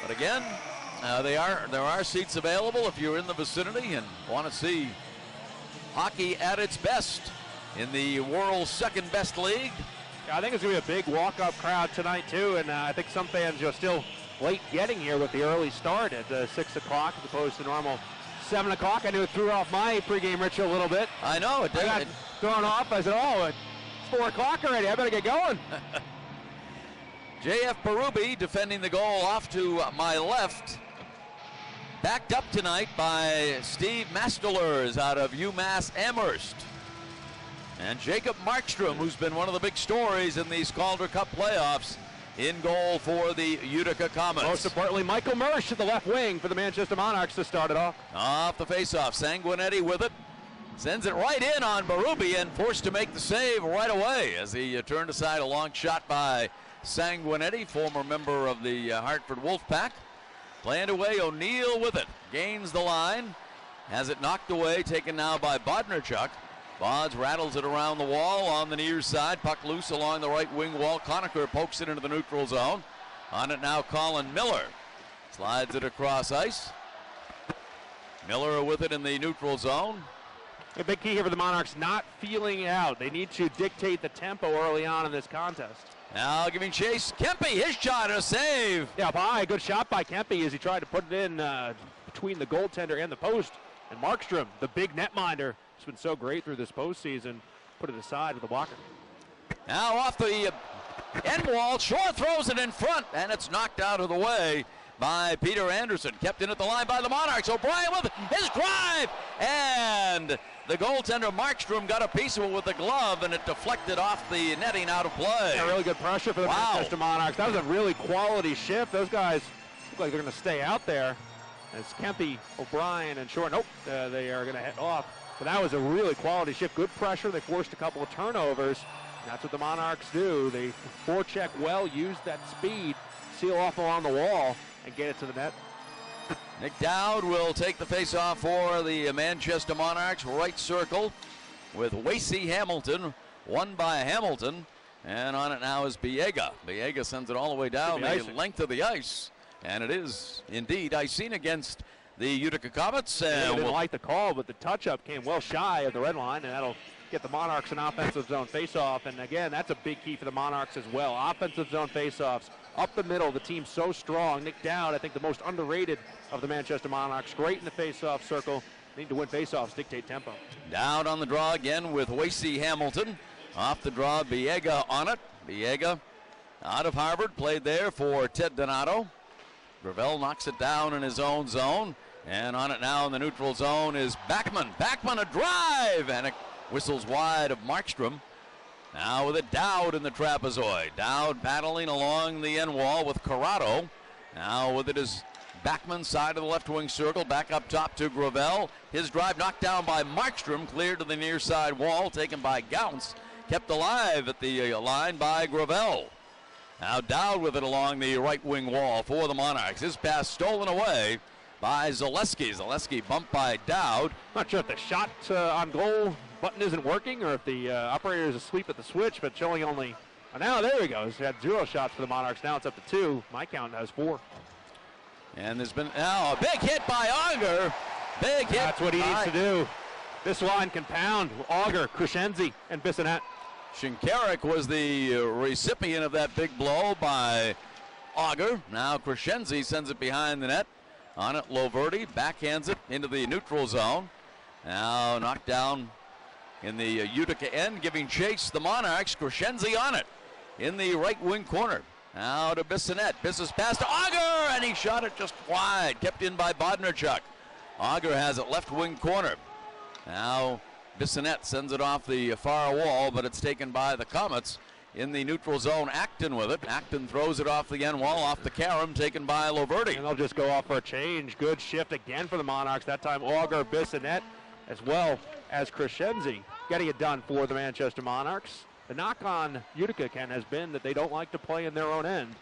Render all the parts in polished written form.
But again, there are seats available if you're in the vicinity and want to see hockey at its best in the world's second best league. Yeah, I think it's going to be a big walk-up crowd tonight, too, and I think some fans are still late getting here with the early start at 6 o'clock as opposed to normal 7 o'clock. I knew it threw off my pregame ritual a little bit. I know, it did. I got thrown off. I said, oh, it's 4 o'clock already. I better get going. J.F. Berube defending the goal off to my left. Backed up tonight by Steve Mastelers out of UMass Amherst. And Jacob Markstrom, who's been one of the big stories in these Calder Cup playoffs, in goal for the Utica Comets. Most importantly, Michael Mersch at the left wing for the Manchester Monarchs to start it off. Off the faceoff, Sanguinetti with it. Sends it right in on Berube and forced to make the save right away as he turned aside a long shot by Sanguinetti, former member of the Hartford Wolfpack. Playing away, O'Neill with it. Gains the line. Has it knocked away, taken now by Bodnarchuk. Bods rattles it around the wall on the near side. Puck loose along the right wing wall. Conacher pokes it into the neutral zone. On it now, Colin Miller. Slides it across ice. Miller with it in the neutral zone. A big key here for the Monarchs, not feeling it out. They need to dictate the tempo early on in this contest. Now giving chase, Kempe, his shot, a save. Yeah, a good shot by Kempe as he tried to put it in between the goaltender and the post. And Markstrom, the big netminder, has been so great through this postseason, put it aside with the blocker. Now off the end wall, Shore throws it in front, and it's knocked out of the way by Peter Anderson. Kept in at the line by the Monarchs. O'Brien with his drive, and the goaltender Markstrom got a piece of it with the glove, and it deflected off the netting out of play. Yeah, really good pressure for the Manchester Monarchs. That was a really quality shift. Those guys look like they're going to stay out there. As Kempe, O'Brien, and Shore, nope, they are going to head off. But that was a really quality shift. Good pressure. They forced a couple of turnovers. That's what the Monarchs do. They forecheck well, use that speed, seal off along the wall, and get it to the net. Nick Dowd will take the faceoff for the Manchester Monarchs. Right circle with Wasey Hamilton. Won by Hamilton. And on it now is Biega. Biega sends it all the way down the length of the ice. And it is indeed icing against the Utica Comets. I didn't like the call, but the touch-up came well shy of the red line, and that'll get the Monarchs an offensive zone faceoff. And again, that's a big key for the Monarchs as well. Offensive zone faceoffs up the middle. The team's so strong. Nick Dowd, I think the most underrated of the Manchester Monarchs. Great in the faceoff circle. Need to win faceoffs, dictate tempo. Dowd on the draw again with Wasey Hamilton. Off the draw, Biega on it. Biega out of Harvard, played there for Ted Donato. Gravel knocks it down in his own zone. And on it now in the neutral zone is Backman. Backman a drive, and it whistles wide of Markstrom. Now with it, Dowd in the trapezoid. Dowd battling along the end wall with Corrado. Now with it is Backman, side of the left wing circle, back up top to Gravel. His drive knocked down by Markstrom, cleared to the near side wall, taken by Gounce. Kept alive at the line by Gravel. Now Dowd with it along the right wing wall for the Monarchs. His pass stolen away by Zaleski. Zaleski bumped by Dowd. Not sure if the shot on goal button isn't working or if the operator is asleep at the switch, but showing only, now there he goes. He had 0 shots for the Monarchs. Now it's up to 2. My count has 4. And there's been now a big hit by Auger. Big hit. That's what he needs to do. This line can pound. Auger, Crescenzi, and Bissonette. Shinkarik was the recipient of that big blow by Auger. Now Crescenzi sends it behind the net. On it, Loverty backhands it into the neutral zone. Now knocked down in the Utica end, giving chase the Monarchs. Crescenzi on it in the right wing corner. Now to Bissonette. Bisson's pass to Auger, and he shot it just wide. Kept in by Bodnarchuk. Auger has it left wing corner. Now Bissonette sends it off the far wall, but it's taken by the Comets in the neutral zone. Acton with it. Acton throws it off the end wall, off the carom, taken by Loverty. And they'll just go off for a change. Good shift again for the Monarchs. That time Auger, Bissonette, as well as Crescenzi getting it done for the Manchester Monarchs. The knock on Utica, Ken, has been that they don't like to play in their own end.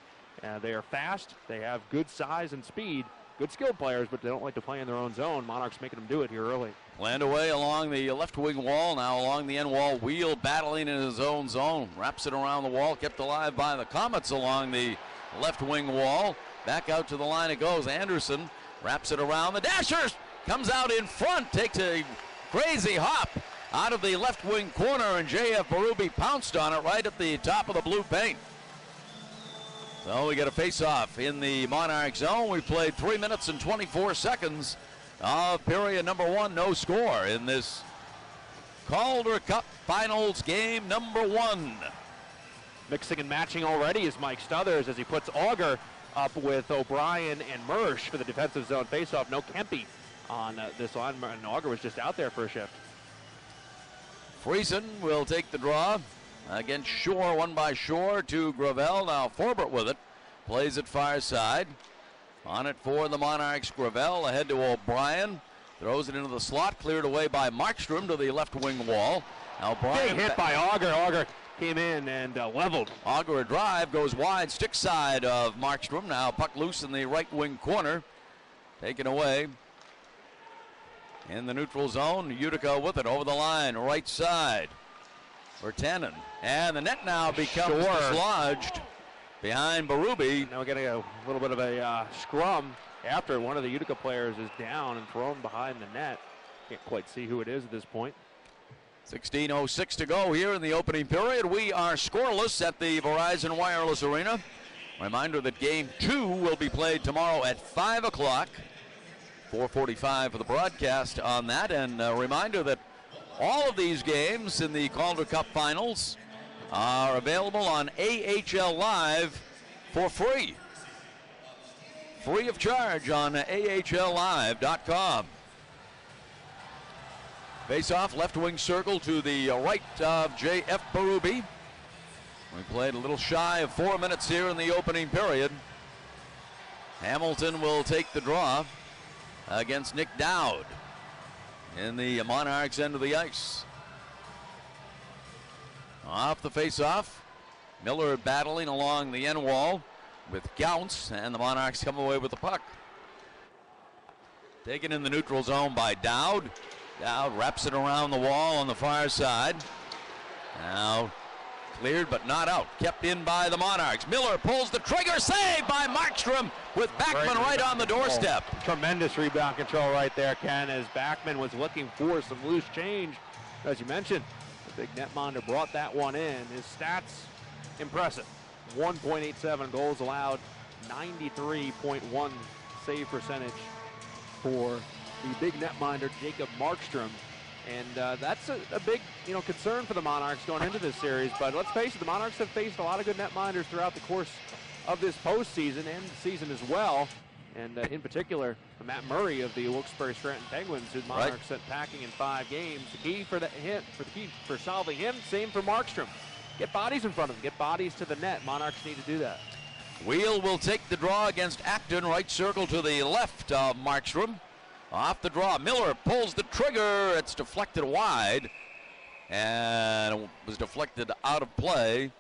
They are fast. They have good size and speed. Good skilled players, but they don't like to play in their own zone. Monarchs making them do it here early. Land away along the left wing wall, now along the end wall. Wheel battling in his own zone. Wraps it around the wall, kept alive by the Comets along the left wing wall. Back out to the line it goes. Anderson wraps it around. The Dashers comes out in front, takes a crazy hop out of the left wing corner, and J.F. Berube pounced on it right at the top of the blue paint. So we get a face-off in the Monarch zone. We played 3 minutes and 24 seconds of period number 1, no score in this Calder Cup Finals game number 1. Mixing and matching already is Mike Stothers as he puts Auger up with O'Brien and Mersch for the defensive zone face-off. No Kempe on this line, and Auger was just out there for a shift. Friesen will take the draw against Shore, one by Shore to Gravel. Now Forbert with it, plays it far side. On it for the Monarchs, Gravel ahead to O'Brien. Throws it into the slot, cleared away by Markstrom to the left wing wall. Now O'Brien big hit by Auger. Auger came in and leveled. Auger a drive, goes wide, stick side of Markstrom. Now puck loose in the right wing corner. Taken away in the neutral zone. Utica with it over the line, right side for Tannen. And the net now becomes dislodged behind Berube. Now we're getting a little bit of a scrum after one of the Utica players is down and thrown behind the net. Can't quite see who it is at this point. 16:06 to go here in the opening period. We are scoreless at the Verizon Wireless Arena. Reminder that game 2 will be played tomorrow at 5 o'clock. 4:45 for the broadcast on that. And a reminder that all of these games in the Calder Cup Finals are available on AHL Live for free. Free of charge on AHLLive.com. Face-off, left wing circle to the right of J.F. Berube. We played a little shy of 4 minutes here in the opening period. Hamilton will take the draw against Nick Dowd in the Monarchs end of the ice. Off the face-off, Miller battling along the end wall with Gounce, and the Monarchs come away with the puck. Taken in the neutral zone by Dowd. Dowd wraps it around the wall on the far side. Now cleared but not out. Kept in by the Monarchs. Miller pulls the trigger. Saved by Markstrom with Backman right on the doorstep. Oh, tremendous rebound control right there, Ken, as Backman was looking for some loose change. As you mentioned, the big netminder brought that one in. His stats, impressive. 1.87 goals allowed, 93.1 save percentage for the big netminder Jacob Markstrom, and that's a big concern for the Monarchs going into this series. But let's face it, the Monarchs have faced a lot of good netminders throughout the course of this postseason and the season as well. And in particular, Matt Murray of the Wilkes-Barre Scranton Penguins, who the Monarchs sent packing in 5 games. The key for the key for solving him, same for Markstrom. Get bodies in front of him, get bodies to the net. Monarchs need to do that. Wheel will take the draw against Acton, right circle to the left of Markstrom. Off the draw, Miller pulls the trigger. It's deflected wide, and it was deflected out of play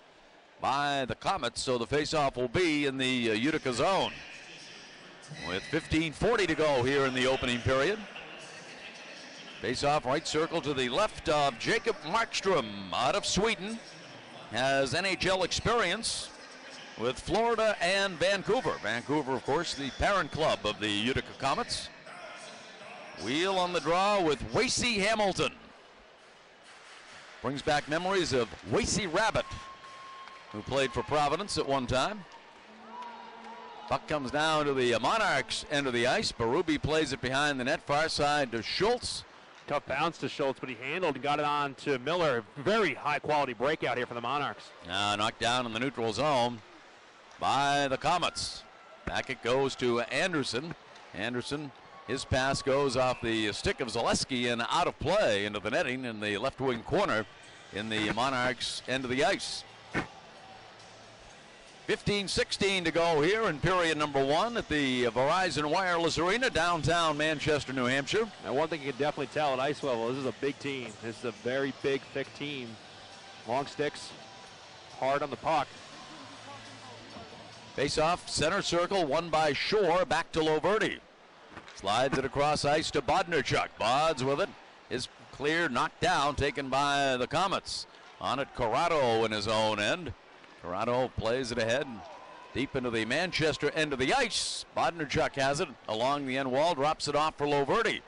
by the Comets, so the faceoff will be in the Utica zone. With 15:40 to go here in the opening period. Faceoff right circle to the left of Jacob Markstrom out of Sweden. Has NHL experience with Florida and Vancouver. Vancouver, of course, the parent club of the Utica Comets. Wheel on the draw with Wacey Hamilton. Brings back memories of Wacey Rabbit, who played for Providence at one time. Puck comes down to the Monarchs end of the ice. Berube plays it behind the net, far side to Schultz. Tough bounce to Schultz, but he handled and got it on to Miller. Very high-quality breakout here for the Monarchs. Now knocked down in the neutral zone by the Comets. Back it goes to Anderson. Anderson, his pass goes off the stick of Zaleski and out of play into the netting in the left wing corner in the Monarchs end of the ice. 15:16 to go here in period number 1 at the Verizon Wireless Arena, downtown Manchester, New Hampshire. And one thing you can definitely tell at ice level, this is a big team. This is a very big, thick team. Long sticks, hard on the puck. Face off, center circle, won by Shore, back to Loverty. Slides it across ice to Bodnerchuk. Bod's with it. Is clear, knocked down, taken by the Comets. On it, Corrado in his own end. Corrado plays it ahead. Deep into the Manchester end of the ice. Bodnerchuk has it along the end wall, drops it off for Loverty.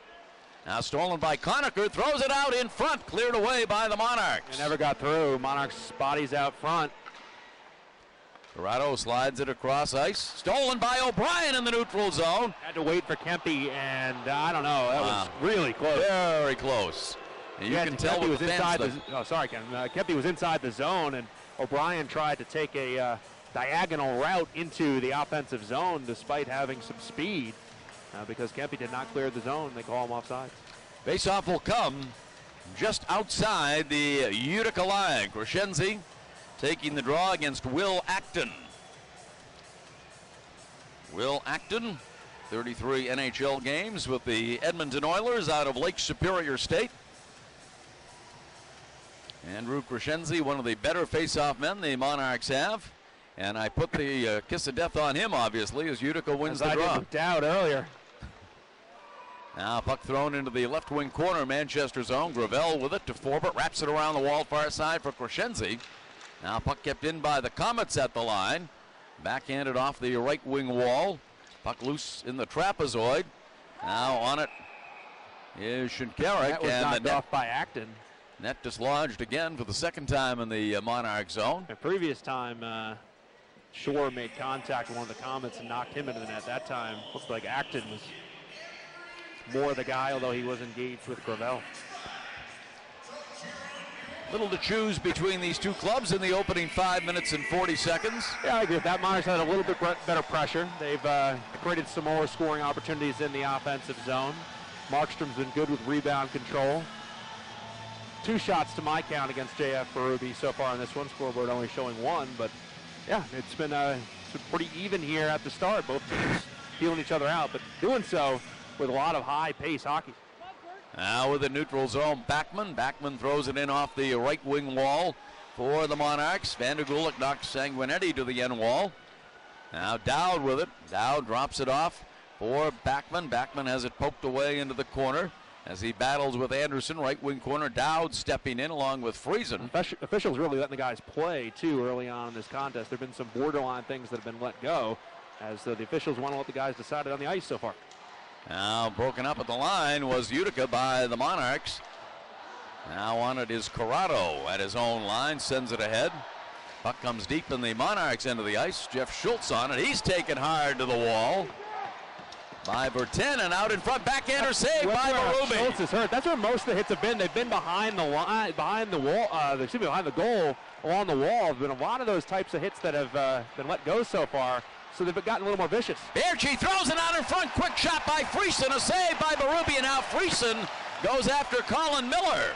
Now stolen by Conacher, throws it out in front, cleared away by the Monarchs. It never got through. Monarchs' bodies out front. Corrado slides it across ice. Stolen by O'Brien in the neutral zone. Had to wait for Kempe, and I don't know. That was really close. Very close. And you can tell Kempe with was the inside fans. oh, sorry, Ken. Kempe was inside the zone, and O'Brien tried to take a diagonal route into the offensive zone despite having some speed because Kempe did not clear the zone. They call him offside. Faceoff will come just outside the Utica line. Crescenzi taking the draw against Will Acton. Will Acton, 33 NHL games with the Edmonton Oilers out of Lake Superior State. Andrew Crescenzi, one of the better face-off men the Monarchs have. And I put the kiss of death on him, obviously, as Utica wins the draw. I did doubt earlier. Now puck thrown into the left wing corner, Manchester zone. Gravel with it to Forbert, wraps it around the wall, far side for Crescenzi. Now puck kept in by the Comets at the line. Backhanded off the right wing wall. Puck loose in the trapezoid. Now on it is Shinkarek. That was knocked off by Acton. Net dislodged again for the second time in the Monarch zone. The previous time, Shore made contact with one of the Comets and knocked him into the net. That time, looks like Acton was more the guy, although he was engaged with Gravel. Little to choose between these two clubs in the opening 5 minutes and 40 seconds. Yeah, I agree with that. Monarchs had a little bit better pressure. They've created some more scoring opportunities in the offensive zone. Markstrom's been good with rebound control. 2 shots to my count against JF Berube so far in this one. Scoreboard only showing 1, but yeah, it's been pretty even here at the start. Both teams feeling each other out, but doing so with a lot of high-pace hockey. Now with the neutral zone, Backman. Backman throws it in off the right wing wall for the Monarchs. Vandergulik knocks Sanguinetti to the end wall. Now Dowd with it. Dowd drops it off for Backman. Backman has it poked away into the corner as he battles with Anderson, right wing corner. Dowd stepping in along with Friesen. Officials really letting the guys play, too, early on in this contest. There have been some borderline things that have been let go as the officials want to let the guys decide it on the ice so far. Now broken up at the line was Utica by the Monarchs. Now on it is Corrado at his own line, sends it ahead. Puck comes deep in the Monarchs end of the ice. Jeff Schultz on it. He's taken hard to the wall by Bertin, and out in front, backhander save by Berube. Schultz is hurt. That's where most of the hits have been. They've been behind the line, behind the wall, behind the goal, along the wall. There's been a lot of those types of hits that have been let go so far. So they've gotten a little more vicious. Baertschi throws it out in front. Quick shot by Friesen. A save by Berube, and now Friesen goes after Colin Miller.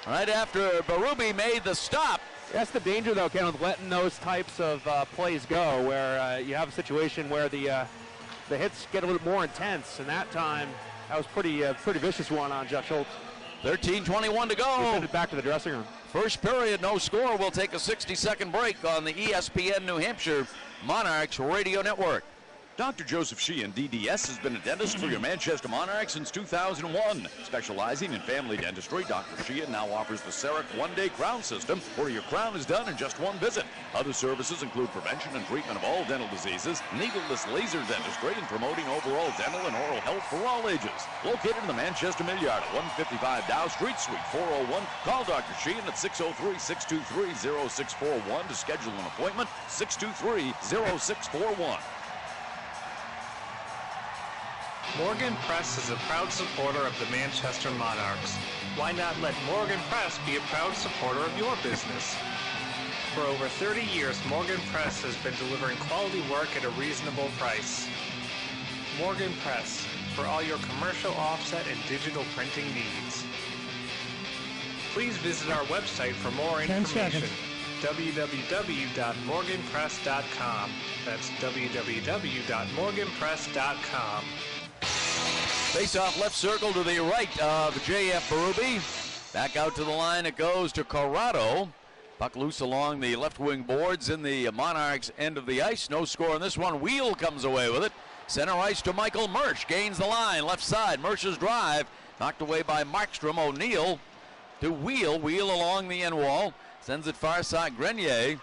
Right after Berube made the stop. That's the danger, though, Ken, with letting those types of plays go, where you have a situation where the hits get a little more intense. And that time, that was pretty vicious one on Jeff Schultz. 13:21 to go. We send it back to the dressing room. First period, no score. We'll take a 60-second break on the ESPN New Hampshire Monarchs Radio Network. Dr. Joseph Sheehan, DDS, has been a dentist for your Manchester Monarchs since 2001. Specializing in family dentistry, Dr. Sheehan now offers the CEREC one-day crown system, where your crown is done in just one visit. Other services include prevention and treatment of all dental diseases, needleless laser dentistry, and promoting overall dental and oral health for all ages. Located in the Manchester Mill Yard at 155 Dow Street, Suite 401. Call Dr. Sheehan at 603-623-0641 to schedule an appointment, 623-0641. Morgan Press is a proud supporter of the Manchester Monarchs. Why not let Morgan Press be a proud supporter of your business? For over 30 years, Morgan Press has been delivering quality work at a reasonable price. Morgan Press, for all your commercial offset and digital printing needs. Please visit our website for more information. www.morganpress.com. That's www.morganpress.com. Face-off left circle to the right of J.F. Berube. Back out to the line it goes to Corrado. Puck loose along the left wing boards in the Monarchs end of the ice. No score on this one. Wheel comes away with it. Center ice to Michael Mersch. Gains the line. Left side. Mersch's drive. Knocked away by Markstrom. O'Neill to Wheel. Wheel along the end wall. Sends it far side. Grenier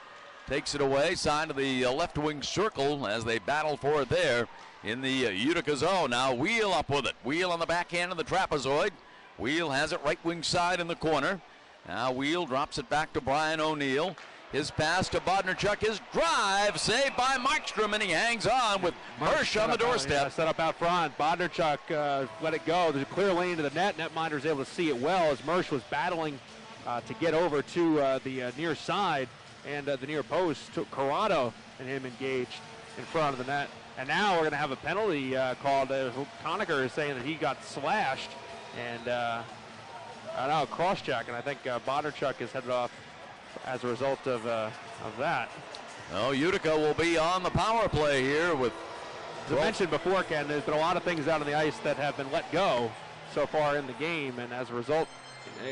takes it away, side of the left wing circle as they battle for it there in the Utica zone. Now Wheel up with it. Wheel on the backhand of the trapezoid. Wheel has it right wing side in the corner. Now Wheel drops it back to Brian O'Neill. His pass to Bodnarchuk, his drive, saved by Markstrom, and he hangs on with Hirsch on the doorstep. Set up out front. Bodnarchuk let it go. There's a clear lane to the net. Netminder is able to see it well as Mersch was battling to get over to the near side and the near post. Corrado and him engaged in front of the net. And now we're going to have a penalty called. Conacher is saying that he got slashed. And a cross-check, and I think Bodnarchuk is headed off as a result of that. Oh, Utica will be on the power play here with. As I mentioned before, Ken, there's been a lot of things out on the ice that have been let go so far in the game, and as a result,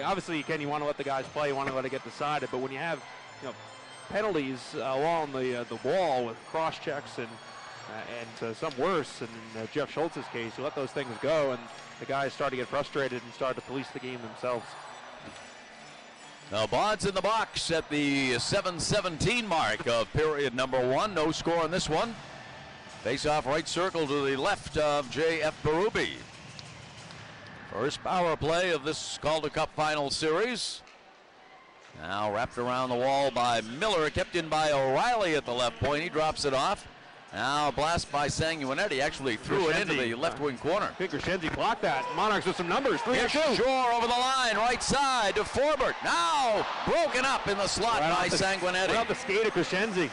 obviously, Ken, you want to let the guys play, you want to let it get decided, but when you have penalties along the wall with cross-checks and some worse, and in Jeff Schultz's case, you let those things go, and the guys start to get frustrated and start to police the game themselves. Now Bod's in the box at the 7:17 mark of period number 1. No score in this one. Face-off right circle to the left of J.F. Berube. First power play of this Calder Cup Finals series. Now wrapped around the wall by Miller, kept in by O'Reilly at the left point. He drops it off. Now a blast by Sanguinetti, actually threw it into the left wing corner. I think Crescenzi blocked that. Monarchs with some numbers. 3-2. Shore over the line, right side to Forbert. Now broken up in the slot by Sanguinetti. Right off the skate of Crescenzi.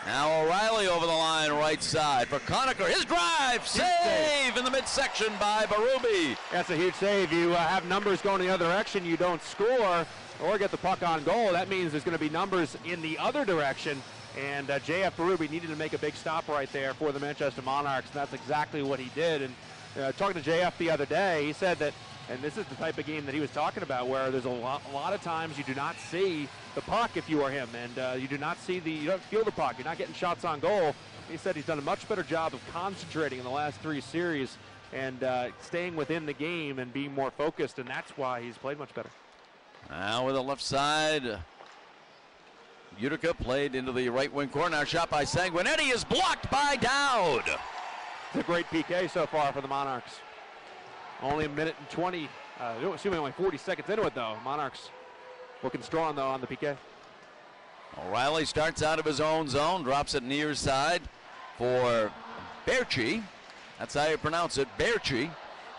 Now O'Reilly over the line, right side for Conacher. His drive, save in the midsection by Berube. That's a huge save. You have numbers going the other direction. You don't score or get the puck on goal. That means there's going to be numbers in the other direction. And J.F. Berube needed to make a big stop right there for the Manchester Monarchs, and that's exactly what he did. And talking to J.F. the other day, he said that, and this is the type of game that he was talking about, where there's a lot of times you do not see the puck if you are him, and you don't feel the puck. You're not getting shots on goal. He said he's done a much better job of concentrating in the last 3 series and staying within the game and being more focused, and that's why he's played much better. Now with the left side, Utica played into the right wing corner. Now shot by Sanguinetti is blocked by Dowd. It's a great PK so far for the Monarchs. Only a minute and 20, assuming only 40 seconds into it though. Monarchs looking strong though on the PK. O'Reilly starts out of his own zone, drops it near side for Berchi. That's how you pronounce it, Berchi.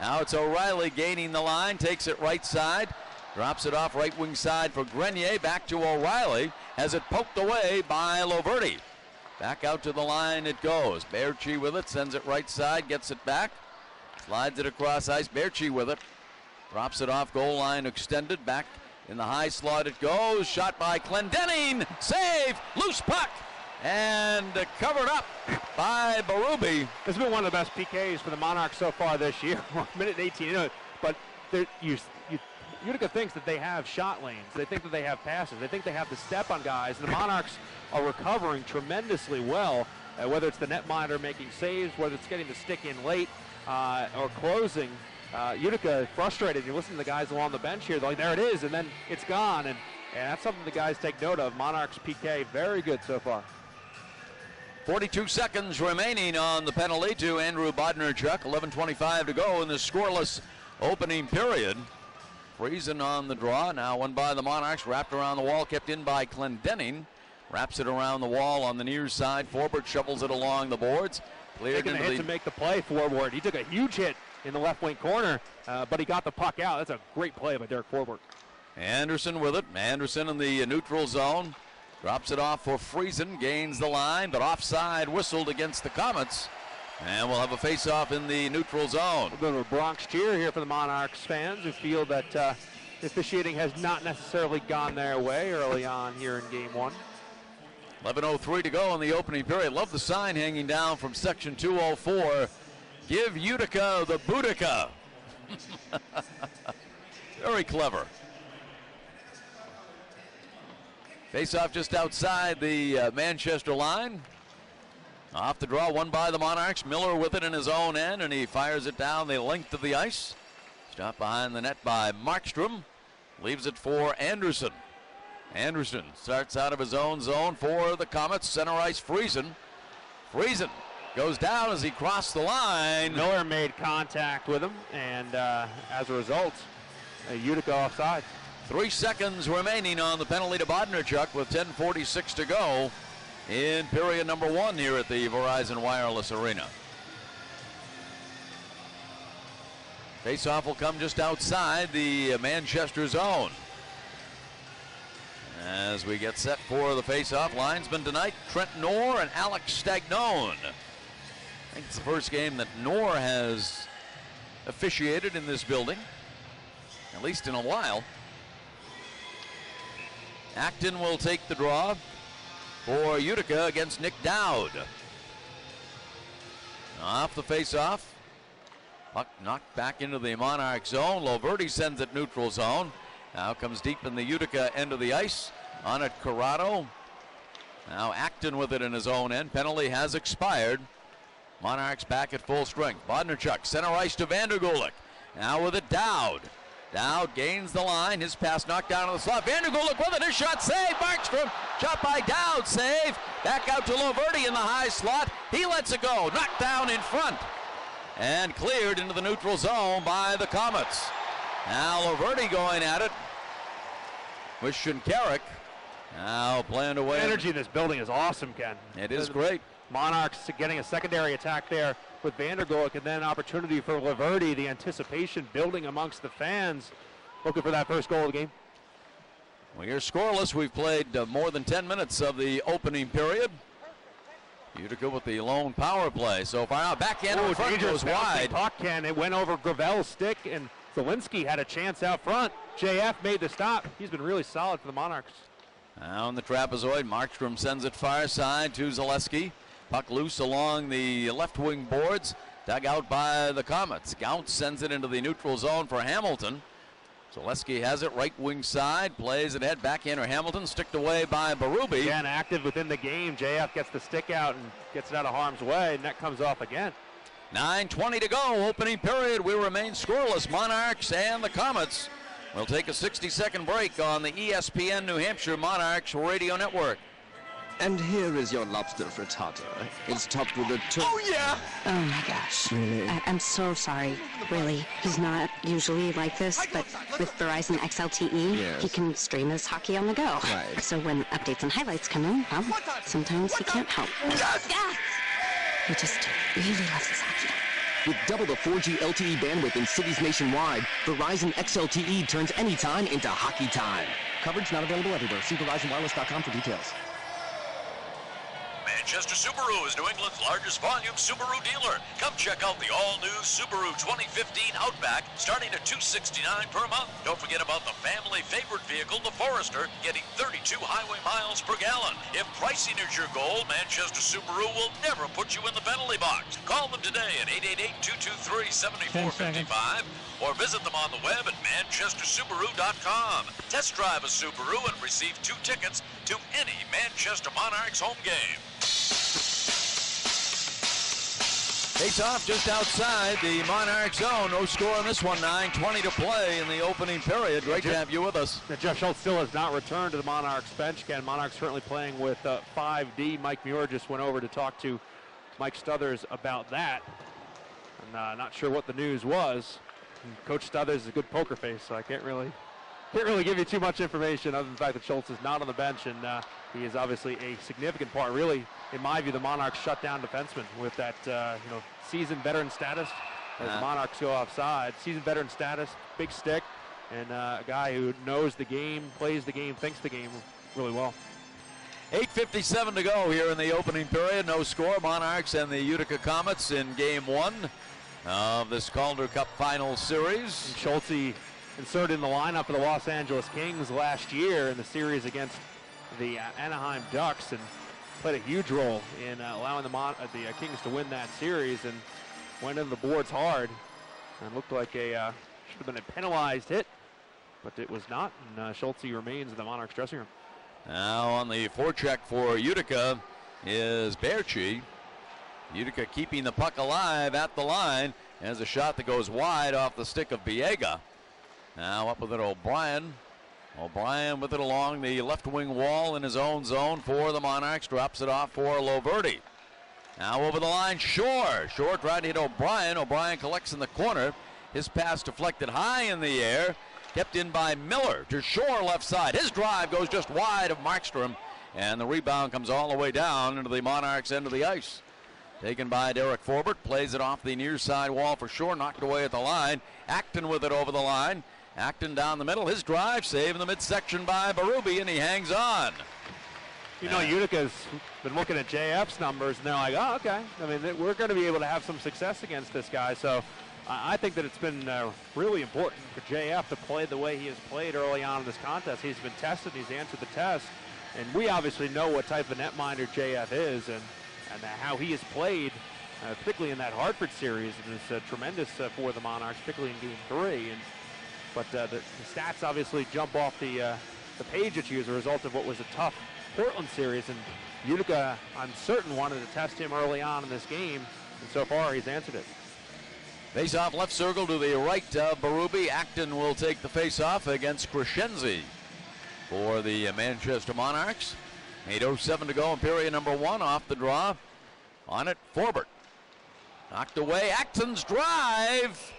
Now it's O'Reilly gaining the line, takes it right side. Drops it off right wing side for Grenier. Back to O'Reilly. Has it poked away by Loverty. Back out to the line it goes. Berchi with it. Sends it right side. Gets it back. Slides it across ice. Berchi with it. Drops it off goal line extended. Back in the high slot it goes. Shot by Clendenning. Save. Loose puck. And covered up by Berube. This has been one of the best PKs for the Monarchs so far this year. Minute 18. But Utica thinks that they have shot lanes. They think that they have passes. They think they have the step on guys. And the Monarchs are recovering tremendously well, whether it's the netminder making saves, whether it's getting the stick in late or closing. Utica frustrated. You listen to the guys along the bench here. They're like, there it is, and then it's gone. And that's something the guys take note of. Monarchs PK, very good so far. 42 seconds remaining on the penalty to Andrew Bodnarchuk. 11:25 to go in the scoreless opening period. Friesen on the draw. Now one by the Monarchs. Wrapped around the wall. Kept in by Clendenning. Wraps it around the wall on the near side. Forbert shovels it along the boards. Cleared taking into the hit to make the play forward. He took a huge hit in the left wing corner, but he got the puck out. That's a great play by Derek Forbert. Anderson with it. Anderson in the neutral zone. Drops it off for Friesen. Gains the line, but offside whistled against the Comets. And we'll have a face-off in the neutral zone. A bit of a Bronx cheer here for the Monarchs fans who feel that the officiating has not necessarily gone their way early on here in Game 1. 11:03 to go in the opening period. Love the sign hanging down from section 204. Give Utica the Boudica. Very clever. Face-off just outside the Manchester line. Off the draw, one by the Monarchs. Miller with it in his own end, and he fires it down the length of the ice. Stopped behind the net by Markstrom. Leaves it for Anderson. Anderson starts out of his own zone for the Comets. Center ice, Friesen. Friesen goes down as he crossed the line. Miller made contact with him, and as a result, Utica offside. 3 seconds remaining on the penalty to Bodnarchuk with 10:46 to go in period number 1 here at the Verizon Wireless Arena. Faceoff will come just outside the Manchester zone. As we get set for the faceoff, linesmen tonight, Trent Knorr and Alex Stagnone. I think it's the first game that Knorr has officiated in this building, at least in a while. Acton will take the draw for Utica against Nick Dowd. Off the faceoff. Puck knocked back into the Monarch zone. Loverty sends it neutral zone. Now comes deep in the Utica end of the ice. On it, Corrado. Now Acton with it in his own end. Penalty has expired. Monarchs back at full strength. Bodnarchuk, center ice to Vandergulik. Now with it, Dowd. Dowd gains the line. His pass knocked down to the slot. Vandergulik with it. His shot saved. Markstrom. Shot by Dowd. Save. Back out to Loverty in the high slot. He lets it go. Knocked down in front. And cleared into the neutral zone by the Comets. Now Loverty going at it with Shinkarik. Now playing away. The energy in this building is awesome, Ken. It is great. Monarchs getting a secondary attack there with Vandergulik, and then opportunity for Loverty. The anticipation building amongst the fans, looking for that first goal of the game. Well, you're scoreless. We've played more than 10 minutes of the opening period. Utica with the lone power play so far. Now back in front goes wide. Puck, Ken. It went over Gravel's stick, and Zielinski had a chance out front. JF made the stop. He's been really solid for the Monarchs. Now on the trapezoid, Markstrom sends it far side to Zaleski. Puck loose along the left wing boards. Dug out by the Comets. Gauntz sends it into the neutral zone for Hamilton. Zaleski has it right wing side. Plays it ahead. Backhander Hamilton. Sticked away by Berube. Again, active within the game. JF gets the stick out and gets it out of harm's way. Net comes off again. 9:20 to go. Opening period. We remain scoreless. Monarchs and the Comets. We'll take a 60-second break on the ESPN New Hampshire Monarchs Radio Network. And here is your lobster frittata. It's topped with a Oh, yeah! Oh, my gosh. Really? I'm so sorry. Really. He's not usually like this, but with Verizon XLTE, Yes. he can stream his hockey on the go. Right. So when updates and highlights come in, well, sometimes he can't help. Yeah. He just really loves his hockey. With double the 4G LTE bandwidth in cities nationwide, Verizon XLTE turns anytime into hockey time. Coverage not available everywhere. See VerizonWireless.com for details. Manchester Subaru is New England's largest volume Subaru dealer. Come check out the all-new Subaru 2015 Outback, starting at $269 per month. Don't forget about the family favorite vehicle, the Forester, getting 32 highway miles per gallon. If pricing is your goal, Manchester Subaru will never put you in the penalty box. Call them today at 888-223-7455 or visit them on the web at manchestersubaru.com. Test drive a Subaru and receive 2 tickets to any Manchester Monarchs home game. Face off just outside the Monarch zone. No score on this one. 9:20 to play in the opening period. Great to have you with us. Jeff Schultz still has not returned to the Monarchs bench. Ken, Monarchs currently playing with 5D. Mike Muir just went over to talk to Mike Stothers about that. I'm not sure what the news was. And Coach Stothers is a good poker face, so I can't really give you too much information other than the fact that Schultz is not on the bench, and he is obviously a significant part. Really, in my view, the Monarchs shut down defenseman with that seasoned veteran status as the Monarchs go offside. Seasoned veteran status, big stick, and a guy who knows the game, plays the game, thinks the game really well. 8:57 to go here in the opening period. No score. Monarchs and the Utica Comets in game 1 of this Calder Cup Finals series. And Schultz inserted in the lineup for the Los Angeles Kings last year in the series against the Anaheim Ducks, and played a huge role in allowing the Kings to win that series, and went into the boards hard and looked like should have been a penalized hit, but it was not, and Schultz remains in the Monarchs dressing room. Now on the forecheck for Utica is Berchi. Utica keeping the puck alive at the line as a shot that goes wide off the stick of Biega. Now up with it, O'Brien. O'Brien with it along the left wing wall in his own zone for the Monarchs. Drops it off for Loverty. Now over the line, Shore. Shore tried to hit O'Brien. O'Brien collects in the corner. His pass deflected high in the air. Kept in by Miller to Shore left side. His drive goes just wide of Markstrom. And the rebound comes all the way down into the Monarchs' end of the ice. Taken by Derek Forbert. Plays it off the near side wall for Shore. Knocked away at the line. Acton with it over the line. Acton down the middle. His drive saved in the midsection by Berube, and he hangs on. You know, Utica's been looking at JF's numbers, and they're like, oh, okay. I mean, we're going to be able to have some success against this guy. So I think that it's been really important for JF to play the way he has played early on in this contest. He's been tested. He's answered the test. And we obviously know what type of netminder JF is and how he has played, particularly in that Hartford series. And it's tremendous for the Monarchs, particularly in Game 3. But the stats obviously jump off the page at you as a result of what was a tough Portland series. And Utica, I'm certain, wanted to test him early on in this game. And so far, he's answered it. Face-off left circle to the right of Berube. Acton will take the face-off against Crescenzi for the Manchester Monarchs. 8:07 to go in period number 1. Off the draw. On it, Forbert. Knocked away. Acton's drive.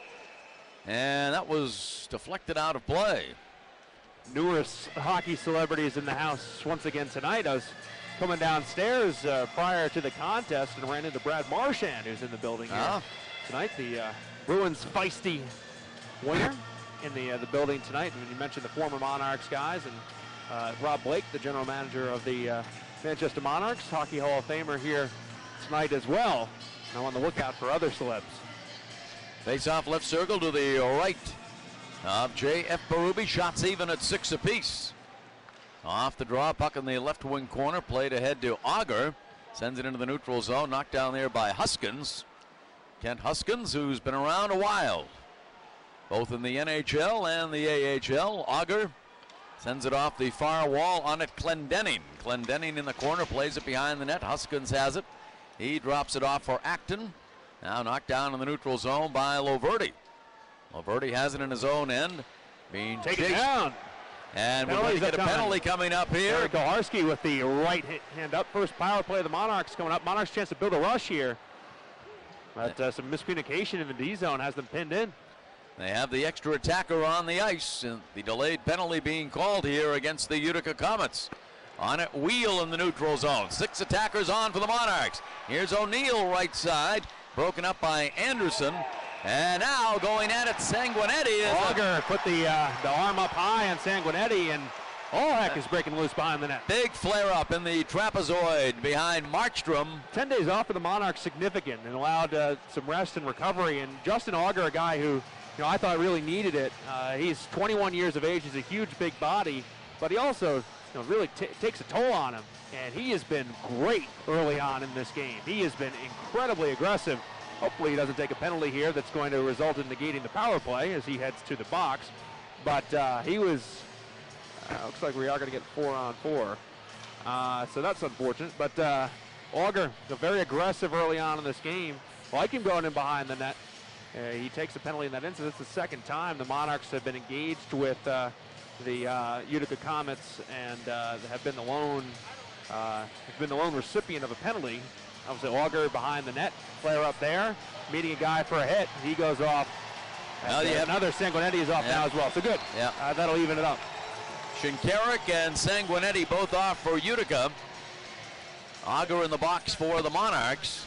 And that was deflected out of play. Numerous hockey celebrities in the house once again tonight. I was coming downstairs prior to the contest and ran into Brad Marchand, who's in the building here tonight. The Bruins feisty winger in the building tonight. And you mentioned the former Monarchs guys, and Rob Blake, the general manager of the Manchester Monarchs, Hockey Hall of Famer here tonight as well. Now on the lookout for other celebs. Face-off left circle to the right of J.F. Berube. Shots even at 6 apiece. Off the draw, puck in the left wing corner. Played ahead to Auger. Sends it into the neutral zone. Knocked down there by Huskins. Kent Huskins, who's been around a while, both in the NHL and the AHL. Auger sends it off the far wall. On it, Clendening. Clendening in the corner. Plays it behind the net. Huskins has it. He drops it off for Acton. Now knocked down in the neutral zone by Loverty. Loverty has it in his own end. Being taken down. And we're going to get a penalty coming up here. Eric Koharski with the right hand up. First power play of the Monarchs coming up. Monarchs chance to build a rush here. But some miscommunication in the D zone has them pinned in. They have the extra attacker on the ice. And the delayed penalty being called here against the Utica Comets. On it, Wheel in the neutral zone. 6 attackers on for the Monarchs. Here's O'Neill right side. Broken up by Anderson. And now going at it, Sanguinetti. Auger put the arm up high on Sanguinetti, and all heck is breaking loose behind the net. Big flare up in the trapezoid behind Markstrom. 10 days off for the Monarchs, significant, and allowed some rest and recovery. And Justin Auger, a guy who I thought really needed it. He's 21 years of age. He's a huge, big body, but he also really takes a toll on him. And he has been great early on in this game. He has been incredibly aggressive. Hopefully he doesn't take a penalty here that's going to result in negating the power play as he heads to the box. But he was, looks like we are going to get 4-on-4. So that's unfortunate. But Auger, very aggressive early on in this game. Like him going in behind the net. He takes a penalty in that instance. It's the second time the Monarchs have been engaged with the Utica Comets and have been the lone recipient of a penalty. Obviously Auger behind the net, flare up there, meeting a guy for a hit. He goes off. Another Sanguinetti is off now as well. So good. Yeah. That'll even it up. Shinkarik and Sanguinetti both off for Utica. Auger in the box for the Monarchs.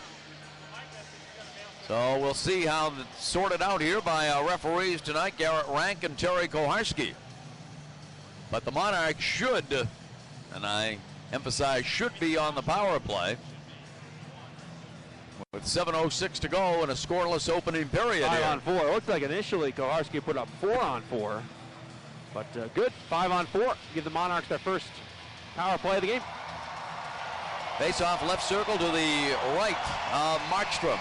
So we'll see how it's sorted out here by our referees tonight, Garrett Rank and Terry Koharski. But the Monarchs should, and I emphasize should, be on the power play. With 7:06 to go and a scoreless opening period. 5-on-4. It looked like initially Koharski put up 4-on-4. But good, 5-on-4. Give the Monarchs their first power play of the game. Face-off left circle to the right of Markstrom.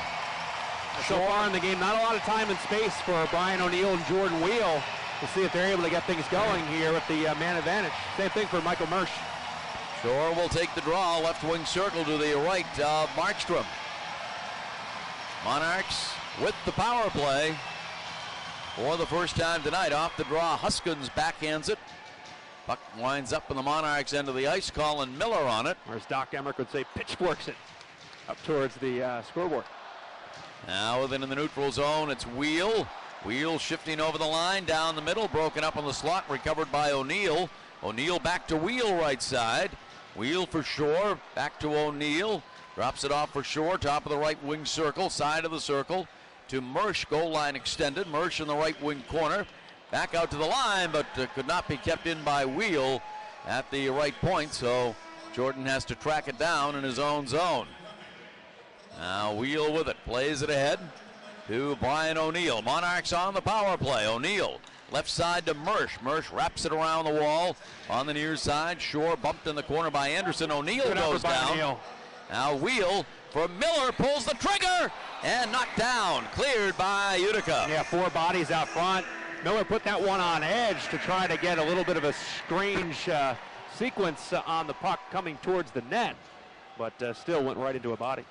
So far in the game, not a lot of time and space for Brian O'Neill and Jordan Wheel. We'll see if they're able to get things going here with the man advantage. Same thing for Michael Mersch. Shore will take the draw. Left wing circle to the right of Markstrom. Monarchs with the power play for the first time tonight. Off the draw, Huskins backhands it. Puck winds up in the Monarchs' end of the ice, Colin Miller on it. Or as Doc Emmerich would say, pitchforks it up towards the scoreboard. Now within the neutral zone, it's Wheel. Wheel shifting over the line, down the middle, broken up on the slot, recovered by O'Neill. O'Neill back to Wheel right side. Wheel for Shore, back to O'Neill. Drops it off for Shore, top of the right wing circle, side of the circle to Mersch, goal line extended. Mersch in the right wing corner. Back out to the line, but could not be kept in by Wheel at the right point, so Jordan has to track it down in his own zone. Now Wheel with it, plays it ahead to Brian O'Neill. Monarchs on the power play. O'Neill left side to Mersch. Mersch wraps it around the wall on the near side. Shore bumped in the corner by Anderson. O'Neill goes down. O'Neill. Now Wheel for Miller, pulls the trigger and knocked down. Cleared by Utica. Yeah, 4 bodies out front. Miller put that one on edge to try to get a little bit of a strange sequence on the puck coming towards the net, but still went right into a body.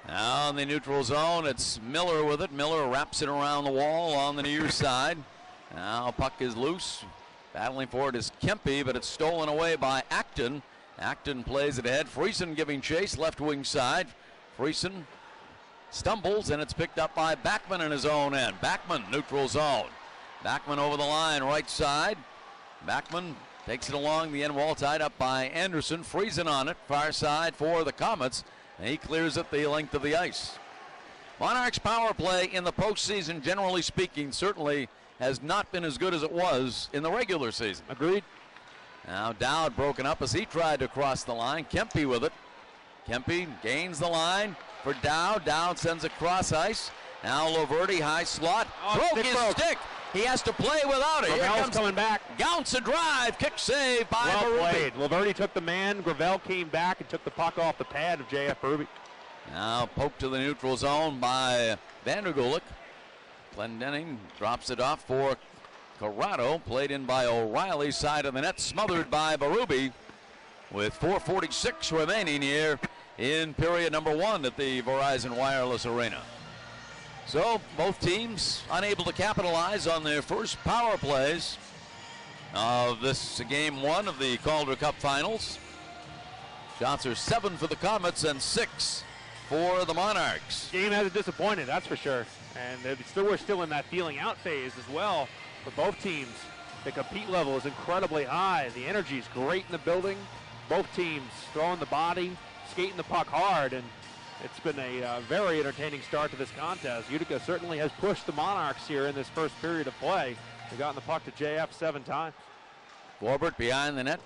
Now in the neutral zone, it's Miller with it. Miller wraps it around the wall on the near side. Now puck is loose. Battling for it is Kempe, but it's stolen away by Acton. Acton plays it ahead. Friesen giving chase, left wing side. Friesen stumbles, and it's picked up by Backman in his own end. Backman, neutral zone. Backman over the line, right side. Backman takes it along the end wall, tied up by Anderson. Friesen on it, far side for the Comets. And he clears it the length of the ice. Monarchs power play in the postseason, generally speaking, certainly has not been as good as it was in the regular season. Agreed. Now Dowd broken up as he tried to cross the line. Kempe with it. Kempe gains the line for Dowd. Dowd sends it cross ice. Now Laverty, high slot. Broke his stick. He has to play without it. Here comes coming back. Gounce a drive. Kick save by well Berube. Played. Laverty took the man. Gravel came back and took the puck off the pad of J.F. Berube. Now poked to the neutral zone by Vandergulik. Glendening drops it off for Corrado. Played in by O'Reilly. Side of the net. Smothered by Berube. With 4:46 remaining here in period number 1 at the Verizon Wireless Arena. So both teams unable to capitalize on their first power plays of this game 1 of the Calder Cup Finals. Shots are 7 for the Comets and 6 for the Monarchs. Game hasn't disappointed, that's for sure. And we're still in that feeling out phase as well for both teams. The compete level is incredibly high. The energy is great in the building. Both teams throwing the body, skating the puck hard, and it's been a very entertaining start to this contest. Utica certainly has pushed the Monarchs here in this first period of play. They've gotten the puck to JF 7 times. Forbert behind the net,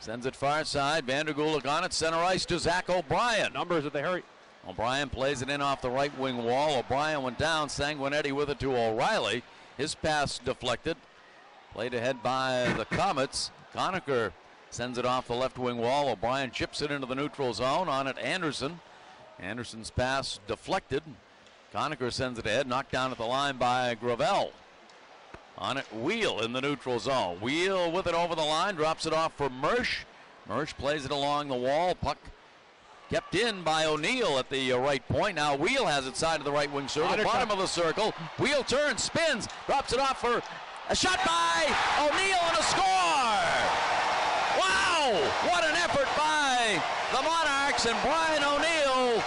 sends it far side. Vandergulik on it, center ice to Zach O'Brien. Numbers if they hurry. O'Brien plays it in off the right wing wall. O'Brien went down, Sanguinetti with it to O'Reilly. His pass deflected. Played ahead by the Comets. Conacher sends it off the left wing wall. O'Brien chips it into the neutral zone. On it, Anderson. Anderson's pass deflected. Conacher sends it ahead, knocked down at the line by Gravel. On it, Wheel in the neutral zone. Wheel with it over the line, drops it off for Mersch. Mersch plays it along the wall. Puck kept in by O'Neill at the right point. Now Wheel has it side of the right wing circle, bottom of the circle. Wheel turns, spins, drops it off for a shot by O'Neill and a score! Wow! What an effort by the Monarchs, and Brian O'Neill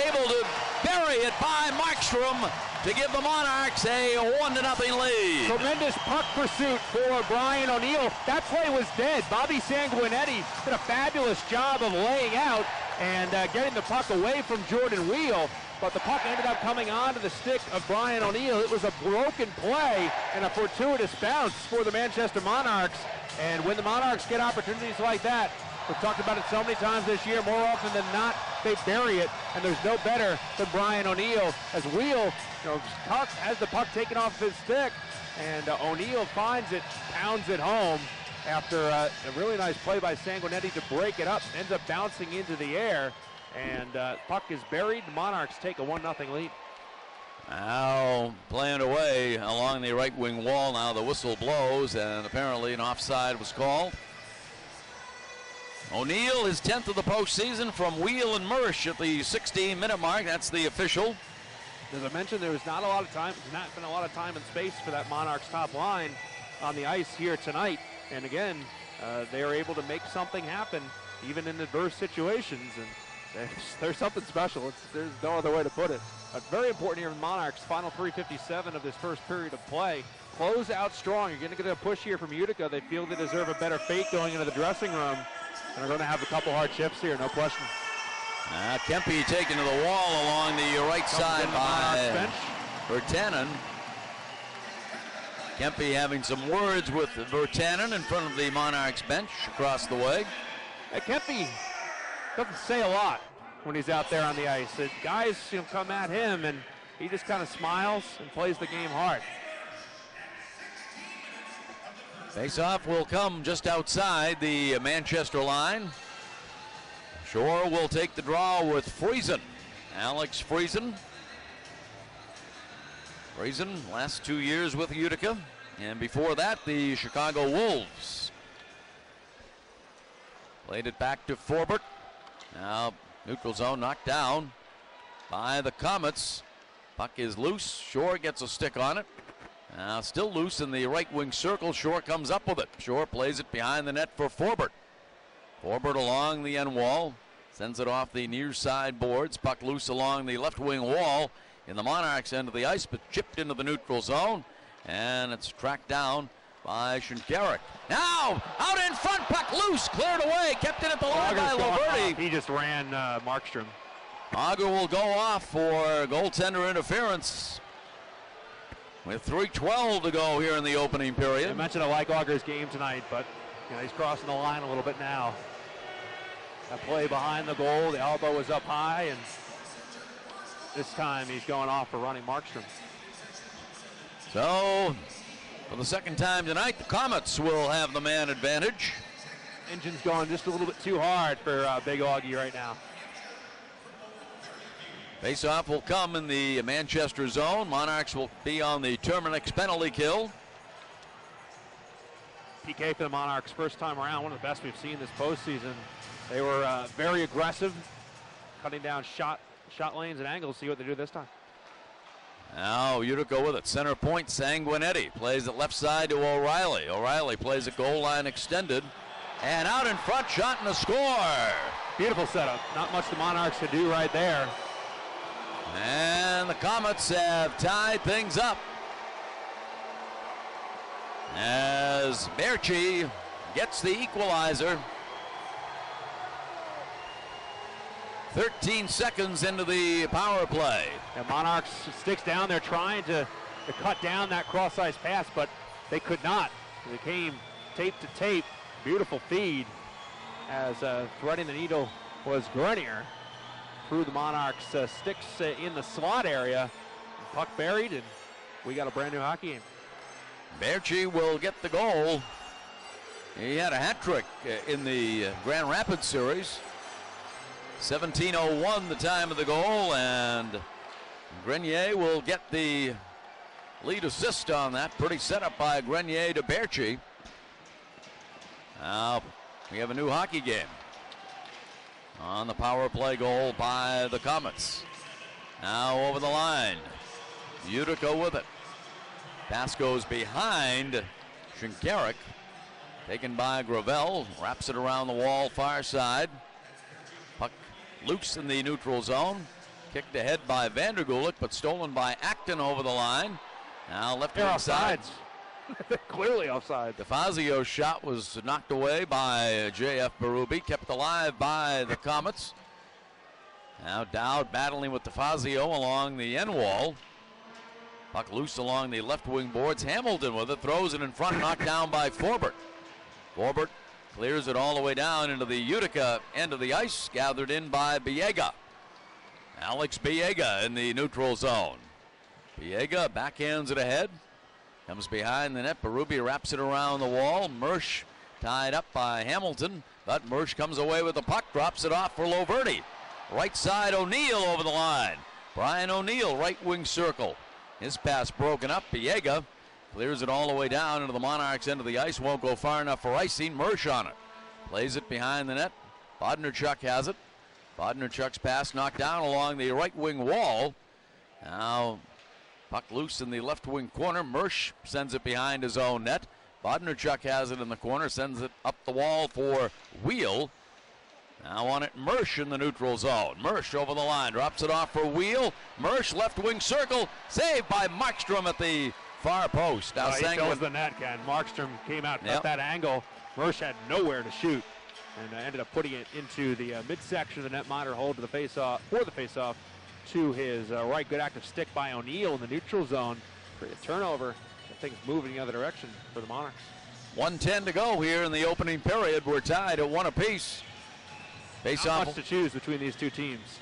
able to bury it by Markstrom to give the Monarchs a 1-0 lead. Tremendous puck pursuit for Brian O'Neill. That play was dead. Bobby Sanguinetti did a fabulous job of laying out and getting the puck away from Jordan Wheel, but the puck ended up coming onto the stick of Brian O'Neill. It was a broken play and a fortuitous bounce for the Manchester Monarchs. And when the Monarchs get opportunities like that, we've talked about it so many times this year, more often than not, they bury it, and there's no better than Brian O'Neill as Wheel has the puck taken off his stick, and O'Neill finds it, pounds it home after a really nice play by Sanguinetti to break it up, ends up bouncing into the air, and puck is buried. The Monarchs take a 1-0 lead. Now playing away along the right wing wall. Now the whistle blows, and apparently an offside was called. O'Neill is 10th of the postseason from Wheel and Mersch at the 16-minute mark. That's the official. As I mentioned, there was not a lot of time, not been a lot of time and space for that Monarchs top line on the ice here tonight. And again, they are able to make something happen even in adverse situations. And there's something special. There's no other way to put it. But very important here in Monarchs. Final 3:57 of this first period of play. Close out strong. You're going to get a push here from Utica. They feel they deserve a better fate going into the dressing room. And they're going to have a couple hard shifts here, no question. Kempe taken to the wall along the right side by Virtanen. Kempe having some words with Virtanen in front of the Monarchs bench across the way. Kempe doesn't say a lot when he's out there on the ice. The guys come at him, and he just kind of smiles and plays the game hard. Face-off will come just outside the Manchester line. Shore will take the draw with Friesen. Alex Friesen. Friesen, last 2 years with Utica. And before that, the Chicago Wolves. Played it back to Forbert. Now, neutral zone knocked down by the Comets. Puck is loose. Shore gets a stick on it. Now, still loose in the right wing circle. Shore comes up with it. Shore plays it behind the net for Forbert. Forbert along the end wall. Sends it off the near side boards. Puck loose along the left wing wall in the Monarchs end of the ice, but chipped into the neutral zone. And it's tracked down by Shinkaruk. Now, out in front, puck loose, cleared away, kept it at the line by Loverty. He just ran Markstrom. Auger will go off for goaltender interference with 3:12 to go here in the opening period. I mentioned I like Auger's game tonight, but he's crossing the line a little bit now. That play behind the goal, the elbow was up high, and this time he's going off for running Markstrom. So, for the second time tonight, the Comets will have the man advantage. Engine's going just a little bit too hard for Big Augie right now. Face-off will come in the Manchester zone. Monarchs will be on the Terminix penalty kill. PK for the Monarchs first time around, one of the best we've seen this postseason. They were very aggressive, cutting down shot lanes and angles. See what they do this time. Now Utica with it. Center point, Sanguinetti plays it left side to O'Reilly. O'Reilly plays it goal line extended. And out in front, shot and a score. Beautiful setup. Not much the Monarchs could do right there. And the Comets have tied things up as Berchi gets the equalizer. 13 seconds into the power play. And Monarchs sticks down there trying to cut down that cross-ice pass, but they could not. They came tape to tape. Beautiful feed as threading the needle was Grenier. Through the Monarchs sticks in the slot area. Puck buried, and we got a brand new hockey game. Berchi will get the goal. He had a hat trick in the Grand Rapids series. 17:01 the time of the goal, and Grenier will get the lead assist on that. Pretty setup by Grenier to Berchi. Now we have a new hockey game on the power play goal by the Comets. Now over the line. Utica with it. Pass goes behind Shinkaruk. Taken by Gravel. Wraps it around the wall far side. Puck loose in the neutral zone. Kicked ahead by Vandergulik, but stolen by Acton over the line. Now left wing side. Clearly offside. DeFazio's shot was knocked away by J.F. Berube, kept alive by the Comets. Now Dowd battling with DeFazio along the end wall. Puck loose along the left wing boards. Hamilton with it, throws it in front, knocked down by Forbert. Forbert clears it all the way down into the Utica end of the ice, gathered in by Biega. Alex Biega in the neutral zone. Biega backhands it ahead. Comes behind the net. Berube wraps it around the wall. Mersch tied up by Hamilton, but Mersch comes away with the puck, drops it off for Loverty. Right side, O'Neill over the line. Brian O'Neill, right wing circle. His pass broken up. Biega clears it all the way down into the Monarchs end of the ice. Won't go far enough for icing. Mersch on it. Plays it behind the net. Bodnarchuk has it. Bodnarchuk's pass knocked down along the right wing wall. Now puck loose in the left wing corner. Mersch sends it behind his own net. Bodnerchuk has it in the corner, sends it up the wall for Wheel. Now on it, Mersch in the neutral zone. Mersch over the line, drops it off for Wheel. Mersch left wing circle, saved by Markstrom at the far post. Now he chose the net, Ken. Markstrom came out at that angle. Mersch had nowhere to shoot, and ended up putting it into the midsection of the netminder hole to the face-off, to his right. Good active stick by O'Neill in the neutral zone for a turnover. Things moving the other direction for the Monarchs. 1:10 to go here in the opening period. We're tied at 1 apiece. Not much to choose between these two teams.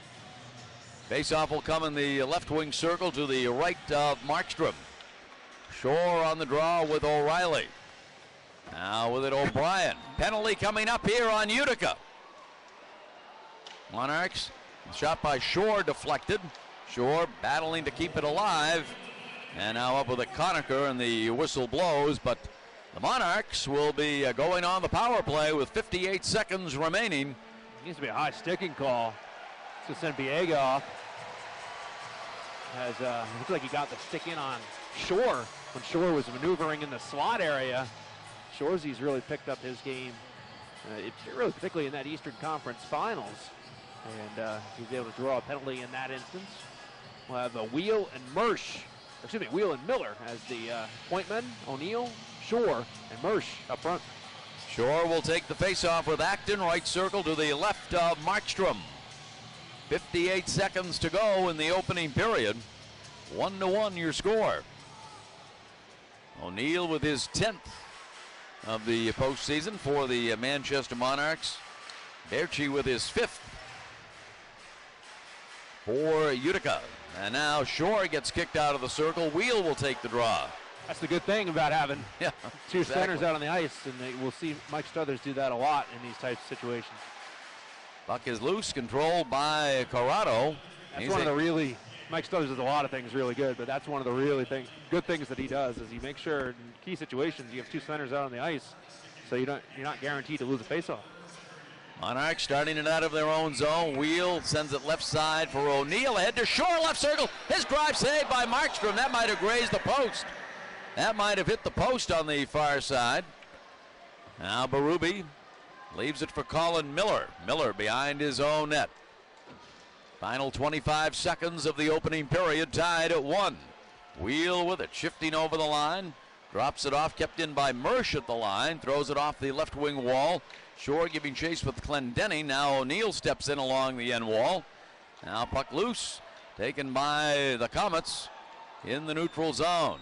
Faceoff will come in the left wing circle to the right of Markstrom. Shore on the draw with O'Reilly. Now with it, O'Brien. Penalty coming up here on Utica. Monarchs, shot by Shore deflected. Shore battling to keep it alive. And now up with a Conacher, and the whistle blows, but the Monarchs will be going on the power play with 58 seconds remaining. Needs to be a high sticking call. It's going to send Viega off. As looks like he got the stick in on Shore when Shore was maneuvering in the slot area. Shoresy's really picked up his game, really particularly in that Eastern Conference Finals, and he's able to draw a penalty in that instance. We'll have Wheel and Miller as the point men. O'Neill, Shore, and Mersch up front. Shore will take the face-off with Acton, right circle to the left of Markstrom. 58 seconds to go in the opening period. 1-1 your score. O'Neill with his 10th of the postseason for the Manchester Monarchs. Berchi with his 5th for Utica. And now Shore gets kicked out of the circle. Wheel will take the draw. That's the good thing about having two centers out on the ice, and we'll see Mike Struthers do that a lot in these types of situations. Puck is loose, controlled by Corrado. That's one of the really, Mike Struthers does a lot of things really good, but that's one of the really good things that he does, is he makes sure in key situations you have two centers out on the ice, so you're not guaranteed to lose a faceoff. Monarchs starting it out of their own zone. Wheel sends it left side for O'Neill. Ahead to Shore, left circle. His drive saved by Markstrom. That might have grazed the post. That might have hit the post on the far side. Now Berube leaves it for Colin Miller. Miller behind his own net. Final 25 seconds of the opening period, tied at 1. Wheel with it, shifting over the line. Drops it off, kept in by Mersch at the line. Throws it off the left wing wall. Shore giving chase with Clendenny. Now O'Neill steps in along the end wall. Now puck loose, taken by the Comets in the neutral zone.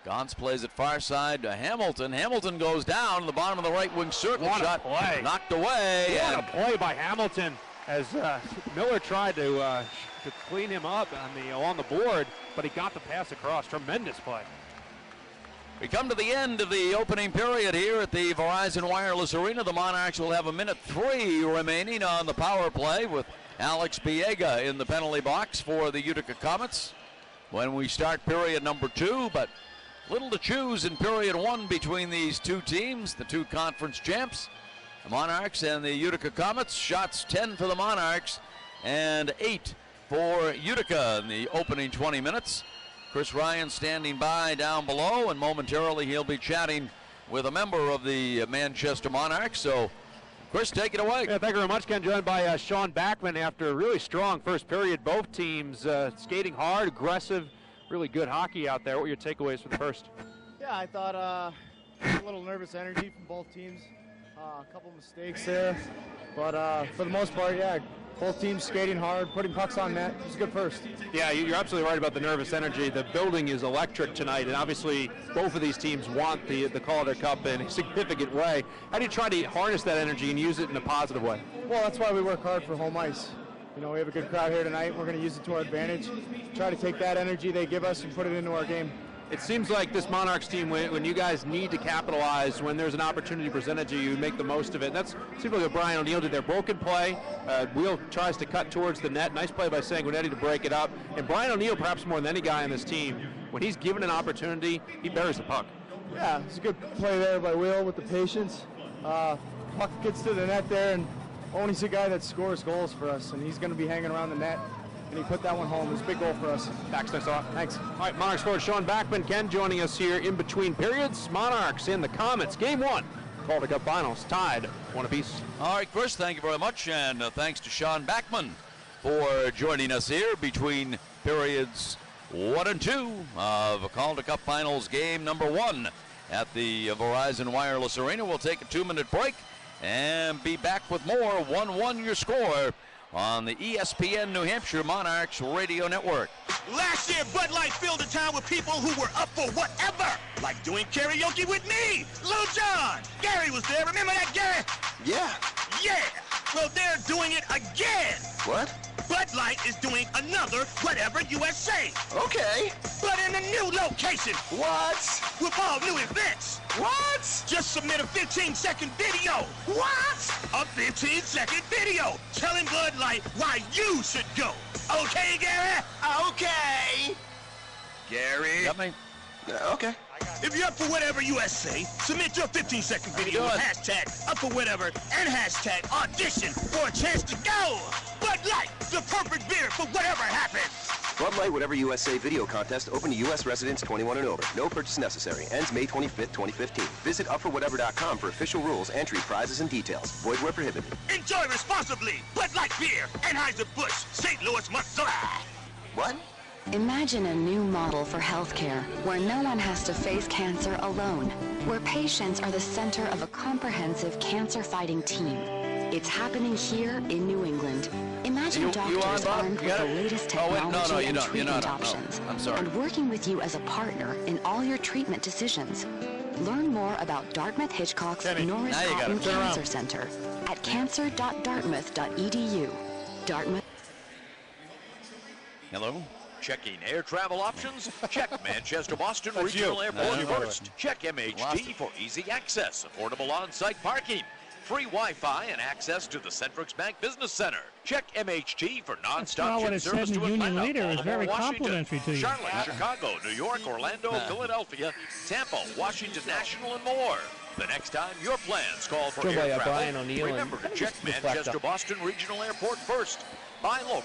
Gauntz plays it far side to Hamilton. Hamilton goes down in the bottom of the right wing circle. What shot a play. Knocked away. What a play by Hamilton as Miller tried to clean him up on the board, but he got the pass across. Tremendous play. We come to the end of the opening period here at the Verizon Wireless Arena. The Monarchs will have 1:03 remaining on the power play with Alex Viega in the penalty box for the Utica Comets when we start period number 2, but little to choose in period 1 between these two teams, the two conference champs, the Monarchs and the Utica Comets. Shots 10 for the Monarchs and 8 for Utica in the opening 20 minutes. Chris Ryan standing by down below, and momentarily he'll be chatting with a member of the Manchester Monarchs. So, Chris, take it away. Yeah, thank you very much, Ken. Joined by Sean Backman after a really strong first period. Both teams skating hard, aggressive, really good hockey out there. What were your takeaways for the first? Yeah, I thought a little nervous energy from both teams. A couple mistakes there, but for the most part, yeah, both teams skating hard, putting pucks on net. It was a good first. Yeah, you're absolutely right about the nervous energy. The building is electric tonight, and obviously both of these teams want the Calder Cup in a significant way. How do you try to harness that energy and use it in a positive way? Well, that's why we work hard for home ice. You know, we have a good crowd here tonight. We're going to use it to our advantage. Try to take that energy they give us and put it into our game. It seems like this Monarchs team, when you guys need to capitalize, when there's an opportunity presented to you, you make the most of it. And that seems like what Brian O'Neill did there. Broken play. Wheel tries to cut towards the net. Nice play by Sanguinetti to break it up. And Brian O'Neill, perhaps more than any guy on this team, when he's given an opportunity, he buries the puck. Yeah, it's a good play there by Wheel with the patience. Puck gets to the net there, and Oney's a guy that scores goals for us, and he's going to be hanging around the net. and he put that one home. It was a big goal for us. Thanks off. Thanks. All right, Monarchs coach Sean Backman, Ken joining us here in between periods. Monarchs and the Comets, game 1. Calder Cup Finals, tied 1 apiece. All right, Chris, thank you very much, and thanks to Sean Backman for joining us here between periods 1 and 2 of Calder Cup Finals game number 1 at the Verizon Wireless Arena. We'll take a 2-minute break and be back with more 1-1 your score on the ESPN New Hampshire Monarchs Radio Network. Last year, Bud Light filled the town with people who were up for whatever, like doing karaoke with me, Lil Jon. Gary was there. Remember that, Gary? Yeah. Yeah. Well, they're doing it again. What? Bud Light is doing another Whatever USA. Okay. But in a new location. What? With all new events. What? Just submit a 15-second video. What? A 15-second video telling Bud Light why you should go. Okay, Gary? Okay. Gary? Got me? Okay. If you're up for Whatever USA, submit your 15-second video with hashtag up for whatever and hashtag audition for a chance to go. Bud Light, the perfect beer for whatever happens. Bud Light Whatever USA video contest open to U.S. residents 21 and over. No purchase necessary. Ends May 25th, 2015. Visit upforwhatever.com for official rules, entry, prizes, and details. Void where prohibited. Enjoy responsibly. Bud Light Beer, Anheuser-Busch, St. Louis, Missouri. What? Imagine a new model for healthcare where no one has to face cancer alone, where patients are the center of a comprehensive cancer-fighting team. It's happening here in New England. Imagine doctors armed with the latest technology and treatment options, I'm sorry. and working with you as a partner in all your treatment decisions. Learn more about Dartmouth-Hitchcock's Norris Cotton Cancer Center at cancer.dartmouth.edu. Dartmouth. Hello? Checking air travel options? Check Manchester Boston Regional Airport first. Check MHT for easy access, affordable on-site parking, free Wi-Fi, and access to the Centrix Bank Business Center. Check MHT for non-stop ship service to Atlanta, Baltimore, Washington, Charlotte, Chicago, New York, Orlando, Philadelphia, Tampa, Washington National, and more. The next time your plans call for air travel, remember to check Manchester Boston Regional Airport first. Buy local,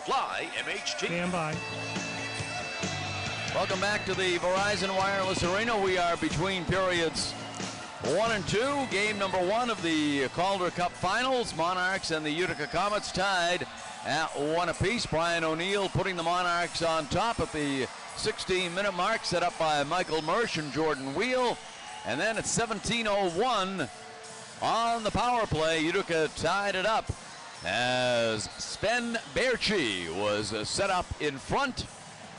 fly MHT. Stand by. Welcome back to the Verizon Wireless Arena. We are between periods 1 and 2. Game number 1 of the Calder Cup Finals. Monarchs and the Utica Comets tied at 1 apiece. Brian O'Neill putting the Monarchs on top at the 16-minute mark, set up by Michael Mersch and Jordan Wheel. And then at 17:01 on the power play, Utica tied it up as Sven Berchi was set up in front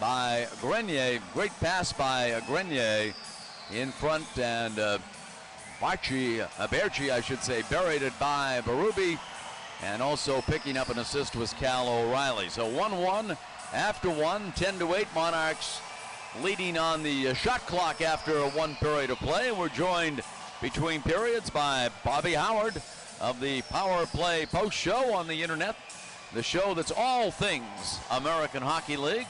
by Grenier. Great pass by Grenier in front, and Berchi, I should say, buried it by Berube, and also picking up an assist was Cal O'Reilly. So 1-1 after 1, 10-8, Monarchs leading on the shot clock after one period of play. We're joined between periods by Bobby Howard of the Power Play Post Show on the internet, the show that's all things American Hockey League.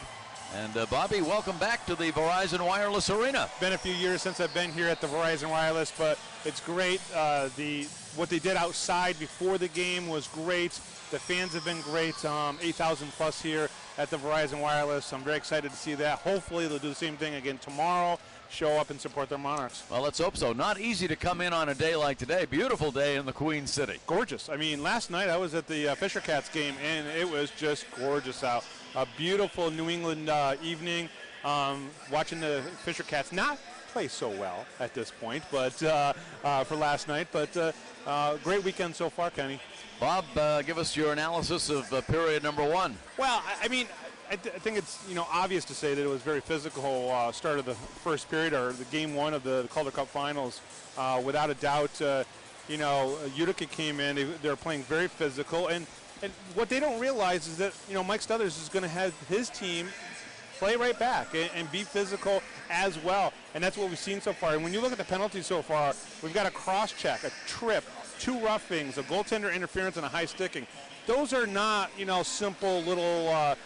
And Bobby, welcome back to the Verizon Wireless Arena. Been a few years since I've been here at the Verizon Wireless, but it's great. What they did outside before the game was great. The fans have been great. 8,000 plus here at the Verizon Wireless. I'm very excited to see that. Hopefully they'll do the same thing again tomorrow. Show up and support their Monarchs. Well, let's hope so. Not easy to come in on a day like today. Beautiful day in the Queen City. Gorgeous. I mean, last night I was at the Fisher Cats game, and it was just gorgeous out. A beautiful New England evening. Watching the Fisher Cats not play so well at this point, but for last night. But great weekend so far, Kenny. Bob, give us your analysis of period number 1. Well, I mean, I think it's obvious to say that it was very physical start of the first period, or the game 1 of the Calder Cup Finals. Without a doubt, Utica came in. They were playing very physical, and what they don't realize is that Mike Stothers is going to have his team play right back and be physical as well, and that's what we've seen so far. And when you look at the penalties so far, we've got a cross check, a trip, 2 roughings, a goaltender interference, and a high sticking. Those are not simple little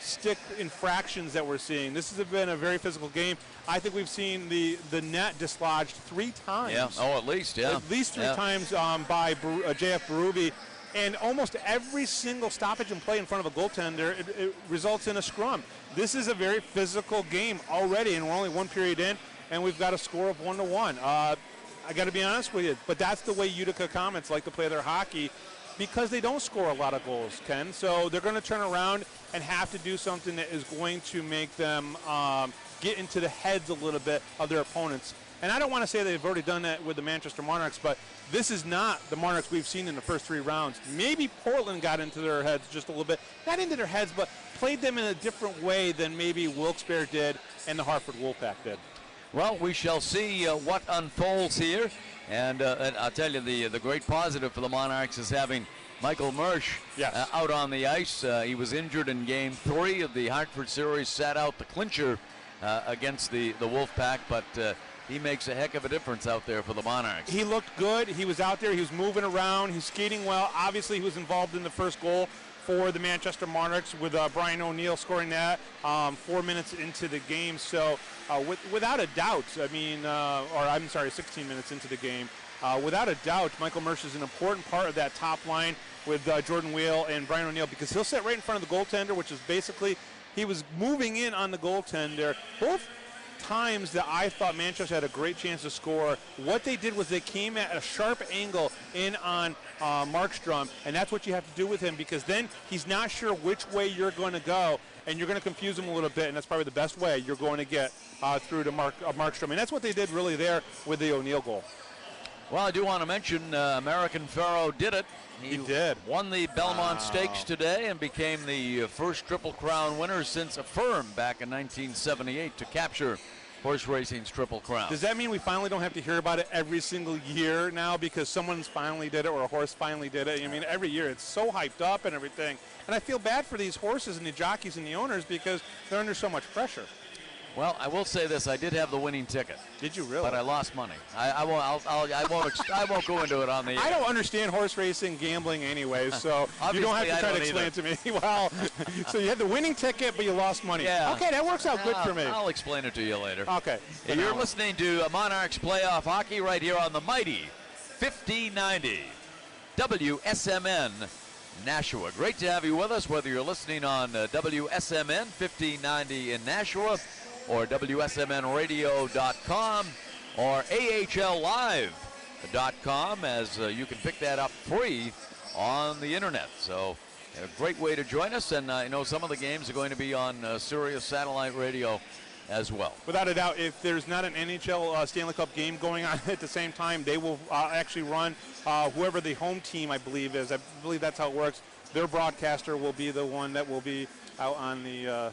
stick infractions that we're seeing. This has been a very physical game. I think we've seen the net dislodged 3 times. Yeah, at least, yeah. At least 3 times by J.F. Berube. And almost every single stoppage and play in front of a goaltender, it results in a scrum. This is a very physical game already, and we're only one period in, and we've got a score of 1-1. I got to be honest with you, but that's the way Utica Comets like to play their hockey, because they don't score a lot of goals, Ken. So they're going to turn around and have to do something that is going to make them get into the heads a little bit of their opponents. And I don't want to say they've already done that with the Manchester Monarchs, but this is not the Monarchs we've seen in the first 3 rounds. Maybe Portland got into their heads just a little bit. Not into their heads, but played them in a different way than maybe Wilkes-Barre did and the Hartford Wolfpack did. Well, we shall see what unfolds here. And I'll tell you, the great positive for the Monarchs is having Michael Mersch out on the ice. He was injured in Game 3 of the Hartford series, sat out the clincher against the Wolfpack, but he makes a heck of a difference out there for the Monarchs. He looked good. He was out there. He was moving around. He's skating well. Obviously, he was involved in the first goal for the Manchester Monarchs with Brian O'Neill scoring that 4 minutes into the game. So without a doubt, 16 minutes into the game, without a doubt, Michael Mersch is an important part of that top line with Jordan Wheel and Brian O'Neill, because he'll sit right in front of the goaltender, which is basically, he was moving in on the goaltender. Both times that I thought Manchester had a great chance to score, what they did was they came at a sharp angle in on Markstrom, and that's what you have to do with him, because then he's not sure which way you're going to go, and you're going to confuse him a little bit, and that's probably the best way you're going to get through to Markstrom. And that's what they did really there with the O'Neill goal. Well, I do want to mention American Pharoah did it. He did. Won the Belmont Stakes today and became the first Triple Crown winner since Affirm back in 1978 to capture horse racing's Triple Crown. Does that mean we finally don't have to hear about it every single year now because someone's finally did it or a horse finally did it? I mean, every year it's so hyped up and everything. And I feel bad for these horses and the jockeys and the owners because they're under so much pressure. Well, I will say this: I did have the winning ticket. Did you really? But I lost money. I won't go into it on the. I don't understand horse racing gambling anyway, so you don't have to try to explain it to me. Well, so you had the winning ticket, but you lost money. Yeah. Okay, that works out good for me. I'll explain it to you later. Okay. You're listening to Monarchs Playoff Hockey right here on the mighty 1590 WSMN Nashua. Great to have you with us, whether you're listening on WSMN 1590 in Nashua, or WSMNradio.com, or AHLlive.com, as you can pick that up free on the internet. So a great way to join us, and I know some of the games are going to be on Sirius Satellite Radio as well. Without a doubt, if there's not an NHL Stanley Cup game going on at the same time, they will actually run whoever the home team, I believe, is. I believe that's how it works. Their broadcaster will be the one that will be out on the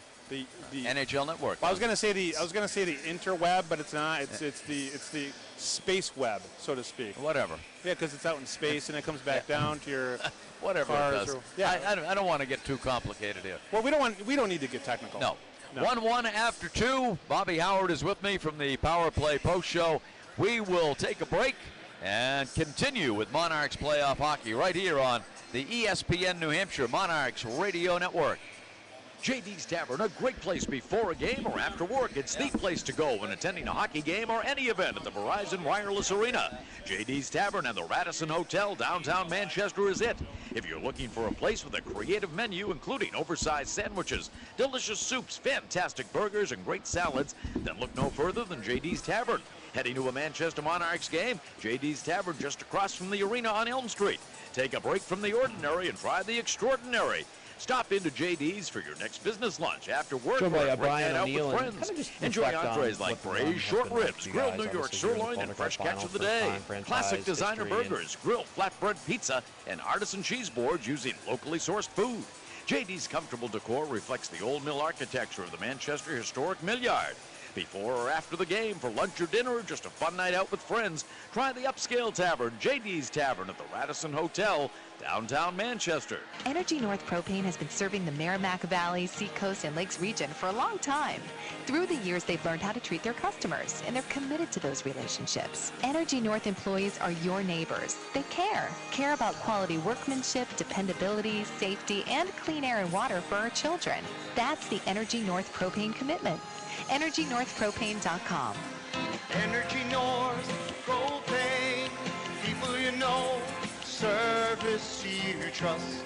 NHL Network. Well, I was going to say the interweb, but it's not. It's the space web, so to speak. Whatever. Yeah, because it's out in space and it comes back down to your whatever cars. It does. Yeah. I don't want to get too complicated here. Well, we don't need to get technical. No. 1-1 after 2. Bobby Howard is with me from the Power Play Post Show. We will take a break and continue with Monarchs Playoff Hockey right here on the ESPN New Hampshire Monarchs Radio Network. JD's Tavern, a great place before a game or after work. It's the place to go when attending a hockey game or any event at the Verizon Wireless Arena. JD's Tavern and the Radisson Hotel, downtown Manchester is it. If you're looking for a place with a creative menu, including oversized sandwiches, delicious soups, fantastic burgers, and great salads, then look no further than JD's Tavern. Heading to a Manchester Monarchs game? JD's Tavern just across from the arena on Elm Street. Take a break from the ordinary and try the extraordinary. Stop into JD's for your next business lunch after work, or break that out with friends. Enjoy entrees like braised short ribs, grilled New York sirloin, and fresh catch of the day. Classic designer burgers, grilled flatbread pizza, and artisan cheese boards using locally sourced food. JD's comfortable decor reflects the old mill architecture of the Manchester Historic Mill Yard. Before or after the game, for lunch or dinner, or just a fun night out with friends, try the upscale tavern, JD's Tavern at the Radisson Hotel, downtown Manchester. Energy North Propane has been serving the Merrimack Valley, Seacoast, and Lakes region for a long time. Through the years, they've learned how to treat their customers, and they're committed to those relationships. Energy North employees are your neighbors. They care about quality workmanship, dependability, safety, and clean air and water for our children. That's the Energy North Propane commitment. EnergyNorthPropane.com. Energy North Propane, people you know, service dentist you trust.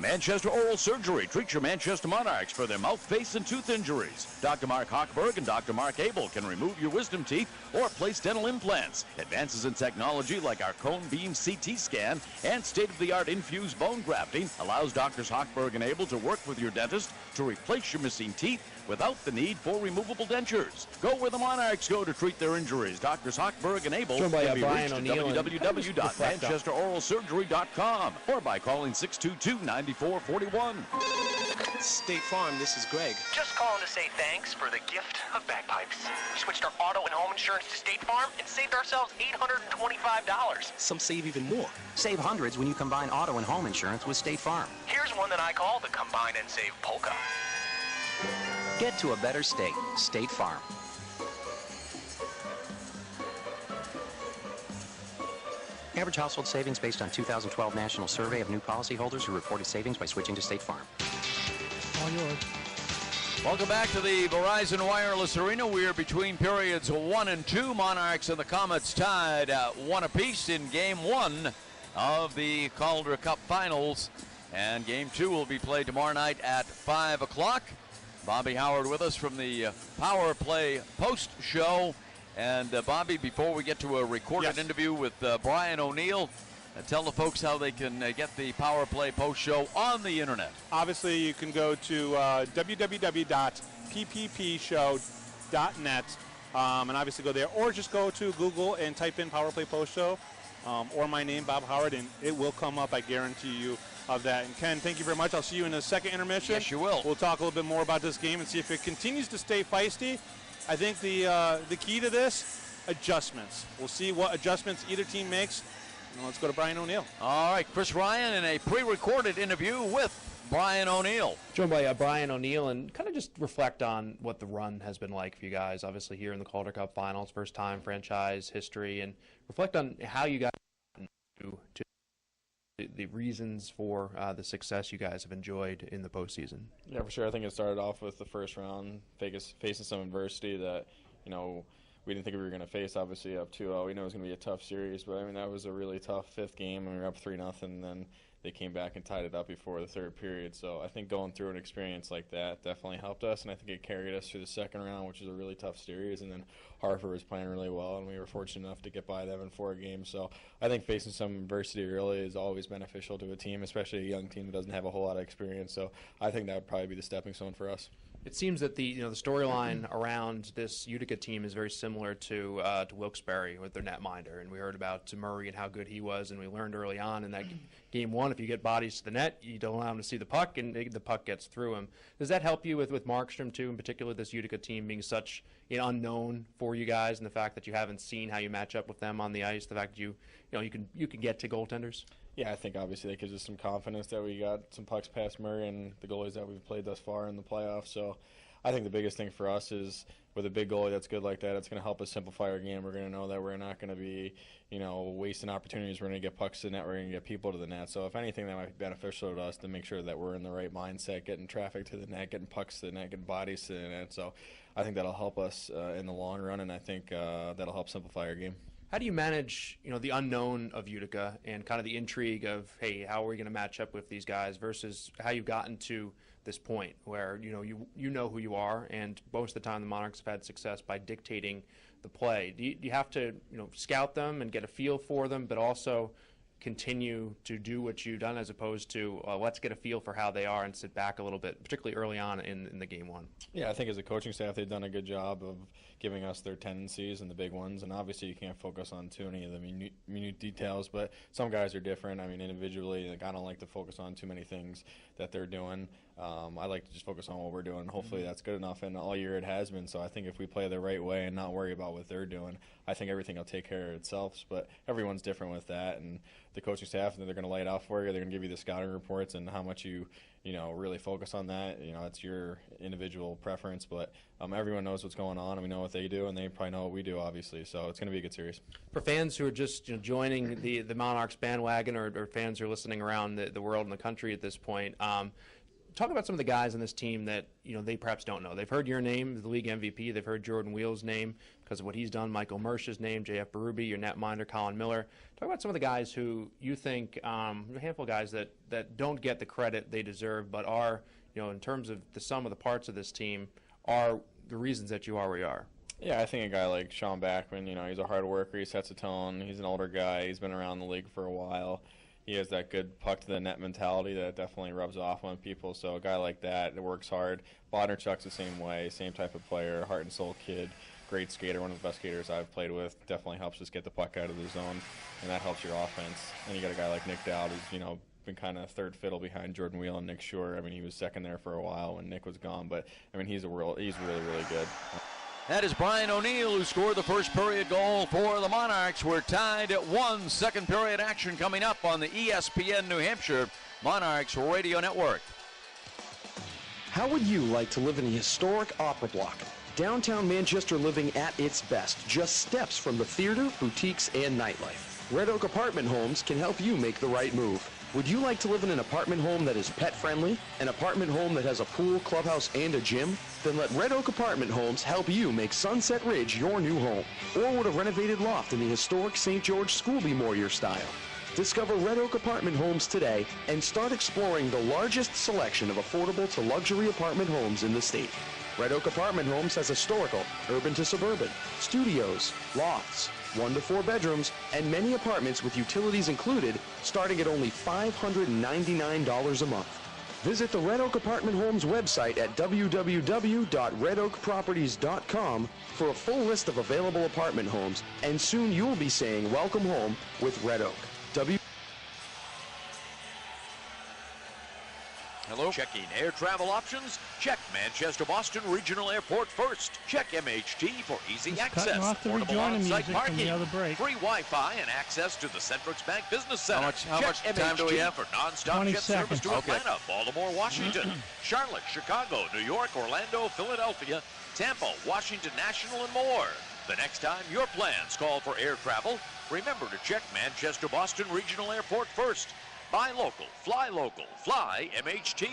Manchester Oral Surgery. Treat your Manchester Monarchs for their mouth, face, and tooth injuries. Dr. Mark Hochberg and Dr. Mark Abel can remove your wisdom teeth or place dental implants. Advances in technology like our cone beam CT scan and state-of-the-art infused bone grafting allows Drs. Hochberg and Abel to work with your dentist to replace your missing teeth without the need for removable dentures. Go where the Monarchs go to treat their injuries. Drs. Hochberg and Abel can be reached at www.manchesteroralsurgery.com or by calling 622-9441. State Farm, this is Greg. Just calling to say thanks for the gift of bagpipes. We switched our auto and home insurance to State Farm and saved ourselves $825. Some save even more. Save hundreds when you combine auto and home insurance with State Farm. Here's one that I call the Combine and Save Polka. Get to a better state. State Farm. Average household savings based on 2012 National Survey of new policyholders who reported savings by switching to State Farm. All yours. Welcome back to the Verizon Wireless Arena. We're between periods 1 and 2. Monarchs and the Comets tied at 1 apiece in Game 1 of the Calder Cup Finals. And Game 2 will be played tomorrow night at 5 o'clock. Bobby Howard with us from the Power Play Post Show. And Bobby, before we get to a recorded interview with Brian O'Neill, tell the folks how they can get the Power Play Post Show on the internet. Obviously, you can go to www.pppshow.net and obviously go there, or just go to Google and type in Power Play Post Show or my name, Bob Howard, and it will come up, I guarantee you, of that. And Ken, thank you very much. I'll see you in the second intermission. Yes, you will. We'll talk a little bit more about this game and see if it continues to stay feisty. I think the key to this, adjustments. We'll see what adjustments either team makes. And let's go to Brian O'Neill. All right, Chris Ryan in a pre-recorded interview with Brian O'Neill. Joined by Brian O'Neill, and kind of just reflect on what the run has been like for you guys, obviously here in the Calder Cup Finals, first time franchise history, and reflect on how you guys to the reasons for the success you guys have enjoyed in the postseason. Yeah, for sure. I think it started off with the first round, facing some adversity that, you know, we didn't think we were going to face, obviously, up 2-0. We know it was going to be a tough series, but, I mean, that was a really tough fifth game, and we were up 3-0, and then they came back and tied it up before the third period. So I think going through an experience like that definitely helped us, and I think it carried us through the second round, which is a really tough series. And then Hartford was playing really well, and we were fortunate enough to get by them in 4 games. So I think facing some adversity early is always beneficial to a team, especially a young team that doesn't have a whole lot of experience. So I think that would probably be the stepping stone for us. It seems that the storyline around this Utica team is very similar to Wilkes-Barre with their netminder, and we heard about Murray and how good he was, and we learned early on in that game 1, if you get bodies to the net, you don't allow him to see the puck, and the puck gets through him. Does that help you with Markstrom too, in particular this Utica team being such an unknown for you guys, and the fact that you haven't seen how you match up with them on the ice, the fact that you can get to goaltenders? Yeah, I think obviously that gives us some confidence that we got some pucks past Murray and the goalies that we've played thus far in the playoffs. So I think the biggest thing for us is with a big goalie that's good like that, it's going to help us simplify our game. We're going to know that we're not going to be, wasting opportunities. We're going to get pucks to the net. We're going to get people to the net. So if anything, that might be beneficial to us to make sure that we're in the right mindset, getting traffic to the net, getting pucks to the net, getting bodies to the net. So I think that'll help us in the long run, and I think that'll help simplify our game. How do you manage, the unknown of Utica and kind of the intrigue of, hey, how are we going to match up with these guys versus how you've gotten to this point where, you know who you are, and most of the time the Monarchs have had success by dictating the play. Do you have to, scout them and get a feel for them, but also continue to do what you've done as opposed to let's get a feel for how they are and sit back a little bit, particularly early on in the game 1? Yeah, I think as a coaching staff, they've done a good job of giving us their tendencies and the big ones, and obviously you can't focus on too many of the minute details, but some guys are different. I mean, individually, I don't like to focus on too many things that they're doing. I like to just focus on what we're doing. Hopefully that's good enough, and all year it has been. So I think if we play the right way and not worry about what they're doing, I think everything will take care of itself. But everyone's different with that, and the coaching staff, they're going to lay it out for you. They're going to give you the scouting reports and how much you really focus on that. It's your individual preference, but everyone knows what's going on, and we know what they do, and they probably know what we do, obviously. So it's going to be a good series. For fans who are just joining the Monarchs bandwagon, or fans who are listening around the world and the country at this point, talk about some of the guys on this team that, they perhaps don't know. They've heard your name, the league MVP. They've heard Jordan Wheel's name because of what he's done, Michael Mersch's name, J.F. Berube, your netminder, Colin Miller. Talk about some of the guys who you think, a handful of guys that don't get the credit they deserve, but are, in terms of the sum of the parts of this team, are the reasons that you are where you are. Yeah, I think a guy like Sean Backman, he's a hard worker. He sets a tone. He's an older guy. He's been around the league for a while. He has that good puck to the net mentality that definitely rubs off on people. So a guy like that works hard. Bodnerchuk's the same way, same type of player, heart and soul kid, great skater, one of the best skaters I've played with. Definitely helps us get the puck out of the zone, and that helps your offense. And you got a guy like Nick Dowd who's, been kind of third fiddle behind Jordan Wheel and Nick Shore. I mean, he was second there for a while when Nick was gone, but I mean, he's really, really good. That is Brian O'Neill, who scored the first period goal for the Monarchs. We're tied at 1. Second period action coming up on the ESPN New Hampshire Monarchs Radio Network. How would you like to live in a historic opera block? Downtown Manchester living at its best, just steps from the theater, boutiques, and nightlife. Red Oak Apartment Homes can help you make the right move. Would you like to live in an apartment home that is pet-friendly? An apartment home that has a pool, clubhouse, and a gym? Then let Red Oak Apartment Homes help you make Sunset Ridge your new home. Or would a renovated loft in the historic St. George School be more your style? Discover Red Oak Apartment Homes today and start exploring the largest selection of affordable to luxury apartment homes in the state. Red Oak Apartment Homes has historical, urban to suburban, studios, lofts, 1 to 4 bedrooms, and many apartments with utilities included, starting at only $599 a month. Visit the Red Oak Apartment Homes website at www.redoakproperties.com for a full list of available apartment homes, and soon you'll be saying welcome home with Red Oak. Hello. Checking air travel options? Check Manchester Boston Regional Airport first. Check MHT for easy Just access, cutting off the affordable rejoining on-site music parking, from the other break. free Wi-Fi, and access to the Centrix Bank Business Center. How much time do we have? For non-stop 20 jet service seconds. to Atlanta, Baltimore, Washington, Charlotte, Chicago, New York, Orlando, Philadelphia, Tampa, Washington National, and more. The next time your plans call for air travel, remember to check Manchester Boston Regional Airport first. Buy local, fly MHT.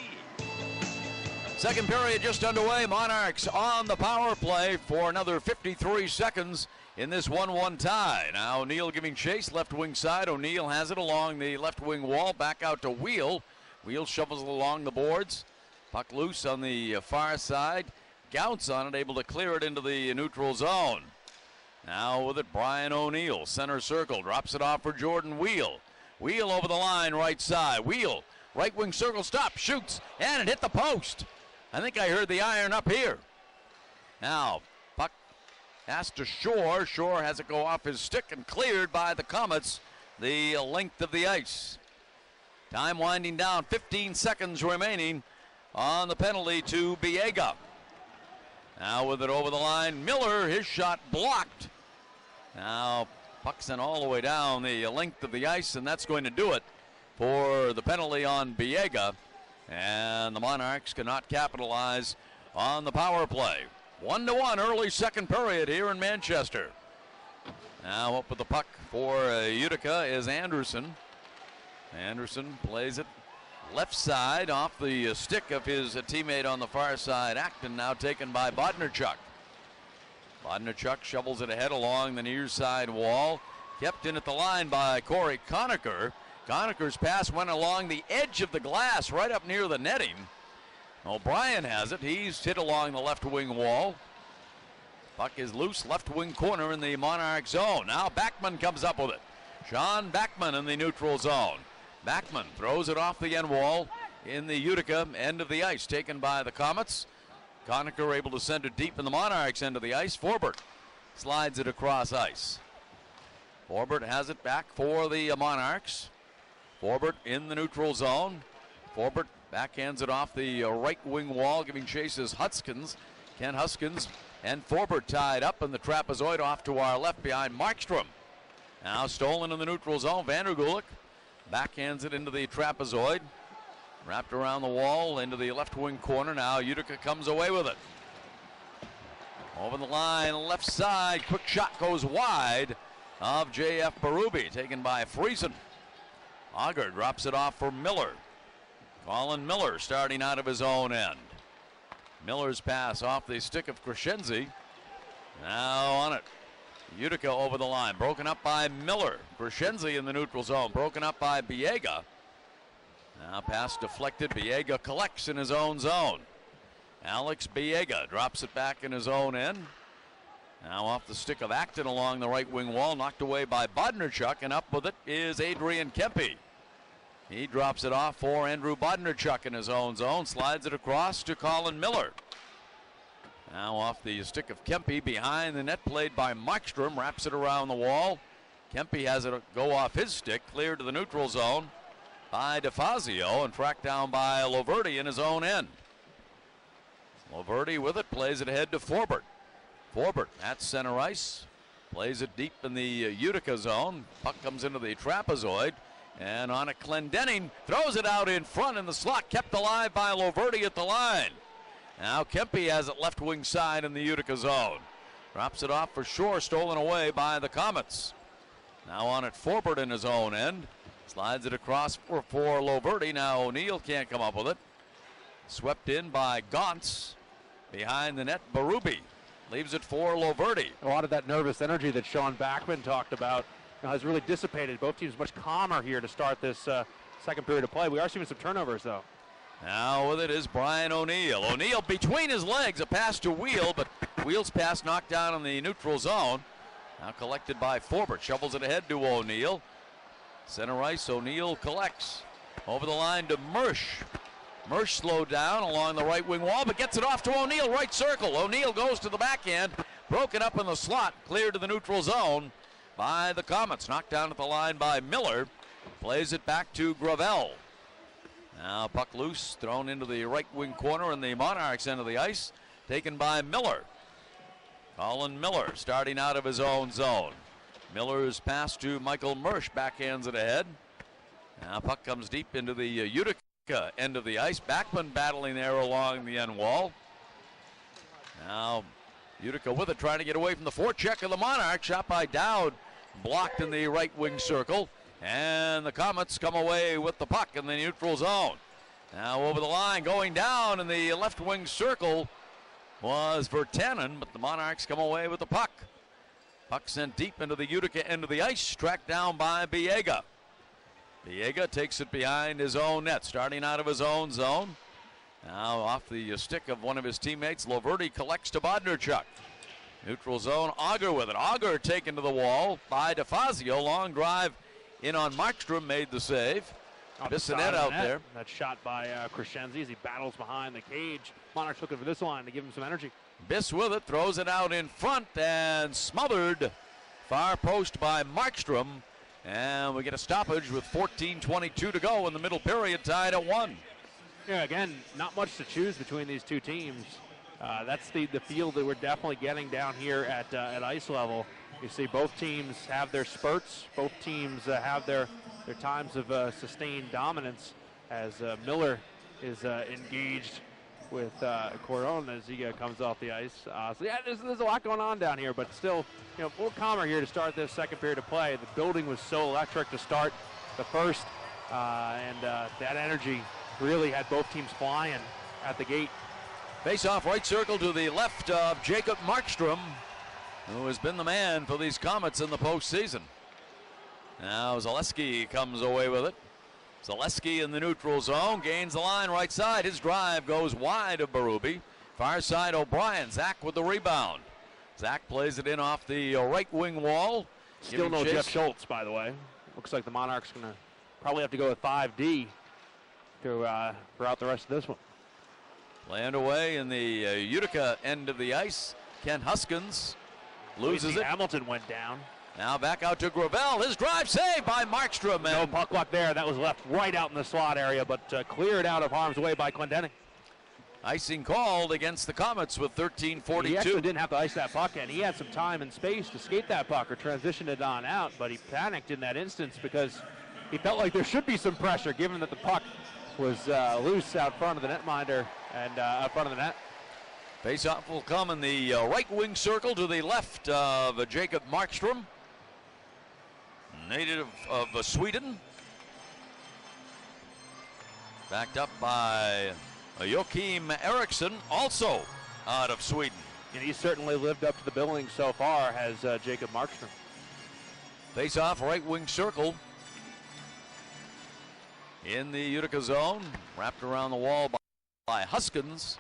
Second period just underway. Monarchs on the power play for another 53 seconds in this 1-1 tie. Now O'Neill giving chase, left wing side. O'Neill has it along the left wing wall, back out to Wheel. Wheel shovels along the boards. Puck loose on the far side. Gounce on it, able to clear it into the neutral zone. Now with it, Brian O'Neill, center circle, drops it off for Jordan Wheel. Wheel over the line, right side. Wheel, right wing circle, stop, shoots, and it hit the post. I think I heard the iron up here. Now, puck has to Shore. Shore has it go off his stick and cleared by the Comets the length of the ice. Time winding down, 15 seconds remaining on the penalty to Biega. Now with it over the line, Miller, his shot blocked. Now puck sent all the way down the length of the ice, and that's going to do it for the penalty on Biega. And the Monarchs cannot capitalize on the power play. 1-1 early second period here in Manchester. Now up with the puck for Utica is Anderson. Anderson plays it left side off the stick of his teammate on the far side, Acton, now taken by Bodnerchuk. Bodnerchuk shovels it ahead along the near side wall. Kept in at the line by Corey Conacher. Conacher's pass went along the edge of the glass right up near the netting. O'Brien has it. He's hit along the left wing wall. Puck is loose, left wing corner in the Monarch zone. Now Backman comes up with it. Sean Backman in the neutral zone. Backman throws it off the end wall in the Utica end of the ice, taken by the Comets. Conacher able to send it deep in the Monarchs end of the ice. Forbert slides it across ice. Forbert has it back for the Monarchs. Forbert in the neutral zone. Forbert backhands it off the right wing wall, giving chase is Huskins. Ken Huskins and Forbert tied up, and the trapezoid off to our left behind Markstrom. Now stolen in the neutral zone. Vandergulik backhands it into the trapezoid. Wrapped around the wall into the left wing corner. Now Utica comes away with it. Over the line, left side. Quick shot goes wide of J.F. Berube, taken by Friesen. Auger drops it off for Miller. Colin Miller starting out of his own end. Miller's pass off the stick of Crescenzi. Now on it. Utica over the line. Broken up by Miller. Crescenzi in the neutral zone. Broken up by Biega. Now pass deflected. Biega collects in his own zone. Alex Biega drops it back in his own end. Now off the stick of Acton along the right wing wall. Knocked away by Bodnarchuk, and up with it is Adrian Kempe. He drops it off for Andrew Bodnarchuk in his own zone. Slides it across to Colin Miller. Now off the stick of Kempe behind the net, played by Markstrom. Wraps it around the wall. Kempe has it go off his stick, cleared to the neutral zone by DeFazio, and tracked down by Loverty in his own end. Loverty with it, plays it ahead to Forbert. Forbert at center ice, plays it deep in the Utica zone. Puck comes into the trapezoid, and on it Clendenning throws it out in front in the slot, kept alive by Loverty at the line. Now Kempe has it left wing side in the Utica zone. Drops it off for sure, stolen away by the Comets. Now on it Forbert in his own end. Slides it across for Loverty. Now O'Neill can't come up with it. Swept in by Gauntz. Behind the net, Berube leaves it for Loverty. A lot of that nervous energy that Sean Backman talked about has really dissipated. Both teams much calmer here to start this second period of play. We are seeing some turnovers, though. Now with it is Brian O'Neill. O'Neill between his legs, a pass to Wheel, but Wheel's pass knocked down in the neutral zone. Now collected by Forbert, shovels it ahead to O'Neill. Center ice, O'Neill collects. Over the line to Mersch. Mersch slowed down along the right wing wall, but gets it off to O'Neill, right circle. O'Neill goes to the backhand, broken up in the slot, cleared to the neutral zone by the Comets. Knocked down at the line by Miller. Plays it back to Gravel. Now puck loose, thrown into the right wing corner in the Monarchs end of the ice, taken by Miller. Colin Miller starting out of his own zone. Miller's pass to Michael Mersch, backhands it ahead. Now puck comes deep into the Utica end of the ice. Backman battling there along the end wall. Now Utica with it, trying to get away from the forecheck of the Monarchs. Shot by Dowd, blocked in the right wing circle. And the Comets come away with the puck in the neutral zone. Now over the line, going down in the left wing circle was Virtanen, but the Monarchs come away with the puck. Puck sent deep into the Utica end of the ice, tracked down by Biega. Biega takes it behind his own net, starting out of his own zone. Now off the stick of one of his teammates, Loverty collects to Bodnarchuk. Neutral zone, Auger with it. Auger taken to the wall by DeFazio. Long drive in on Markstrom, made the save. Bissonette out there. That shot by Crescenzi as he battles behind the cage. Monarchs looking for this line to give him some energy. Biss with it, throws it out in front and smothered. Far post by Markstrom. And we get a stoppage with 14:22 to go in the middle period, tied at 1. Yeah, again, not much to choose between these two teams. That's the feel that we're definitely getting down here at ice level. You see both teams have their spurts. Both teams have their times of sustained dominance as Miller is engaged with Coron as he comes off the ice. So yeah, there's a lot going on down here, but still, a little calmer here to start this second period of play. The building was so electric to start the first, and that energy really had both teams flying at the gate. Face off right circle to the left of Jacob Markstrom, who has been the man for these Comets in the postseason. Now Zaleski comes away with it. Zaleski in the neutral zone, gains the line right side. His drive goes wide of Berube. Far side O'Brien. Zach with the rebound. Zach plays it in off the right wing wall. Still no Jeff Schultz, by the way. Looks like the Monarchs going to probably have to go with 5D throughout the rest of this one. Land away in the Utica end of the ice. Kent Huskins loses it. Hamilton went down. Now back out to Gravel. His drive saved by Markstrom. No puck luck there. That was left right out in the slot area, but cleared out of harm's way by Clendenning. Icing called against the Comets with 13:42. He actually didn't have to ice that puck, and he had some time and space to skate that puck or transition it on out, but he panicked in that instance because he felt like there should be some pressure given that the puck was loose out front of the netminder and out front of the net. Face-off will come in the right wing circle to the left of Jacob Markstrom, native of Sweden. Backed up by Joachim Eriksson, also out of Sweden. And he's certainly lived up to the billing so far, has Jacob Markstrom. Face off, right wing circle. In the Utica zone, wrapped around the wall by Huskins.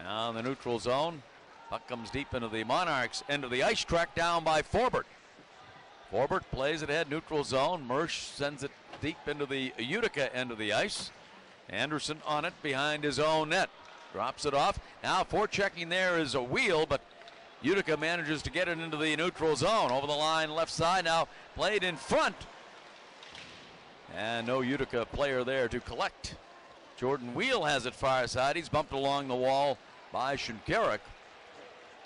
Now in the neutral zone, puck comes deep into the Monarchs end of the ice, tracked down by Forbert. Forbert plays it ahead, neutral zone. Mersch sends it deep into the Utica end of the ice. Anderson on it behind his own net. Drops it off. Now forechecking there is a wheel, but Utica manages to get it into the neutral zone. Over the line, left side, now played in front. And no Utica player there to collect. Jordan Wheel has it far side. He's bumped along the wall by Shinkarik.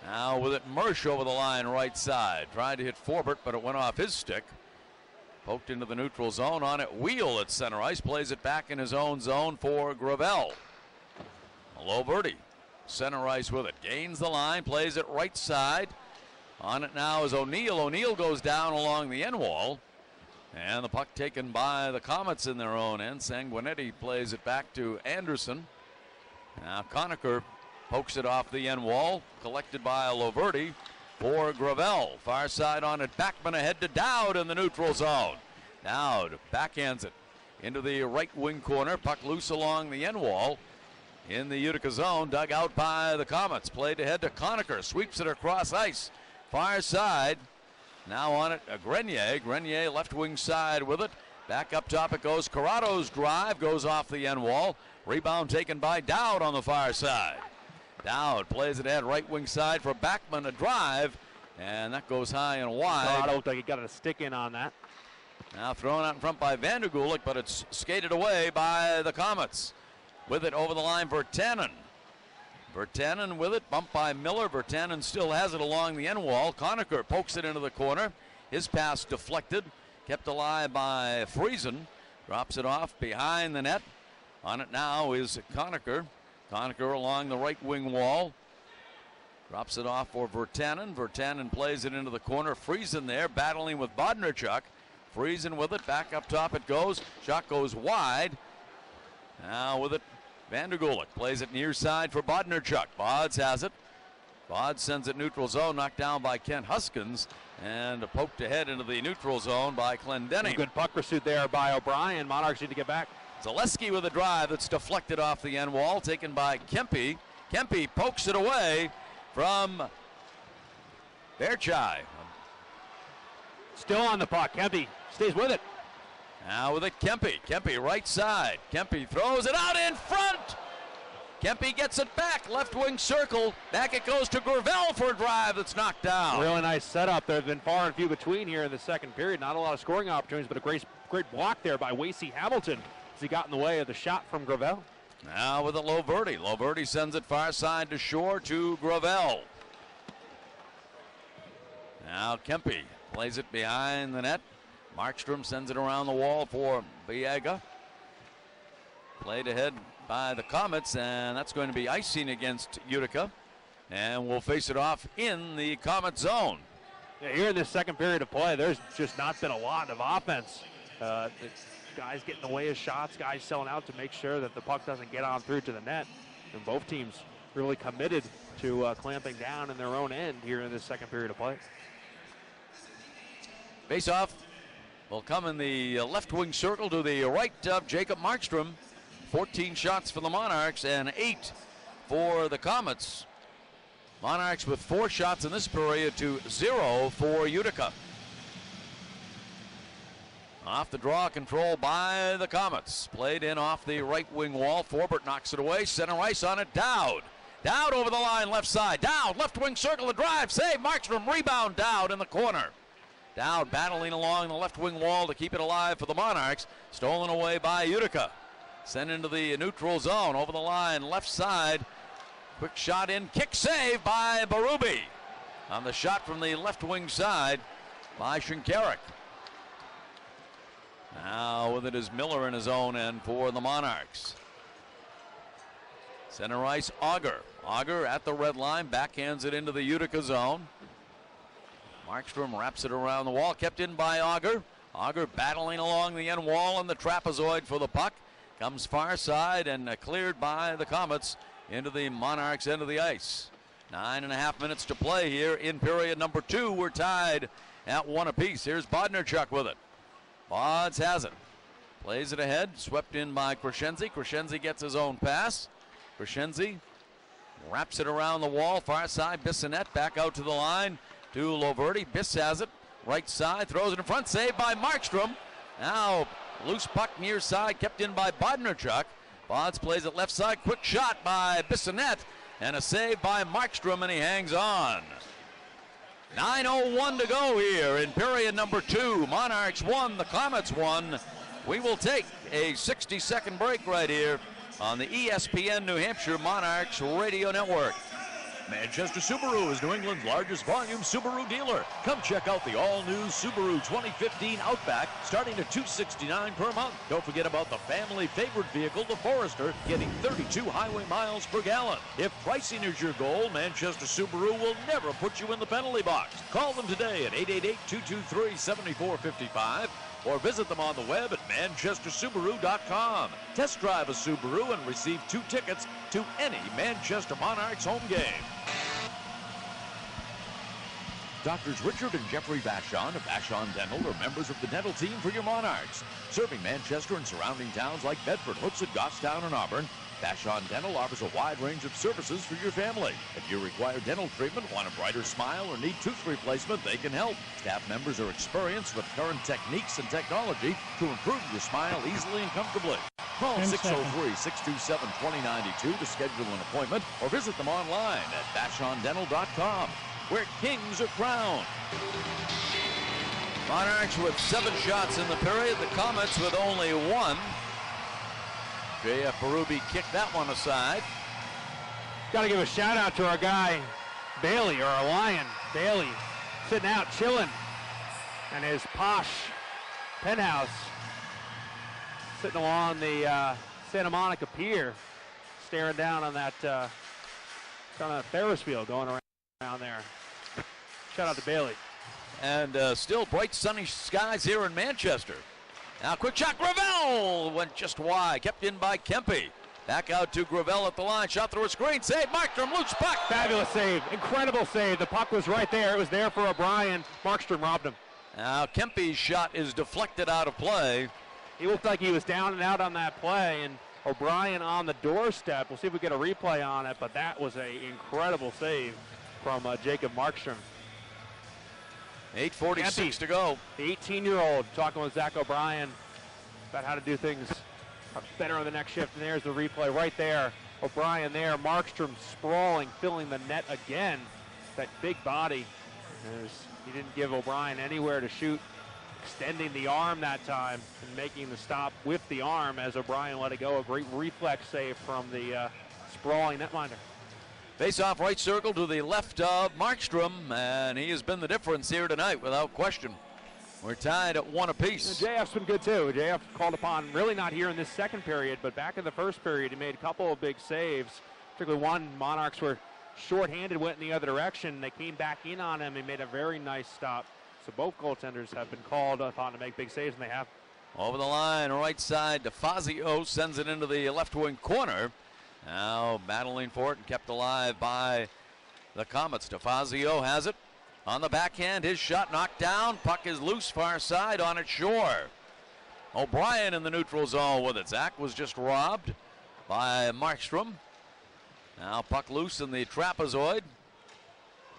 Now with it, Mersch over the line right side. Tried to hit Forbert, but it went off his stick. Poked into the neutral zone. On it, Wheel at center ice. Plays it back in his own zone for Gravel. Loverty, center ice with it. Gains the line, plays it right side. On it now is O'Neill. O'Neill goes down along the end wall. And the puck taken by the Comets in their own end. Sanguinetti plays it back to Anderson. Now Conacher pokes it off the end wall, collected by Loverty for Gravel. Far side on it, Backman ahead to Dowd in the neutral zone. Dowd backhands it into the right wing corner, puck loose along the end wall. In the Utica zone, dug out by the Comets. Played ahead to Conacher, sweeps it across ice. Far side, now on it, Grenier. Grenier left wing side with it. Back up top it goes. Corrado's drive goes off the end wall. Rebound taken by Dowd on the far side. Dowd plays it ahead, right wing side for Backman, a drive, and that goes high and wide. Corrado looked like he got a stick in on that. Now thrown out in front by Vandergulik, but it's skated away by the Comets. With it over the line, Virtanen. Virtanen with it, bumped by Miller. Virtanen still has it along the end wall. Conacher pokes it into the corner. His pass deflected, kept alive by Friesen. Drops it off behind the net. On it now is Conacher. Conacher along the right wing wall. Drops it off for Virtanen. Virtanen plays it into the corner. Friesen there battling with Bodnarchuk. Friesen with it. Back up top it goes. Shot goes wide. Now with it, Vandergulik plays it near side for Bodnarchuk. Bods has it. Bods sends it neutral zone. Knocked down by Kent Huskins. And poked ahead into the neutral zone by Clendenning. Good puck pursuit there by O'Brien. Monarchs need to get back. Zaleski with a drive that's deflected off the end wall, taken by Kempe. Kempe pokes it away from Verchai. Still on the puck. Kempe stays with it. Now with it, Kempe. Kempe right side. Kempe throws it out in front. Kempe gets it back. Left wing circle. Back it goes to Gravel for a drive that's knocked down. Really nice setup. There have been far and few between here in the second period. Not a lot of scoring opportunities, but a great block there by Wasey Hamilton as he got in the way of the shot from Gravel. Now with it, Loverty. Loverty sends it far side to Shore to Gravel. Now Kempe plays it behind the net. Markstrom sends it around the wall for Viega. Played ahead by the Comets, and that's going to be icing against Utica. And we'll face it off in the Comet zone. Yeah, here in this second period of play, there's just not been a lot of offense. Guys getting in the way of shots, guys selling out to make sure that the puck doesn't get on through to the net. And both teams really committed to clamping down in their own end here in this second period of play. Face off will come in the left wing circle to the right of Jacob Markstrom. 14 shots for the Monarchs and 8 for the Comets. Monarchs with 4 shots in this period to 0 for Utica. Off the draw, control by the Comets. Played in off the right wing wall. Forbert knocks it away. Center ice on it. Dowd. Dowd over the line, left side. Dowd, left wing circle, the drive. Save. Markstrom, rebound. Dowd in the corner. Dowd battling along the left wing wall to keep it alive for the Monarchs. Stolen away by Utica. Sent into the neutral zone. Over the line, left side. Quick shot in. Kick save by Berube. On the shot from the left wing side by Shinkarik. Now with it is Miller in his own end for the Monarchs. Center ice, Auger. Auger at the red line, backhands it into the Utica zone. Markstrom wraps it around the wall, kept in by Auger. Auger battling along the end wall and the trapezoid for the puck. Comes far side and cleared by the Comets into the Monarchs end of the ice. 9.5 minutes to play here in period number 2. We're tied at 1 apiece. Here's Bodnarchuk with it. Bods has it. Plays it ahead. Swept in by Crescenzi. Crescenzi gets his own pass. Crescenzi wraps it around the wall. Far side. Bissonette back out to the line to Loverty. Biss has it. Right side. Throws it in front. Saved by Markstrom. Now loose puck near side, kept in by Bodnarchuk. Bods plays it left side, quick shot by Bissonette, and a save by Markstrom, and he hangs on. 9:01 to go here in period number 2. Monarchs 1, the Comets 1. We will take a 60-second break right here on the ESPN New Hampshire Monarchs Radio Network. Manchester Subaru is New England's largest volume Subaru dealer. Come check out the all-new Subaru 2015 Outback, starting at $269 per month. Don't forget about the family favorite vehicle, the Forester, getting 32 highway miles per gallon. If pricing is your goal, Manchester Subaru will never put you in the penalty box. Call them today at 888-223-7455 or visit them on the web at manchestersubaru.com. Test drive a Subaru and receive 2 tickets to any Manchester Monarchs home game. Doctors Richard and Jeffrey Vachon of Vachon Dental are members of the dental team for your Monarchs. Serving Manchester and surrounding towns like Bedford, Hooksett, Goffstown, and Auburn, Vachon Dental offers a wide range of services for your family. If you require dental treatment, want a brighter smile, or need tooth replacement, they can help. Staff members are experienced with current techniques and technology to improve your smile easily and comfortably. Call 603-627-2092 to schedule an appointment or visit them online at vachondental.com, where kings are crowned. Monarchs with 7 shots in the period. The Comets with only 1. J.F. Berube kicked that one aside. Got to give a shout out to our guy, Bailey, or our Lion, Bailey, sitting out, chilling, and his posh penthouse, sitting along the Santa Monica Pier, staring down on that Ferris wheel going around there. Shout out to Bailey. And still bright sunny skies here in Manchester. Now quick shot, Gravel went just wide, kept in by Kempe. Back out to Gravel at the line, shot through a screen, save, Markstrom, loose puck. Fabulous save, incredible save. The puck was right there, it was there for O'Brien. Markstrom robbed him. Now Kempe's shot is deflected out of play. He looked like he was down and out on that play, and O'Brien on the doorstep. We'll see if we get a replay on it, but that was an incredible save from Jacob Markstrom. 8:46 to go. The 18-year-old talking with Zach O'Brien about how to do things better on the next shift. And there's the replay right there. O'Brien there. Markstrom sprawling, filling the net again. That big body. He didn't give O'Brien anywhere to shoot. Extending the arm that time and making the stop with the arm as O'Brien let it go. A great reflex save from the sprawling netminder. Face-off right circle to the left of Markstrom, and he has been the difference here tonight without question. We're tied at 1 apiece. JF's been good too. JF called upon, really not here in this second period, but back in the first period, he made a couple of big saves. Particularly one, Monarchs were shorthanded, went in the other direction. They came back in on him and made a very nice stop. So both goaltenders have been called upon to make big saves, and they have. Over the line, right side, DeFazio sends it into the left wing corner. Now battling for it and kept alive by the Comets. DeFazio has it on the backhand. His shot knocked down. Puck is loose far side on its shore. O'Brien in the neutral zone with it. Zach was just robbed by Markstrom. Now puck loose in the trapezoid.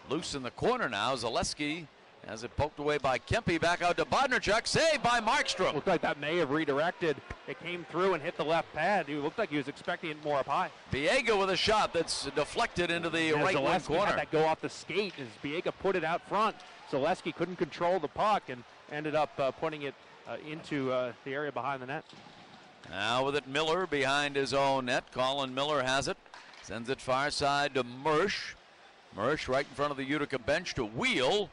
Loose in the corner now. Zaleski has it poked away by Kempe. Back out to Bodnarchuk. Saved by Markstrom. Looked like that may have redirected. It came through and hit the left pad. He looked like he was expecting it more up high. Biega with a shot that's deflected into the right wing corner. Had that go off the skate as Biega put it out front. Zaleski couldn't control the puck and ended up putting it into the area behind the net. Now with it, Miller behind his own net. Colin Miller has it. Sends it far side to Mersch. Mersch right in front of the Utica bench to Wheel.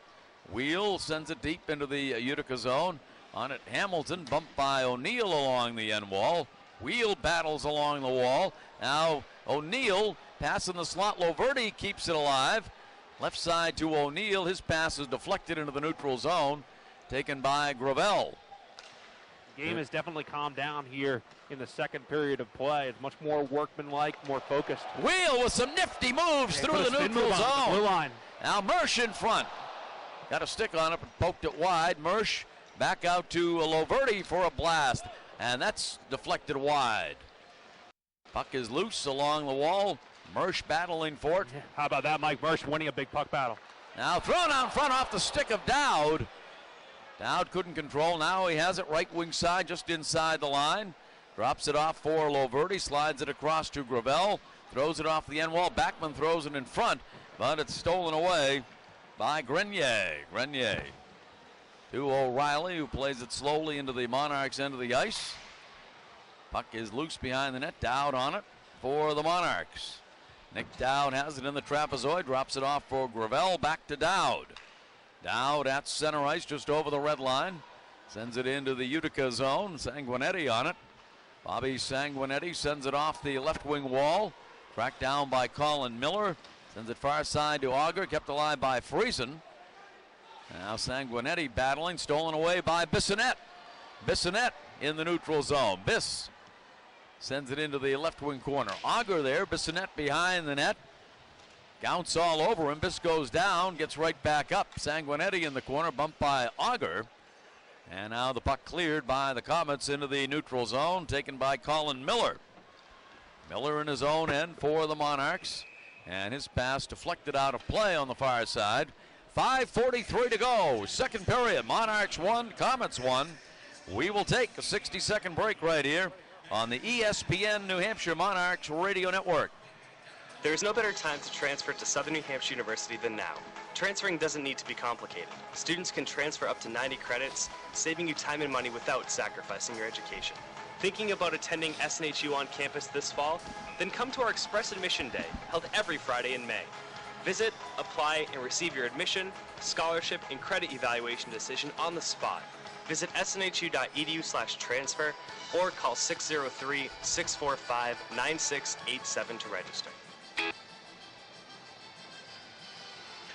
Wheel sends it deep into the Utica zone. On it, Hamilton bumped by O'Neill along the end wall. Wheel battles along the wall. Now O'Neill passing the slot. Loverty keeps it alive. Left side to O'Neill. His pass is deflected into the neutral zone. Taken by Gravel. Game has definitely calmed down here in the second period of play. It's much more workmanlike, more focused. Wheel with some nifty moves through the neutral zone. Blue line. Now Mersch in front. Got a stick on it, but poked it wide. Mersch back out to Loverty for a blast, and that's deflected wide. Puck is loose along the wall. Mersch battling for it. How about that, Mike Mersch winning a big puck battle. Now thrown out front off the stick of Dowd. Dowd couldn't control. Now he has it right wing side, just inside the line. Drops it off for Loverty, slides it across to Gravel. Throws it off the end wall. Backman throws it in front, but it's stolen away by Grenier. Grenier to O'Reilly, who plays it slowly into the Monarchs' end of the ice. Puck is loose behind the net. Dowd on it for the Monarchs. Nick Dowd has it in the trapezoid, drops it off for Gravel, back to Dowd. Dowd at center ice, just over the red line. Sends it into the Utica zone. Sanguinetti on it. Bobby Sanguinetti sends it off the left wing wall. Tracked down by Colin Miller. Sends it far side to Auger, kept alive by Friesen. Now Sanguinetti battling, stolen away by Bissonnette. Bissonnette in the neutral zone. Biss sends it into the left wing corner. Auger there, Bissonnette behind the net. Gounce all over him. Biss goes down, gets right back up. Sanguinetti in the corner, bumped by Auger. And now the puck cleared by the Comets into the neutral zone, taken by Colin Miller. Miller in his own end for the Monarchs. And his pass deflected out of play on the far side. 5:43 to go. Second period. Monarchs 1, Comets 1. We will take a 60-second break right here on the ESPN New Hampshire Monarchs Radio Network. There is no better time to transfer to Southern New Hampshire University than now. Transferring doesn't need to be complicated. Students can transfer up to 90 credits, saving you time and money without sacrificing your education. Thinking about attending SNHU on campus this fall? Then come to our Express Admission Day, held every Friday in May. Visit, apply, and receive your admission, scholarship, and credit evaluation decision on the spot. Visit snhu.edu/transfer or call 603-645-9687 to register.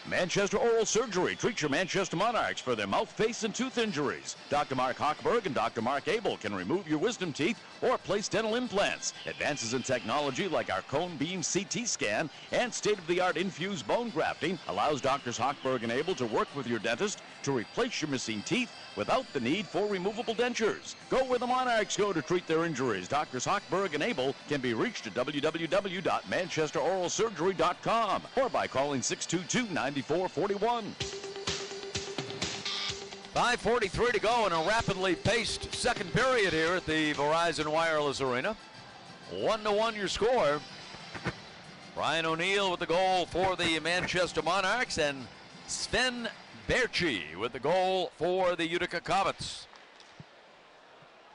Manchester Oral Surgery. Treat your Manchester Monarchs for their mouth, face, and tooth injuries. Dr. Mark Hochberg and Dr. Mark Abel can remove your wisdom teeth or place dental implants. Advances in technology like our cone beam CT scan and state-of-the-art infused bone grafting allows Drs. Hochberg and Abel to work with your dentist to replace your missing teeth without the need for removable dentures. Go where the Monarchs go to treat their injuries. Drs. Hochberg and Abel can be reached at www.manchesteroralsurgery.com or by calling 622-9441. 5:43 to go in a rapidly paced second period here at the Verizon Wireless Arena. 1-1 your score. Brian O'Neill with the goal for the Manchester Monarchs and Sven Berchi with the goal for the Utica Comets.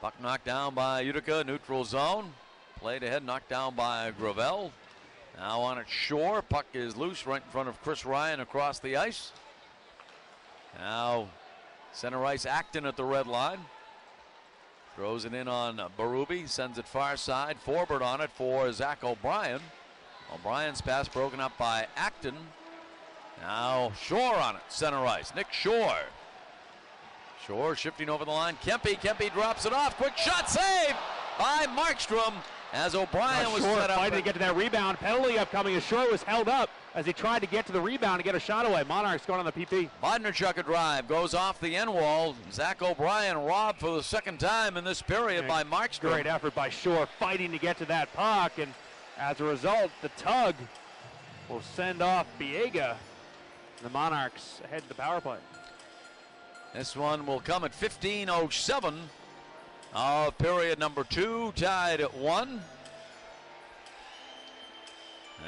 Puck knocked down by Utica, neutral zone. Played ahead, knocked down by Gravel. Now on its shore, puck is loose right in front of Chris Ryan across the ice. Now center ice, Acton at the red line. Throws it in on Berube, sends it far side. Forbert on it for Zach O'Brien. O'Brien's pass broken up by Acton. Now Shore on it, center ice. Nick Shore. Shore shifting over the line. Kempe drops it off. Quick shot, save by Markstrom as O'Brien was set up. Fighting to get to that rebound. Penalty upcoming as Shore was held up as he tried to get to the rebound and get a shot away. Monarchs going on the PP. Bodnerchuk a drive, goes off the end wall. Zach O'Brien robbed for the second time in this period by Markstrom. Great effort by Shore fighting to get to that puck, and as a result, the tug will send off Biega. The Monarchs head to the power play. This one will come at 15:07 of period number 2, tied at 1.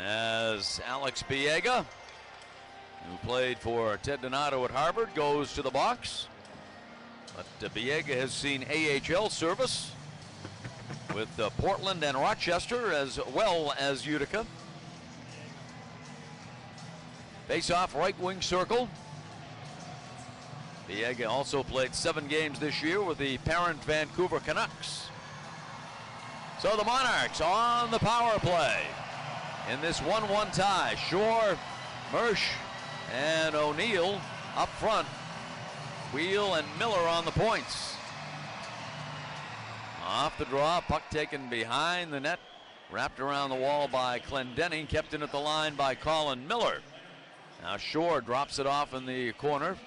As Alex Biega, who played for Ted Donato at Harvard, goes to the box. But Biega has seen AHL service with Portland and Rochester as well as Utica. Face-off right wing circle. Biega also played 7 games this year with the parent Vancouver Canucks. So the Monarchs on the power play in this 1-1 tie. Shore, Mersch, and O'Neill up front. Wheel and Miller on the points. Off the draw, puck taken behind the net, wrapped around the wall by Clendenning, kept in at the line by Colin Miller. Now Shore drops it off in the corner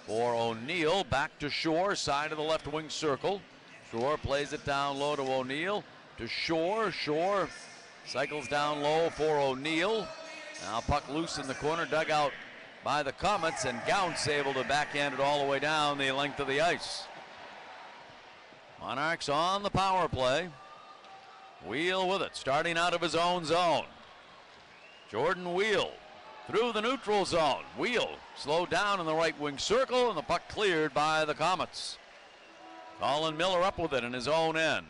for O'Neill. Back to Shore, side of the left wing circle. Shore plays it down low to O'Neill. To Shore. Shore cycles down low for O'Neill. Now puck loose in the corner, dug out by the Comets, and Gounce able to backhand it all the way down the length of the ice. Monarchs on the power play. Wheel with it, starting out of his own zone. Jordan Wheel through the neutral zone. Wheel slowed down in the right wing circle, and the puck cleared by the Comets. Colin Miller up with it in his own end.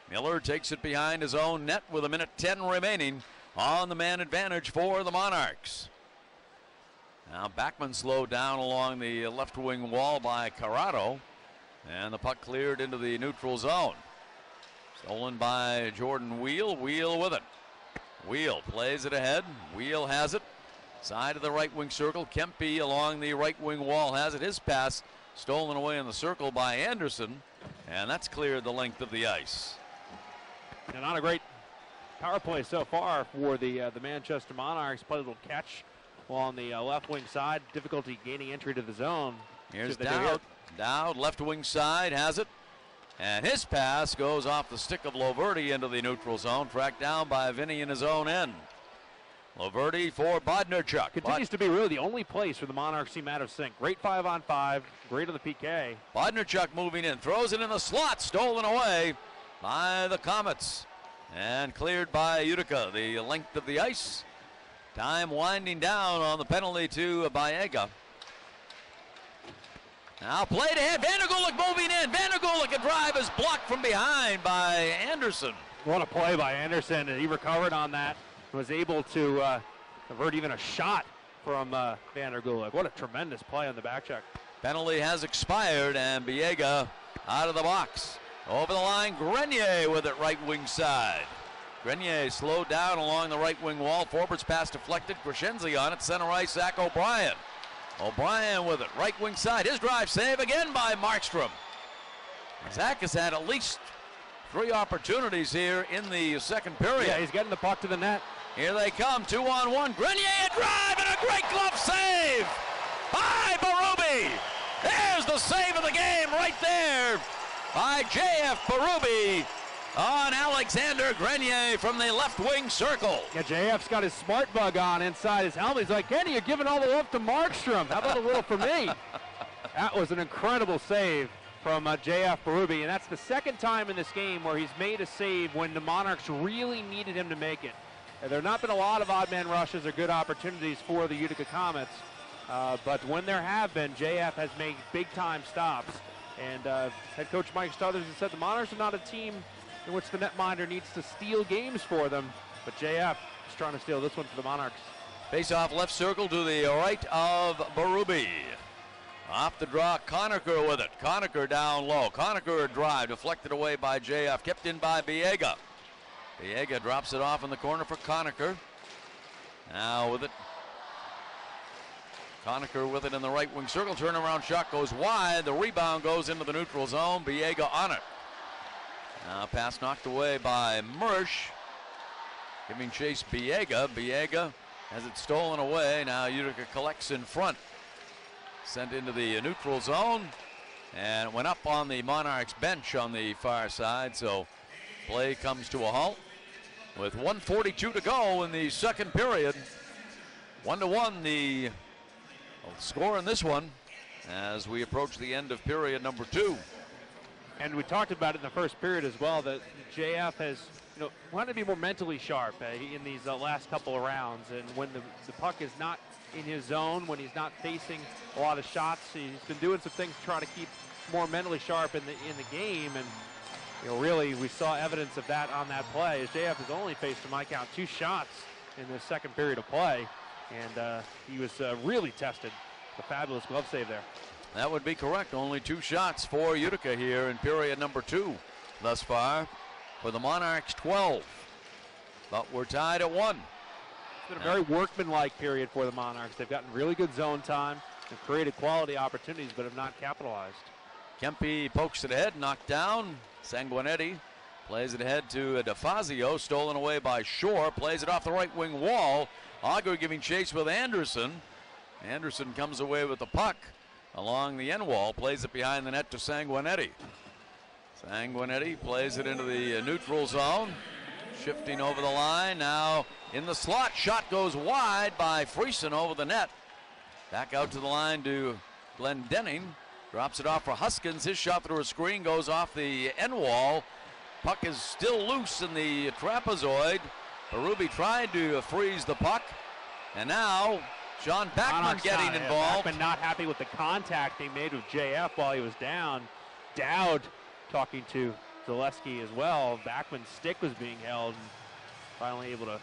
Miller takes it behind his own net with 1:10 remaining on the man advantage for the Monarchs. Now Backman slowed down along the left wing wall by Corrado, and the puck cleared into the neutral zone. Stolen by Jordan Wheel. Wheel with it. Wheel plays it ahead. Wheel has it. Side of the right wing circle. Kempe along the right wing wall has it. His pass stolen away in the circle by Anderson, and that's cleared the length of the ice. And not a great power play so far for the Manchester Monarchs. Played a little catch on the left wing side. Difficulty gaining entry to the zone. Here's Dowd. Dowd, left wing side, has it. And his pass goes off the stick of Loverty into the neutral zone, tracked down by Vinny in his own end. Loverty for Bodnarchuk. Continues to be really the only place where the Monarchs seem out of sync. Great 5-on-5, great on the PK. Bodnarchuk moving in, throws it in the slot, stolen away by the Comets. And cleared by Utica, the length of the ice. Time winding down on the penalty to Biega. Now played ahead, Vandergulik moving in. Vandergulik, a drive is blocked from behind by Anderson. What a play by Anderson, and he recovered on that. Was able to avert even a shot from Vandergulik. What a tremendous play on the back check. Penalty has expired, and Biega out of the box. Over the line, Grenier with it right wing side. Grenier slowed down along the right wing wall. Forward's pass deflected. Crescenzi on it. Center ice, Zach O'Brien. O'Brien with it, right wing side. His drive save again by Markstrom. Zach has had at least 3 opportunities here in the second period. Yeah, he's getting the puck to the net. Here they come, 2-on-1. Grenier, a drive and a great glove save by Berube. There's the save of the game right there by J.F. Berube on Alexander Grenier from the left wing circle. Yeah, JF's got his smart bug on inside his helmet. He's like, Kenny, you're giving all the love to Markstrom. How about a little for me? That was an incredible save from J.F. Berube, and that's the second time in this game where he's made a save when the Monarchs really needed him to make it. And there have not been a lot of odd man rushes or good opportunities for the Utica Comets, but when there have been, JF has made big-time stops. And head coach Mike Stothers has said the Monarchs are not a team in which the netminder needs to steal games for them, but JF is trying to steal this one for the Monarchs. Face off left circle to the right of Berube. Off the draw, Conacher with it. Conacher down low. Conacher a drive deflected away by JF, kept in by Biega. Biega drops it off in the corner for Conacher. Now with it. Conacher with it in the right wing circle. Turnaround shot goes wide. The rebound goes into the neutral zone. Biega on it. Now pass knocked away by Mersch. Giving chase Biega. Biega has it stolen away. Now Utica collects in front. Sent into the neutral zone. And went up on the Monarchs bench on the far side. So play comes to a halt. With 1:42 to go in the second period. 1-1 the score in this one as we approach the end of period number 2. And we talked about it in the first period as well, that JF has wanted to be more mentally sharp in these last couple of rounds. And when the puck is not in his zone, when he's not facing a lot of shots, he's been doing some things to try to keep more mentally sharp in the game. And really we saw evidence of that on that play, as JF has only faced, to my count, 2 shots in the second period of play. And he was really tested. A fabulous glove save there. That would be correct. Only 2 shots for Utica here in period number 2 thus far. For the Monarchs, 12. But we're tied at 1. It's been a very workmanlike period for the Monarchs. They've gotten really good zone time and created quality opportunities, but have not capitalized. Kempe pokes it ahead, knocked down. Sanguinetti plays it ahead to DeFazio, stolen away by Shore, plays it off the right wing wall. Auger giving chase with Anderson. Anderson comes away with the puck along the end wall, plays it behind the net to Sanguinetti. Sanguinetti plays it into the neutral zone, shifting over the line, now in the slot, shot goes wide by Friesen over the net. Back out to the line to Glendenning, drops it off for Huskins, his shot through a screen goes off the end wall. Puck is still loose in the trapezoid. Berube tried to freeze the puck, and now Sean Backman getting involved. Backman not happy with the contact he made with JF while he was down. Dowd talking to Zaleski as well. Backman's stick was being held and finally able to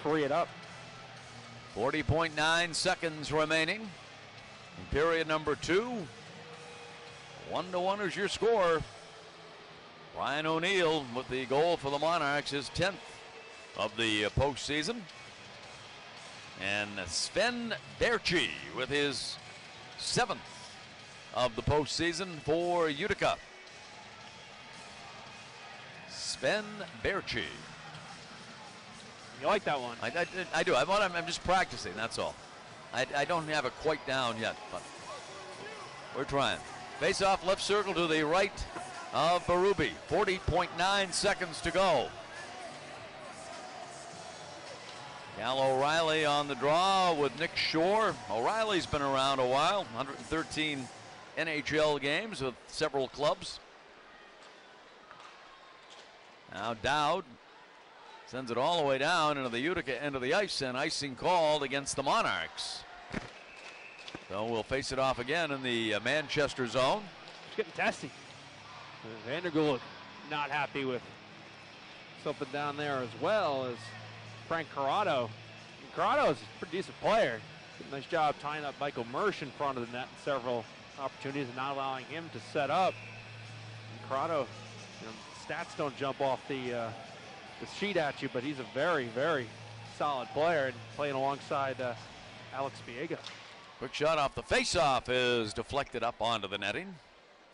free it up. 40.9 seconds remaining in period number 2. 1-1 is your score. Ryan O'Neill with the goal for the Monarchs, his 10th of the postseason. And Sven Berchi with his 7th of the postseason for Utica. Sven Berchi. You like that one? I do. I'm just practicing, that's all. I don't have it quite down yet, but we're trying. Face off left circle to the right of Berube. 40.9 seconds to go. Cal O'Reilly on the draw with Nick Shore. O'Reilly's been around a while, 113 NHL games with several clubs. Now Dowd sends it all the way down into the Utica end of the ice, and icing called against the Monarchs. So we'll face it off again in the Manchester zone. It's getting testy. Vandergool not happy with something down there as well as Frank Corrado. Corrado's a pretty decent player. Did a nice job tying up Michael Mersch in front of the net in several opportunities and not allowing him to set up. And Corrado, stats don't jump off the sheet at you, but he's a very, very solid player and playing alongside Alex Biega. Quick shot off the face-off is deflected up onto the netting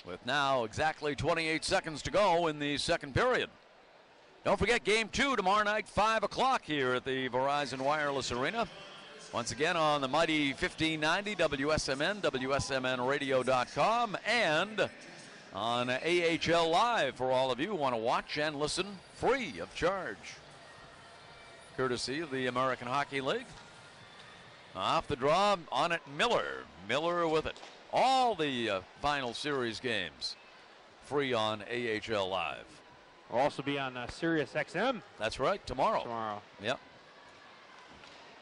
with now exactly 28 seconds to go in the second period. Don't forget game 2 tomorrow night, 5 o'clock here at the Verizon Wireless Arena. Once again on the mighty 1590 WSMN, WSMNradio.com, and on AHL Live for all of you who want to watch and listen free of charge. Courtesy of the American Hockey League. Off the draw, on it Miller. Miller with it. All the final series games free on AHL Live. Will also be on Sirius XM. That's right, tomorrow. Yep.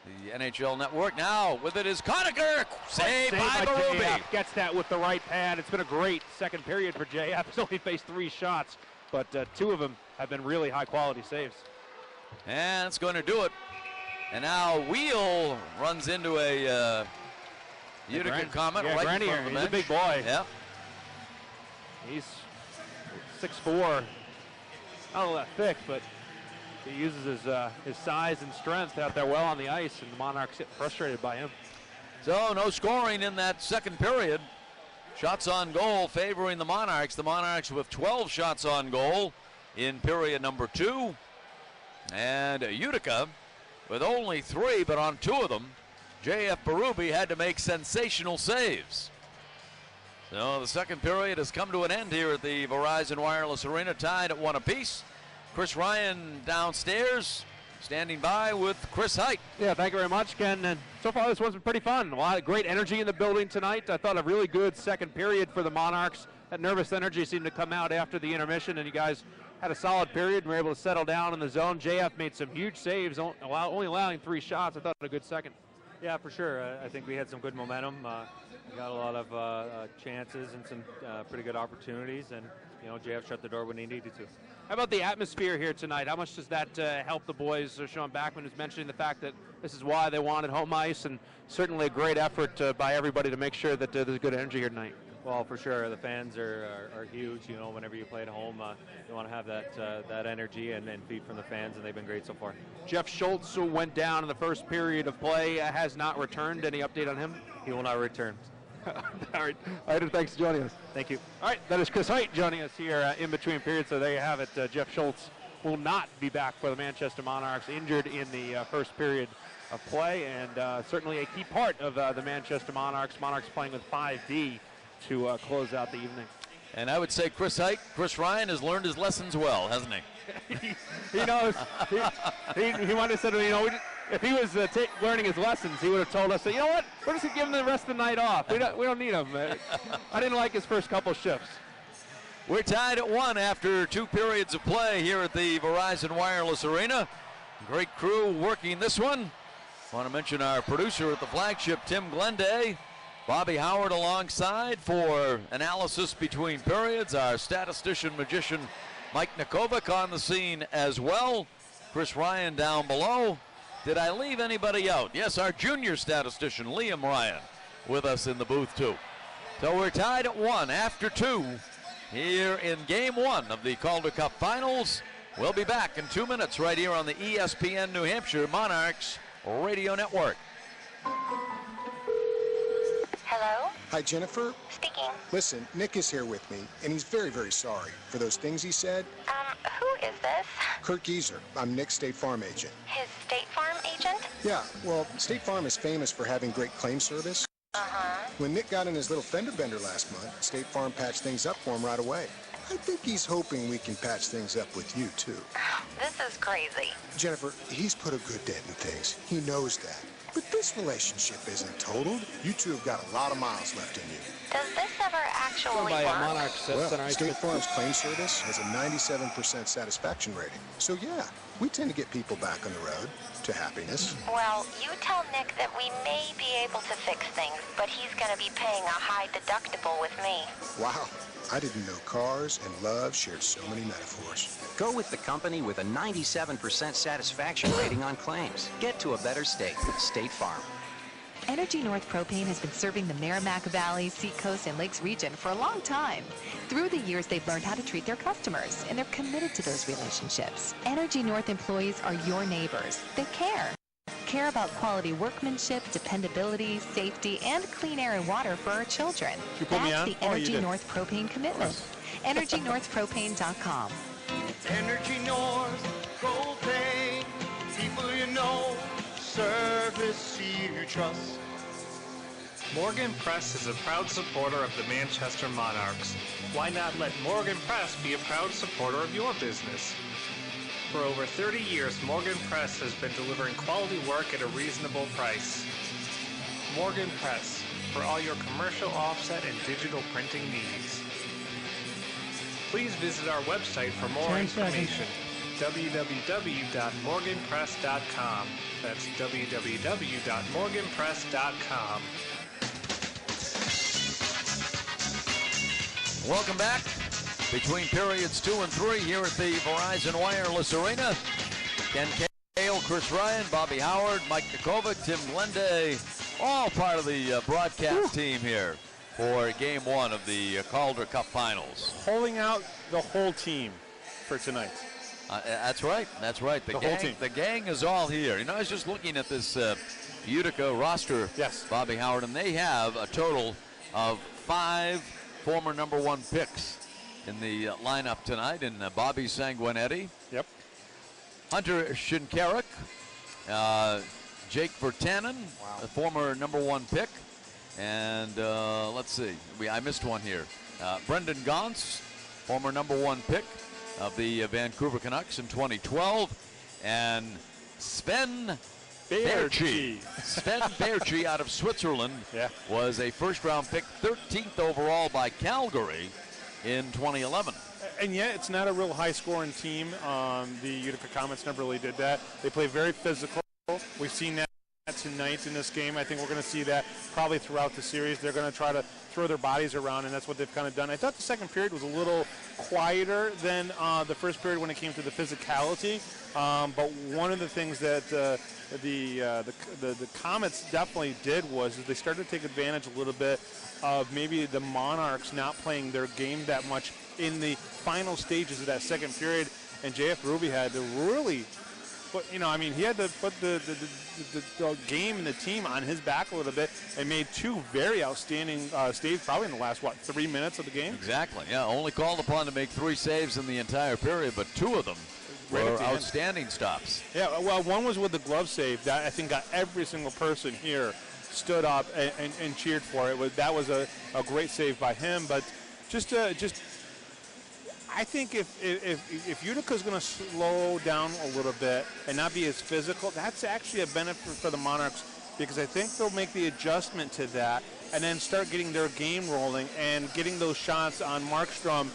The NHL Network now with it is Conacher. Saved by Berube. Gets that with the right pad. It's been a great second period for JF. He's only faced 3 shots, but 2 of them have been really high quality saves. And it's going to do it. And now Wheel runs into a Utica Comet right in front of the bench. He's a big boy. Yeah. He's 6'4", not all that thick, but he uses his size and strength out there well on the ice, and the Monarchs get frustrated by him. So no scoring in that second period. Shots on goal favoring the Monarchs. The Monarchs with 12 shots on goal in period number 2. And Utica with only 3, but on 2 of them, J.F. Berube had to make sensational saves. So the second period has come to an end here at the Verizon Wireless Arena, tied at 1 apiece. Chris Ryan downstairs, standing by with Chris Height. Yeah, thank you very much, Ken. And so far this one's been pretty fun. A lot of great energy in the building tonight. I thought a really good second period for the Monarchs. That nervous energy seemed to come out after the intermission, and you guys had a solid period and were able to settle down in the zone. JF made some huge saves, only allowing 3 shots. I thought a good second. Yeah, for sure. I think we had some good momentum. We got a lot of chances and some pretty good opportunities, and JF shut the door when he needed to. How about the atmosphere here tonight? How much does that help the boys? Sean Backman is mentioning the fact that this is why they wanted home ice, and certainly a great effort by everybody to make sure that there's good energy here tonight. Well, for sure, the fans are huge. Whenever you play at home, you want to have that energy and feed from the fans, and they've been great so far. Jeff Schultz, who went down in the first period of play, has not returned. Any update on him? He will not return. All right, thanks for joining us. Thank you. All right, that is Chris Height joining us here in between periods. So there you have it. Jeff Schultz will not be back for the Manchester Monarchs, injured in the first period of play, and certainly a key part of the Manchester Monarchs. Monarchs playing with 5D to close out the evening. And I would say Chris Ryan has learned his lessons well, hasn't he? He knows. He might have said, if he was learning his lessons, he would have told us, you know what, we're just going to give him the rest of the night off. We don't need him. I didn't like his first couple shifts. We're tied at 1 after 2 periods of play here at the Verizon Wireless Arena. Great crew working this one. Want to mention our producer at the flagship, Tim Glenday. Bobby Howard alongside for analysis between periods. Our statistician magician Mike Nikovic on the scene as well. Chris Ryan down below. Did I leave anybody out? Yes, our junior statistician Liam Ryan with us in the booth too. So we're tied at 1 after 2 here in game 1 of the Calder Cup Finals. We'll be back in 2 minutes right here on the ESPN New Hampshire Monarchs Radio Network. Hello? Hi, Jennifer. Speaking. Listen, Nick is here with me, and he's very, very sorry for those things he said. Who is this? Kurt Gieser. I'm Nick's State Farm agent. His State Farm agent? Yeah, well, State Farm is famous for having great claim service. Uh-huh. When Nick got in his little fender bender last month, State Farm patched things up for him right away. I think he's hoping we can patch things up with you, too. This is crazy. Jennifer, he's put a good dent in things. He knows that. But this relationship isn't totaled. You two have got a lot of miles left in you. Does this ever actually work? Well, State Farm's claim service has a 97% satisfaction rating. So yeah, we tend to get people back on the road to happiness. Well, you tell Nick that we may be able to fix things, but he's going to be paying a high deductible with me. Wow, I didn't know cars and love shared so many metaphors. Go with the company with a 97% satisfaction rating on claims. Get to a better state with State Farm. Energy North Propane has been serving the Merrimack Valley, Seacoast, and Lakes region for a long time. Through the years, they've learned how to treat their customers, and they're committed to those relationships. Energy North employees are your neighbors. They care about quality workmanship, dependability, safety, and clean air and water for our children. That's the Energy North Propane commitment. EnergyNorthPropane.com. Energy North Propane, people you know, service you trust. Morgan Press is a proud supporter of the Manchester Monarchs. Why not let Morgan Press be a proud supporter of your business? For over 30 years, Morgan Press has been delivering quality work at a reasonable price. Morgan Press, for all your commercial offset and digital printing needs. Please visit our website for more information. www.morganpress.com. That's www.morganpress.com. Welcome back between periods 2 and 3 here at the Verizon Wireless Arena. Ken Cale, Chris Ryan, Bobby Howard, Mike Nikovic, Tim Glenday, all part of the broadcast team here for game 1 of the Calder Cup Finals. Holding out the whole team for tonight. That's right. That's right. The whole team. The gang is all here. You know, I was just looking at this Utica roster, yes, Bobby Howard, and they have a total of 5 former #1 picks in the lineup tonight. In Bobby Sanguinetti, yep, Hunter Shinkarik, Jake Vertanen, a former #1 pick, and let's see, I missed one here. Brendan Gaunce, former #1 pick of the Vancouver Canucks in 2012, and Sven Baertschi. Sven Baertschi out of Switzerland was a first-round pick, 13th overall by Calgary in 2011. And yet it's not a real high-scoring team. The Utica Comets never really did that. They play very physical. We've seen that tonight in this game. I think we're going to see that probably throughout the series. They're going to try to throw their bodies around, and that's what they've kind of done. I thought the second period was a little quieter than the first period when it came to the physicality. But one of the things that the Comets definitely did was they started to take advantage a little bit of maybe the Monarchs not playing their game that much in the final stages of that second period, and J.F. Ruby had to really put, I mean, he had to put the game and the team on his back a little bit and made two very outstanding saves, probably in the last, 3 minutes of the game? Exactly, yeah. Only called upon to make 3 saves in the entire period, but 2 of them were outstanding stops. Yeah, well, one was with the glove save that I think got every single person here stood up and cheered for it. That was a great save by him, but just I think if Utica's going to slow down a little bit and not be as physical, that's actually a benefit for the Monarchs, because I think they'll make the adjustment to that and then start getting their game rolling and getting those shots on Markstrom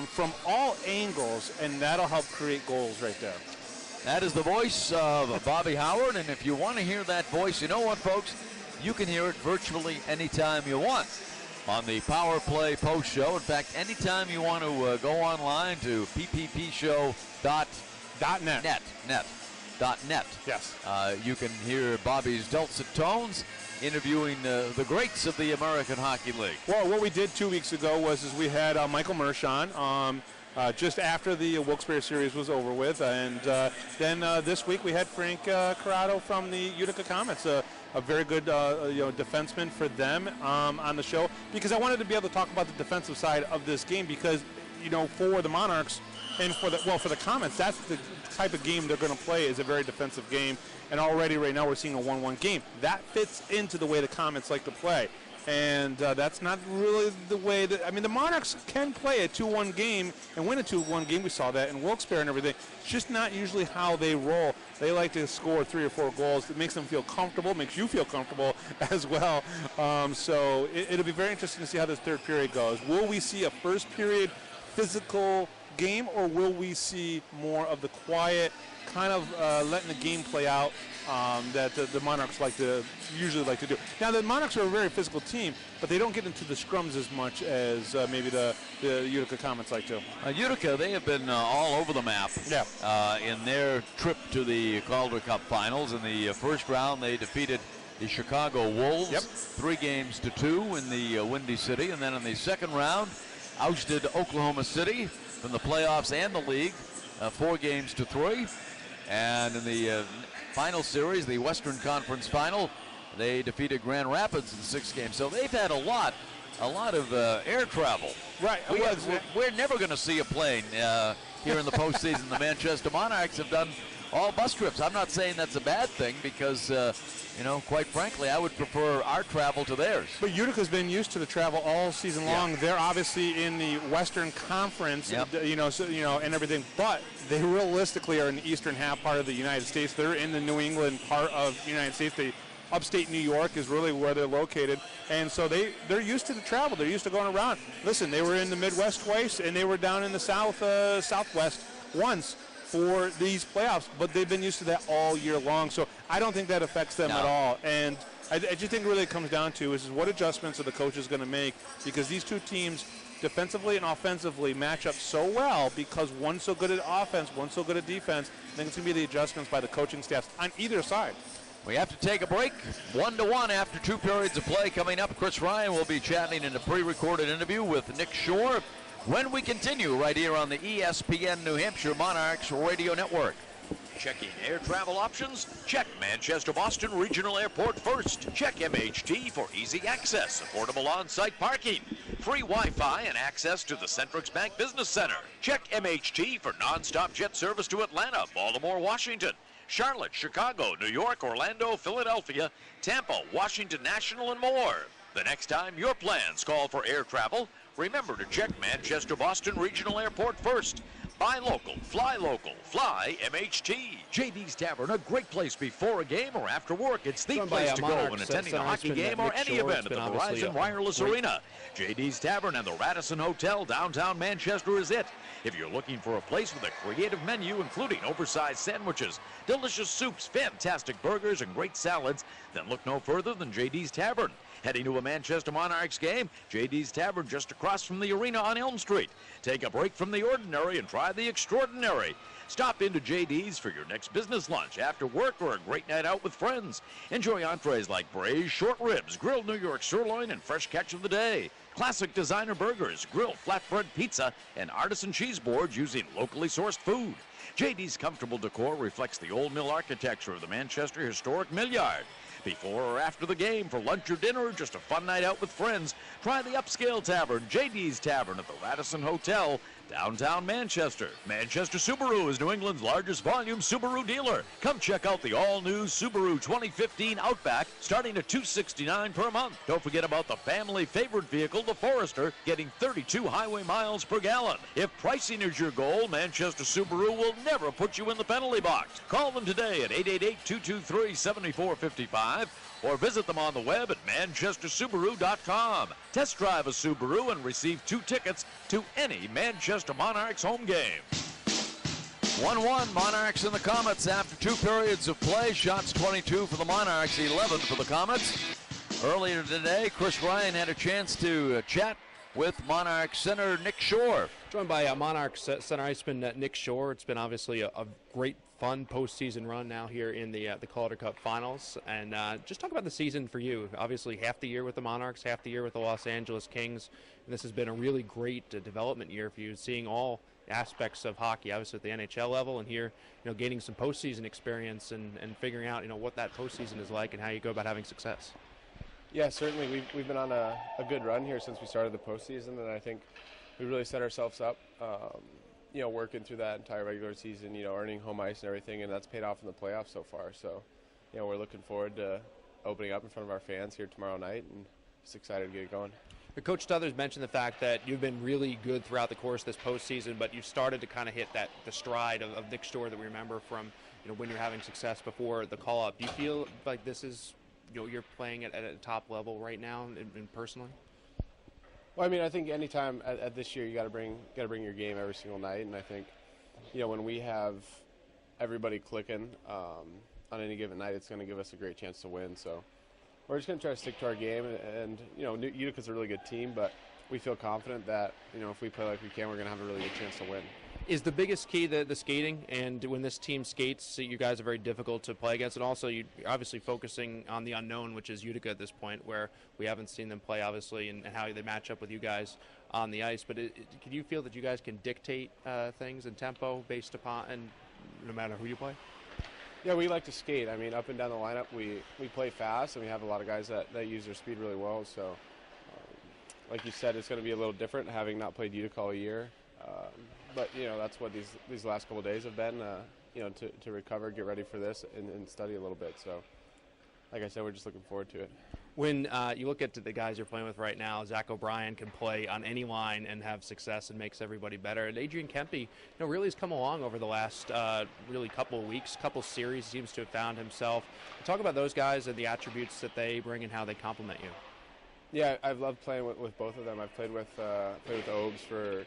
from all angles, and that'll help create goals right there. That is the voice of Bobby Howard, and if you want to hear that voice, you know what, folks? You can hear it virtually anytime you want on the Power Play post show. In fact, anytime you want to go online to pppshow.net. Yes. You can hear Bobby's dulcet tones interviewing the greats of the American Hockey League. Well, what we did 2 weeks ago was we had Michael Mersch on just after the Wilkes-Barre series was over with, and then this week we had Frank Corrado from the Utica Comets, a very good defenseman for them on the show, because I wanted to be able to talk about the defensive side of this game, because for the Monarchs and for the Comets, that's the type of game they're going to play, is a very defensive game, and already right now we're seeing a 1-1 game. That fits into the way the Comets like to play. And that's not really the way that, I mean, the Monarchs can play a 2-1 game and win a 2-1 game. We saw that in Wilkes-Barre and everything. It's just not usually how they roll. They like to score 3 or 4 goals. It makes them feel comfortable, makes you feel comfortable as well. So it'll be very interesting to see how this third period goes. Will we see a first period physical game, or will we see more of the quiet, kind of letting the game play out that the Monarchs usually like to do? Now, the Monarchs are a very physical team, but they don't get into the scrums as much as maybe the Utica Comets like to. Utica, they have been all over the map in their trip to the Calder Cup Finals. In the first round, they defeated the Chicago Wolves 3-2 in the Windy City, and then in the second round, ousted Oklahoma City from the playoffs and the league 4-3. And in the final series, the Western Conference Final, they defeated Grand Rapids in 6 games. So they've had a lot of air travel. Right. We're never going to see a plane here in the postseason. The Manchester Monarchs have done all bus trips. I'm not saying that's a bad thing, because quite frankly, I would prefer our travel to theirs. But Utica's been used to the travel all season long. They're obviously in the Western Conference, and everything, but they realistically are in the eastern half part of the United States. They're in the New England part of the United States. Upstate New York is really where they're located, and so they're used to the travel. They're used to going around. Listen, they were in the Midwest twice, and they were down in the Southwest once for these playoffs, but they've been used to that all year long, so I don't think that affects them at all. And I just think really it comes down to is what adjustments are the coaches going to make, because these two teams defensively and offensively match up so well, because one's so good at offense, one's so good at defense. I think it's going to be the adjustments by the coaching staffs on either side. We have to take a break. 1-1 after 2 periods of play. Coming up, Chris Ryan will be chatting in a pre-recorded interview with Nick Shore when we continue right here on the ESPN New Hampshire Monarchs Radio Network. Checking air travel options? Check Manchester Boston Regional Airport first. Check MHT for easy access, affordable on-site parking, free Wi-Fi, and access to the Centrix Bank Business Center. Check MHT for non-stop jet service to Atlanta, Baltimore, Washington, Charlotte, Chicago, New York, Orlando, Philadelphia, Tampa, Washington National, and more. The next time your plans call for air travel, remember to check Manchester Boston Regional Airport first. Buy local, fly MHT. JD's Tavern, a great place before a game or after work. It's the place to go when attending a hockey game or any event at the Verizon Wireless Arena. JD's Tavern and the Radisson Hotel, downtown Manchester is it. If you're looking for a place with a creative menu, including oversized sandwiches, delicious soups, fantastic burgers, and great salads, then look no further than JD's Tavern. Heading to a Manchester Monarchs game? JD's Tavern just across from the arena on Elm Street. Take a break from the ordinary and try the extraordinary. Stop into JD's for your next business lunch, after work, or a great night out with friends. Enjoy entrees like braised short ribs, grilled New York sirloin, and fresh catch of the day. Classic designer burgers, grilled flatbread pizza, and artisan cheese boards using locally sourced food. JD's comfortable decor reflects the old mill architecture of the Manchester Historic Mill Yard. Before or after the game, for lunch or dinner, or just a fun night out with friends, try the upscale tavern, JD's Tavern at the Radisson Hotel, downtown Manchester. Manchester Subaru is New England's largest volume Subaru dealer. Come check out the all-new Subaru 2015 Outback, starting at $269 per month. Don't forget about the family favorite vehicle, the Forester, getting 32 highway miles per gallon. If pricing is your goal, Manchester Subaru will never put you in the penalty box. Call them today at 888-223-7455 or visit them on the web at manchestersubaru.com. Test drive a Subaru and receive 2 tickets to any Manchester Monarchs home game. 1-1 Monarchs and the Comets after 2 periods of play. Shots 22 for the Monarchs, 11 for the Comets. Earlier today, Chris Ryan had a chance to chat with Monarchs center Nick Shore. Joined by Monarchs center iceman Nick Shore. It's been obviously a great, fun postseason run now here in the Calder Cup Finals. And just talk about the season for you. Obviously, half the year with the Monarchs, half the year with the Los Angeles Kings. And this has been a really great development year for you, seeing all aspects of hockey, obviously at the NHL level, and here, gaining some postseason experience and figuring out, what that postseason is like and how you go about having success. Yeah, certainly. We've been on a good run here since we started the postseason, and I think we really set ourselves up, working through that entire regular season, earning home ice and everything, and that's paid off in the playoffs so far. So, we're looking forward to opening up in front of our fans here tomorrow night, and just excited to get it going. Coach Stothers mentioned the fact that you've been really good throughout the course of this postseason, but you've started to kind of hit the stride of Nick Shore that we remember from when you're having success before the call-up. Do you feel like this is you're playing at a top level right now, and personally? Well, I think anytime at this year you got to bring your game every single night, and I think when we have everybody clicking on any given night, it's going to give us a great chance to win. So we're just going to try to stick to our game, and Utica's a really good team, but we feel confident that if we play like we can, we're going to have a really good chance to win. Is the biggest key the skating? And when this team skates, you guys are very difficult to play against. And also, you're obviously focusing on the unknown, which is Utica at this point, where we haven't seen them play, obviously, and how they match up with you guys on the ice. But can you feel that you guys can dictate things and tempo based upon, and no matter who you play? Yeah, we like to skate. Up and down the lineup, we play fast, and we have a lot of guys that use their speed really well. So, like you said, it's going to be a little different having not played Utica all year. But that's what these last couple of days have been. To recover, get ready for this, and study a little bit. So, like I said, we're just looking forward to it. When you look at the guys you're playing with right now, Zach O'Brien can play on any line and have success and makes everybody better. And Adrian Kempe, really has come along over the last really couple of weeks, couple series. Seems to have found himself. Talk about those guys and the attributes that they bring and how they complement you. Yeah, I've loved playing with both of them. I've played with Obes for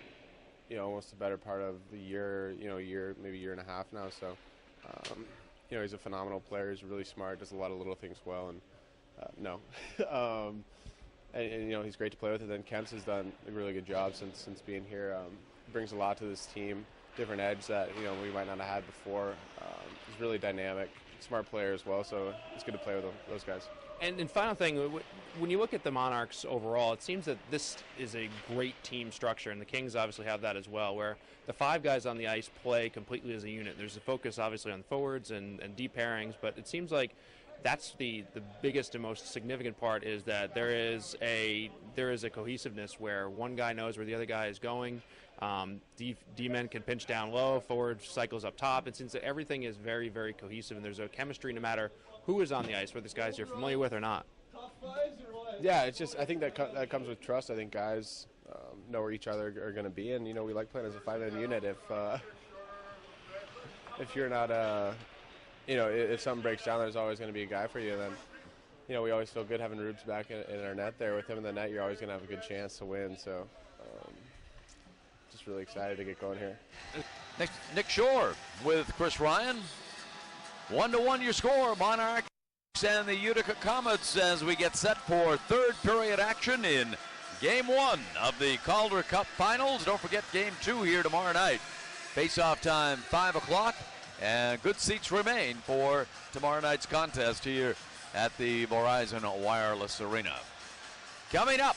almost the better part of the year, maybe year and a half now. So, he's a phenomenal player. He's really smart, does a lot of little things well, and and he's great to play with. And then Kemp's has done a really good job since being here. Brings a lot to this team, different edge that we might not have had before. He's really dynamic, smart player as well. So it's good to play with those guys. And final thing, when you look at the Monarchs overall, it seems that this is a great team structure, and the Kings obviously have that as well, where the 5 guys on the ice play completely as a unit. There's a focus, obviously, on forwards and deep pairings, but it seems like that's the biggest and most significant part, is that there is a cohesiveness where one guy knows where the other guy is going. D-men can pinch down low, forward cycles up top. It seems that everything is very, very cohesive, and there's a chemistry no matter who is on the ice, whether it's guys you're familiar with or not. Yeah, it's just, I think that comes with trust. I think guys know where each other are going to be, and we like playing as a 5-man unit. If you're not if something breaks down, there's always going to be a guy for you. And then we always feel good having Rubes back in our net there. With him in the net, you're always going to have a good chance to win. So just really excited to get going here. Nick Shore with Chris Ryan. 1-1 your score, Monarchs and the Utica Comets, as we get set for third period action in Game 1 of the Calder Cup Finals. Don't forget Game 2 here tomorrow night. Face-off time 5 o'clock, and good seats remain for tomorrow night's contest here at the Verizon Wireless Arena. Coming up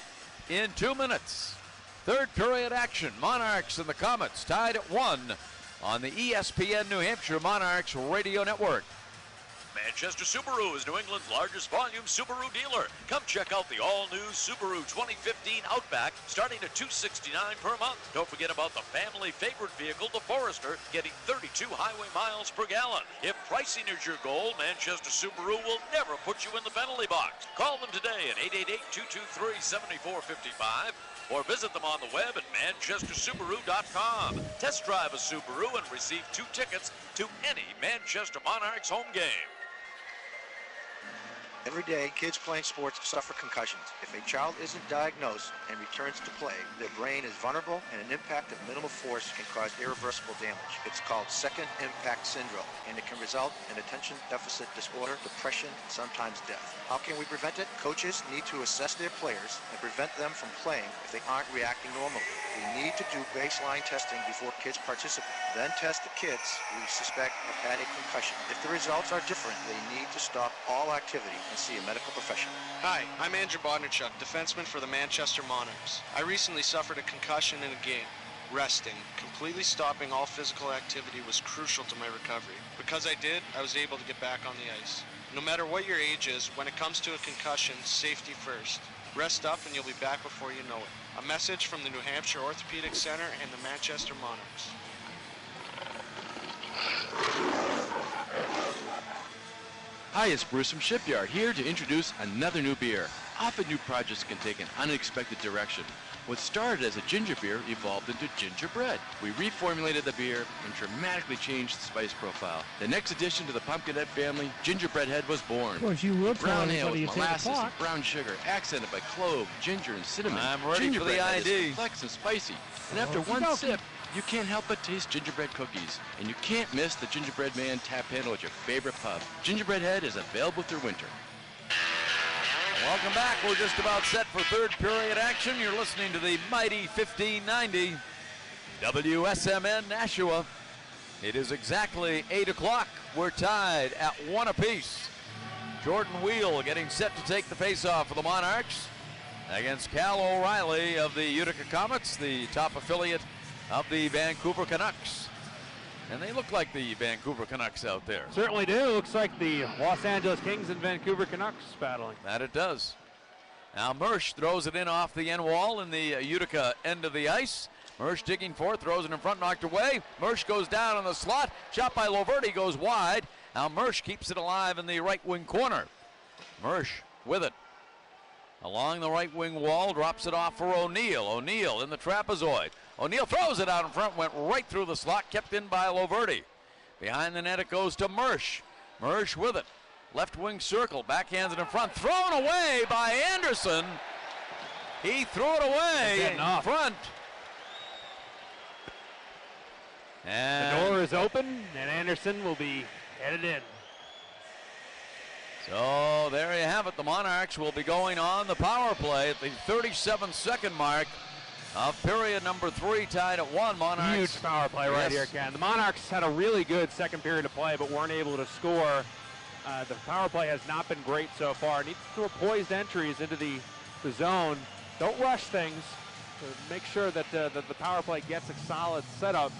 in 2 minutes, third period action. Monarchs and the Comets tied at 1. on the ESPN New Hampshire Monarchs Radio Network. Manchester Subaru is New England's largest volume Subaru dealer. Come check out the all-new Subaru 2015 Outback, starting at $269 per month. Don't forget about the family favorite vehicle, the Forester, getting 32 highway miles per gallon. If pricing is your goal, Manchester Subaru will never put you in the penalty box. Call them today at 888-223-7455 or visit them on the web at manchestersubaru.com. Test drive a Subaru and receive 2 tickets to any Manchester Monarchs home game. Every day, kids playing sports suffer concussions. If a child isn't diagnosed and returns to play, their brain is vulnerable and an impact of minimal force can cause irreversible damage. It's called second impact syndrome, and it can result in attention deficit disorder, depression, and sometimes death. How can we prevent it? Coaches need to assess their players and prevent them from playing if they aren't reacting normally. We need to do baseline testing before kids participate. Then test the kids we suspect have had a concussion. If the results are different, they need to stop all activity and see a medical professional. Hi, I'm Andrew Bodnarchuk, defenseman for the Manchester Monarchs. I recently suffered a concussion in a game. Resting, completely stopping all physical activity was crucial to my recovery. Because I did, I was able to get back on the ice. No matter what your age is, when it comes to a concussion, safety first. Rest up and you'll be back before you know it. A message from the New Hampshire Orthopedic Center and the Manchester Monarchs. Hi, it's Bruce from Shipyard, here to introduce another new beer. Often new projects can take an unexpected direction. What started as a ginger beer evolved into gingerbread. We reformulated the beer and dramatically changed the spice profile. The next addition to the Pumpkinhead family, Gingerbread Head, was born. Of course, you will tell brown ale everybody with you take a molasses and clock. brown sugar, accented by clove, ginger, and cinnamon. I'm ready for the Gingerbread Head is ID. complex and spicy. And after Okie one dokie. sip, you can't help but taste gingerbread cookies. And you can't miss the Gingerbread Man tap handle at your favorite pub. Gingerbread Head is available through winter. Welcome back. We're just about set for third period action. You're listening to the mighty 1590 WSMN Nashua. It is exactly 8 o'clock. We're tied at 1 apiece. Jordan Wheel getting set to take the faceoff for the Monarchs against Cal O'Reilly of the Utica Comets, the top affiliate of the Vancouver Canucks. And they look like the Vancouver Canucks out there. Certainly do. Looks like the Los Angeles Kings and Vancouver Canucks battling. That it does. Now Mersch throws it in off the end wall in the Utica end of the ice. Mersch digging for it, throws it in front, knocked away. Mersch goes down in the slot. Shot by Loverty goes wide. Now Mersch keeps it alive in the right wing corner. Mersch with it. Along the right wing wall, drops it off for O'Neill. O'Neill in the trapezoid. O'Neill throws it out in front, went right through the slot, kept in by Loverty. Behind the net it goes to Mersch. Mersch with it. Left wing circle, backhands it in front, thrown away by Anderson. He threw it away in front. And the door is open, and Anderson will be headed in. So there you have it. The Monarchs will be going on the power play at the 37-second mark of period number 3, tied at 1. Monarchs. Huge power play right here, Ken. The Monarchs had a really good second period of play, but weren't able to score. The power play has not been great so far. Need to throw poised entries into the zone. Don't rush things. Make sure that the power play gets a solid setup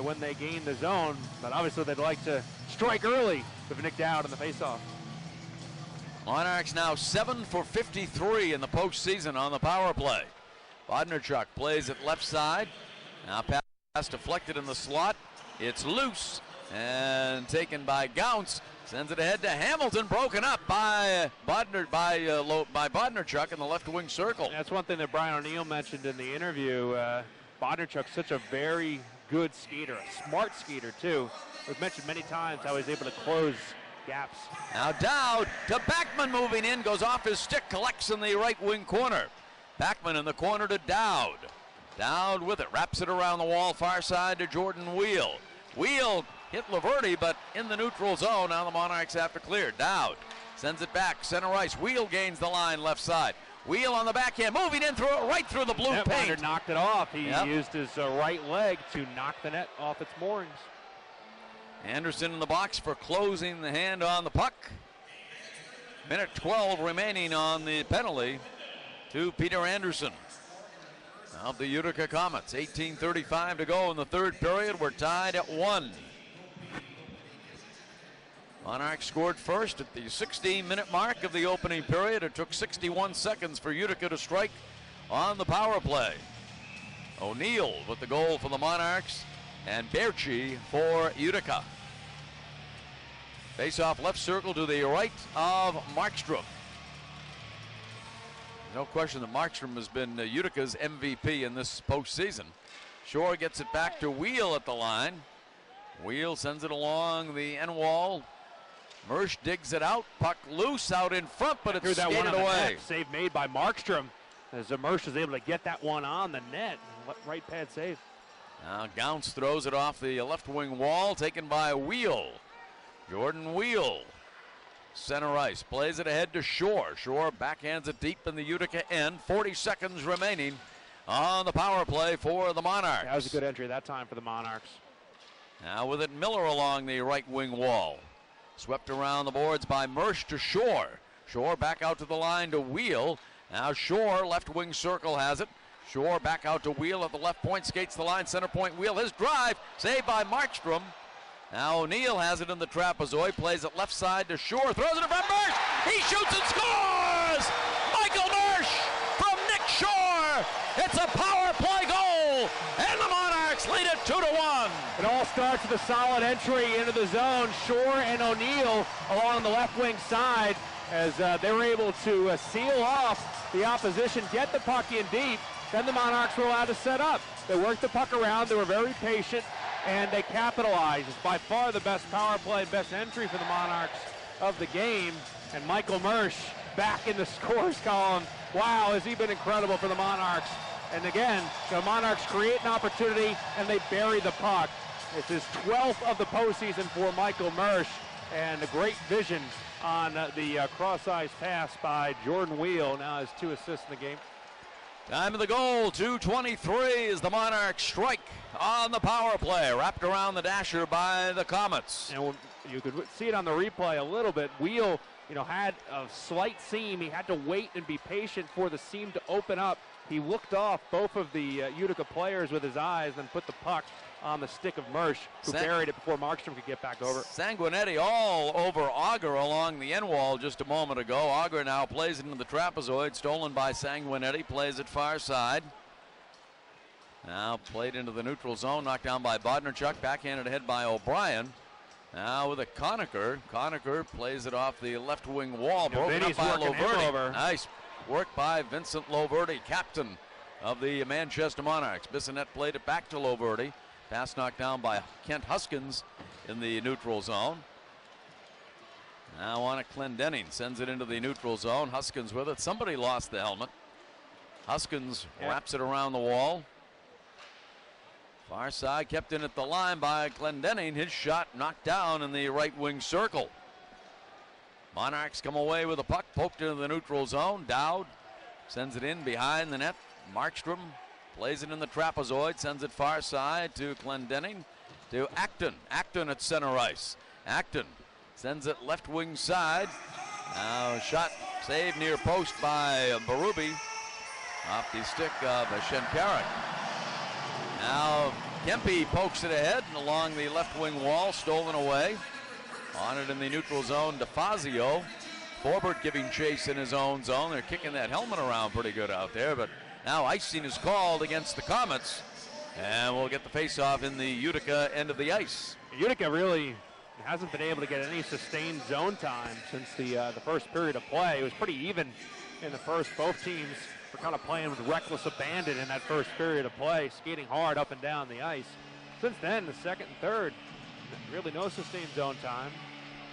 when they gain the zone. But obviously they'd like to strike early with Nick Dowd in the faceoff. Monarchs now 7 for 53 in the postseason on the power play. Bodnarchuk plays it left side. Now pass deflected in the slot. It's loose and taken by Gounce. Sends it ahead to Hamilton, broken up by Bodnarchuk in the left wing circle. That's one thing that Brian O'Neill mentioned in the interview. Bodnarchuk's such a very good skater, a smart skater too. We've mentioned many times how he's able to close gaps. Now Dowd to Backman, moving in, goes off his stick, collects in the right wing corner. Backman in the corner to Dowd. Dowd with it, wraps it around the wall, far side to Jordan Wheel. Wheel hit Laverty, but in the neutral zone. Now the Monarchs have to clear. Dowd sends it back, center ice. Wheel gains the line left side. Wheel on the backhand, moving in through it, right through the blue paint. Netminder knocked it off. He used his right leg to knock the net off its moorings. Anderson in the box for closing the hand on the puck. Minute 12 remaining on the penalty to Peter Anderson. of the Utica Comets. 18:35 to go in the third period. We're tied at 1. Monarchs scored first at the 16-minute mark of the opening period. It took 61 seconds for Utica to strike on the power play. O'Neill with the goal for the Monarchs and Berchi for Utica. Face-off left circle to the right of Markstrom. No question that Markstrom has been Utica's MVP in this postseason. Shore gets it back to Wheel at the line. Wheel sends it along the end wall. Mersch digs it out. Puck loose out in front, but it's skated away. Save made by Markstrom as Mersch is able to get that one on the net. Right pad save. Now Gounce throws it off the left wing wall, taken by Wheel. Jordan Wheel. Center ice, plays it ahead to Shore. Shore backhands it deep in the Utica end. 40 seconds remaining on the power play for the Monarchs. That was a good entry that time for the Monarchs. Now with it, Miller along the right wing wall. Swept around the boards by Mersch to Shore. Shore back out to the line to Wheel. Now Shore, left wing circle has it. Shore back out to Wheel at the left point, skates the line, center point Wheel. His drive, saved by Markstrom. Now O'Neill has it in the trapezoid, plays it left side to Shore, throws it in front, Mersch! He shoots and scores! Michael Mersch from Nick Shore! It's a power play goal, and the Monarchs lead it 2-1. It all starts with a solid entry into the zone. Shore and O'Neill along the left wing side as they were able to seal off the opposition, get the puck in deep. Then the Monarchs were allowed to set up. They worked the puck around, they were very patient, and they capitalized. It's by far the best power play, best entry for the Monarchs of the game. And Michael Mersch back in the scores column. Wow, has he been incredible for the Monarchs. And again, the Monarchs create an opportunity and they bury the puck. It's his 12th of the postseason for Michael Mersch, and a great vision on the cross-ice pass by Jordan Wheel. Now has 2 assists in the game. Time of the goal, 2:23 as the Monarchs strike on the power play, wrapped around the dasher by the Comets. And you could see it on the replay a little bit. Wheel, had a slight seam. He had to wait and be patient for the seam to open up. He looked off both of the Utica players with his eyes, then put the puck on the stick of Mersch, who buried it before Markstrom could get back over. Sanguinetti all over Auger along the end wall just a moment ago. Auger now plays it into the trapezoid, stolen by Sanguinetti, plays it far side. Now played into the neutral zone, knocked down by Bodnarchuk, backhanded ahead by O'Brien. Now with a Conacher. Conacher plays it off the left wing wall, broken up by Loverty. Nice work by Vincent Loverty, captain of the Manchester Monarchs. Bissonnette played it back to Loverty. Pass knocked down by Kent Huskins in the neutral zone. Now on it, Clendenning sends it into the neutral zone. Huskins with it. Somebody lost the helmet. Huskins wraps it around the wall. Far side kept in at the line by Clendenning. His shot knocked down in the right wing circle. Monarchs come away with a puck poked into the neutral zone. Dowd sends it in behind the net. Markstrom plays it in the trapezoid, sends it far side to Clendenning, to Acton. Acton at center ice. Acton sends it left wing side. Now shot saved near post by Berube off the stick of Shenkarik. Now Kempe pokes it ahead and along the left wing wall, stolen away. On it in the neutral zone, DeFazio. Forbert giving chase in his own zone. They're kicking that helmet around pretty good out there, but now icing is called against the Comets, and we'll get the face-off in the Utica end of the ice. Utica really hasn't been able to get any sustained zone time since the first period of play. It was pretty even in the first. Both teams were kind of playing with reckless abandon in that first period of play, skating hard up and down the ice. Since then, the second and third, really no sustained zone time.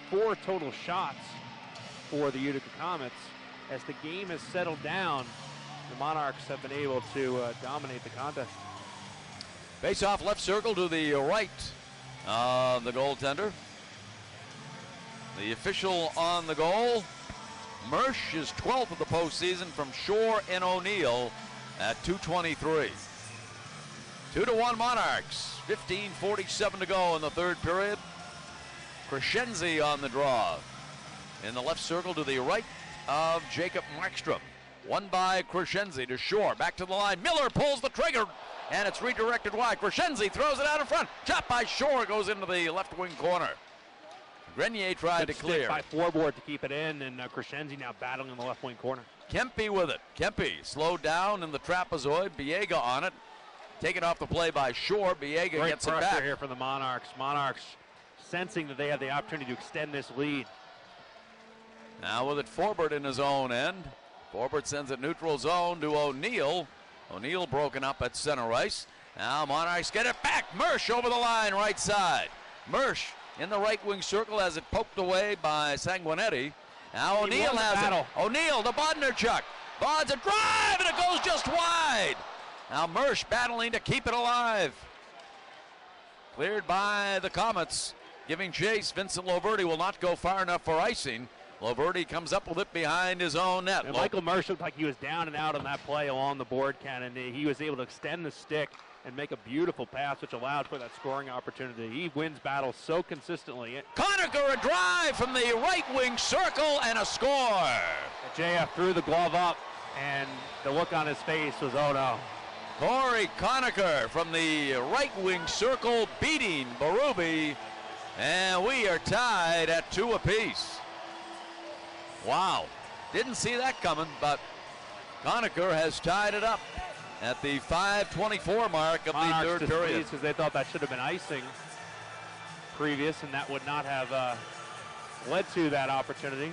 4 total shots for the Utica Comets. As the game has settled down, the Monarchs have been able to dominate the contest. Face off left circle to the right of the goaltender. The official on the goal, Mersch is 12th of the postseason from Shore and O'Neill at 2:23. 2-1 Monarchs. 15:47 to go in the third period. Crescenzi on the draw. In the left circle to the right of Jacob Markstrom. Won by Crescenzi to Shore. Back to the line. Miller pulls the trigger, and it's redirected wide. Crescenzi throws it out in front. Shot by Shore goes into the left wing corner. Grenier tried to clear. By floorboard to keep it in, and Crescenzi now battling in the left wing corner. Kempe with it. Kempe slowed down in the trapezoid. Biega on it. Taken off the play by Shore. Biega gets it back. Great pressure here from the Monarchs. Monarchs sensing that they have the opportunity to extend this lead. Now with it, Forbert in his own end. Forbert sends it neutral zone to O'Neill. O'Neill broken up at center ice. Now Monarchs get it back. Mersch over the line, right side. Mersch in the right wing circle as it poked away by Sanguinetti. Now O'Neill has it. O'Neill to Bodnerchuk. Bod's a drive, and it goes just wide. Now Mersch battling to keep it alive. Cleared by the Comets. Giving chase. Vincent Loverty will not go far enough for icing. Loverty comes up with it behind his own net. And Michael Mersch looked like he was down and out on that play along the board, Ken, and he was able to extend the stick and make a beautiful pass, which allowed for that scoring opportunity. He wins battles so consistently. Conacher a drive from the right wing circle and a score. JF threw the glove up, and the look on his face was, oh no. Corey Conacher from the right wing circle beating Berube, and we are tied at 2 apiece. Wow, didn't see that coming, but Conacher has tied it up at the 5:24 mark of Monarchs the third period. Because they thought that should have been icing previous, and that would not have led to that opportunity.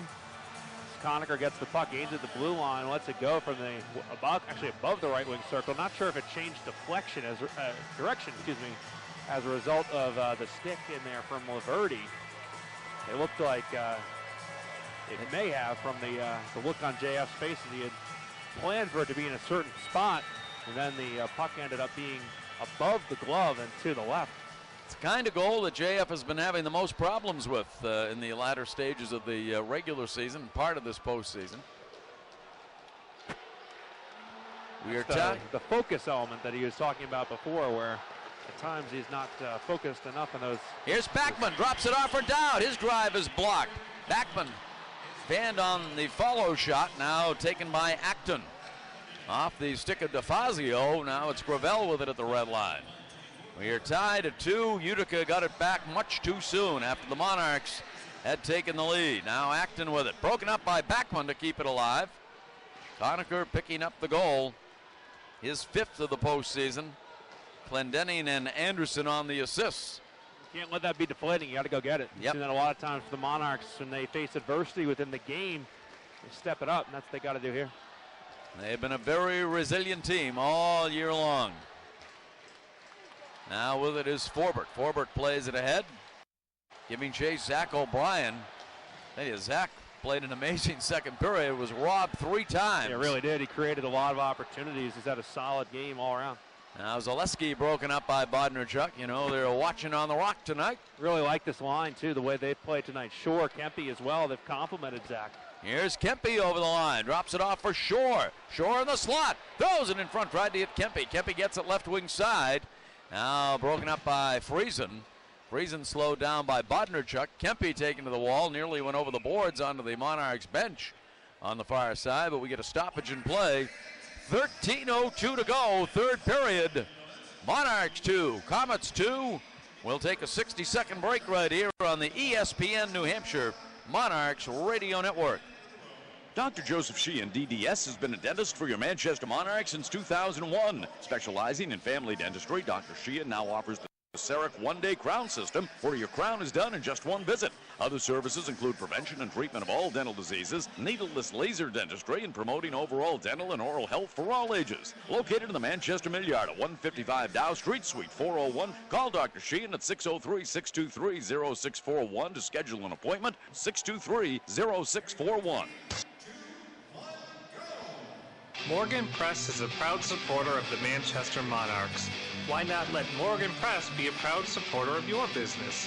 Conacher gets the puck, aims at the blue line, lets it go from the above the right wing circle. Not sure if it changed direction as a result of the stick in there from Laverty. It looked like it may have from the look on JF's face as he had planned for it to be in a certain spot, and then the puck ended up being above the glove and to the left. It's the kind of goal that JF has been having the most problems with in the latter stages of the regular season, part of this postseason. We are tied. The focus element that he was talking about before, where at times he's not focused enough on those. Here's Backman, drops it off for Dowd. His drive is blocked. Backman fanned on the follow shot, now taken by Acton. Off the stick of DeFazio, now it's Gravel with it at the red line. We are tied at 2. Utica got it back much too soon after the Monarchs had taken the lead. Now Acton with it, broken up by Backman to keep it alive. Conacher picking up the goal, his 5th of the postseason. Clendening and Anderson on the assists. Can't let that be deflating. You got to go get it. You've seen that a lot of times for the Monarchs when they face adversity within the game. They step it up, and that's what they got to do here. They've been a very resilient team all year long. Now with it is Forbert. Forbert plays it ahead, giving chase Zach O'Brien. Zach played an amazing second period. Was robbed 3 times. Yeah, really did. He created a lot of opportunities. He's had a solid game all around. Now Zaleski broken up by Bodnerchuk. You know, they're watching on the rock tonight. Really like this line, too, the way they've played tonight. Shore, Kempe as well. They've complimented Zach. Here's Kempe over the line. Drops it off for Shore. Shore in the slot. Throws it in front. Tried to hit Kempe. Kempe gets it left wing side. Now broken up by Friesen. Friesen slowed down by Bodnerchuk. Kempe taken to the wall. Nearly went over the boards onto the Monarchs bench on the far side, but we get a stoppage in play. 13:02 to go, third period. Monarchs 2, Comets 2. We'll take a 60-second break right here on the ESPN New Hampshire Monarchs Radio Network. Dr. Joseph Sheehan, DDS, has been a dentist for your Manchester Monarchs since 2001. Specializing in family dentistry, Dr. Sheehan now offers the CEREC one-day crown system, where your crown is done in just 1 visit. Other services include prevention and treatment of all dental diseases, needleless laser dentistry, and promoting overall dental and oral health for all ages. Located in the Manchester Mill Yard at 155 Dow Street, Suite 401. Call Dr. Sheehan at 603-623-0641 to schedule an appointment. 623-0641. Morgan Press is a proud supporter of the Manchester Monarchs. Why not let Morgan Press be a proud supporter of your business?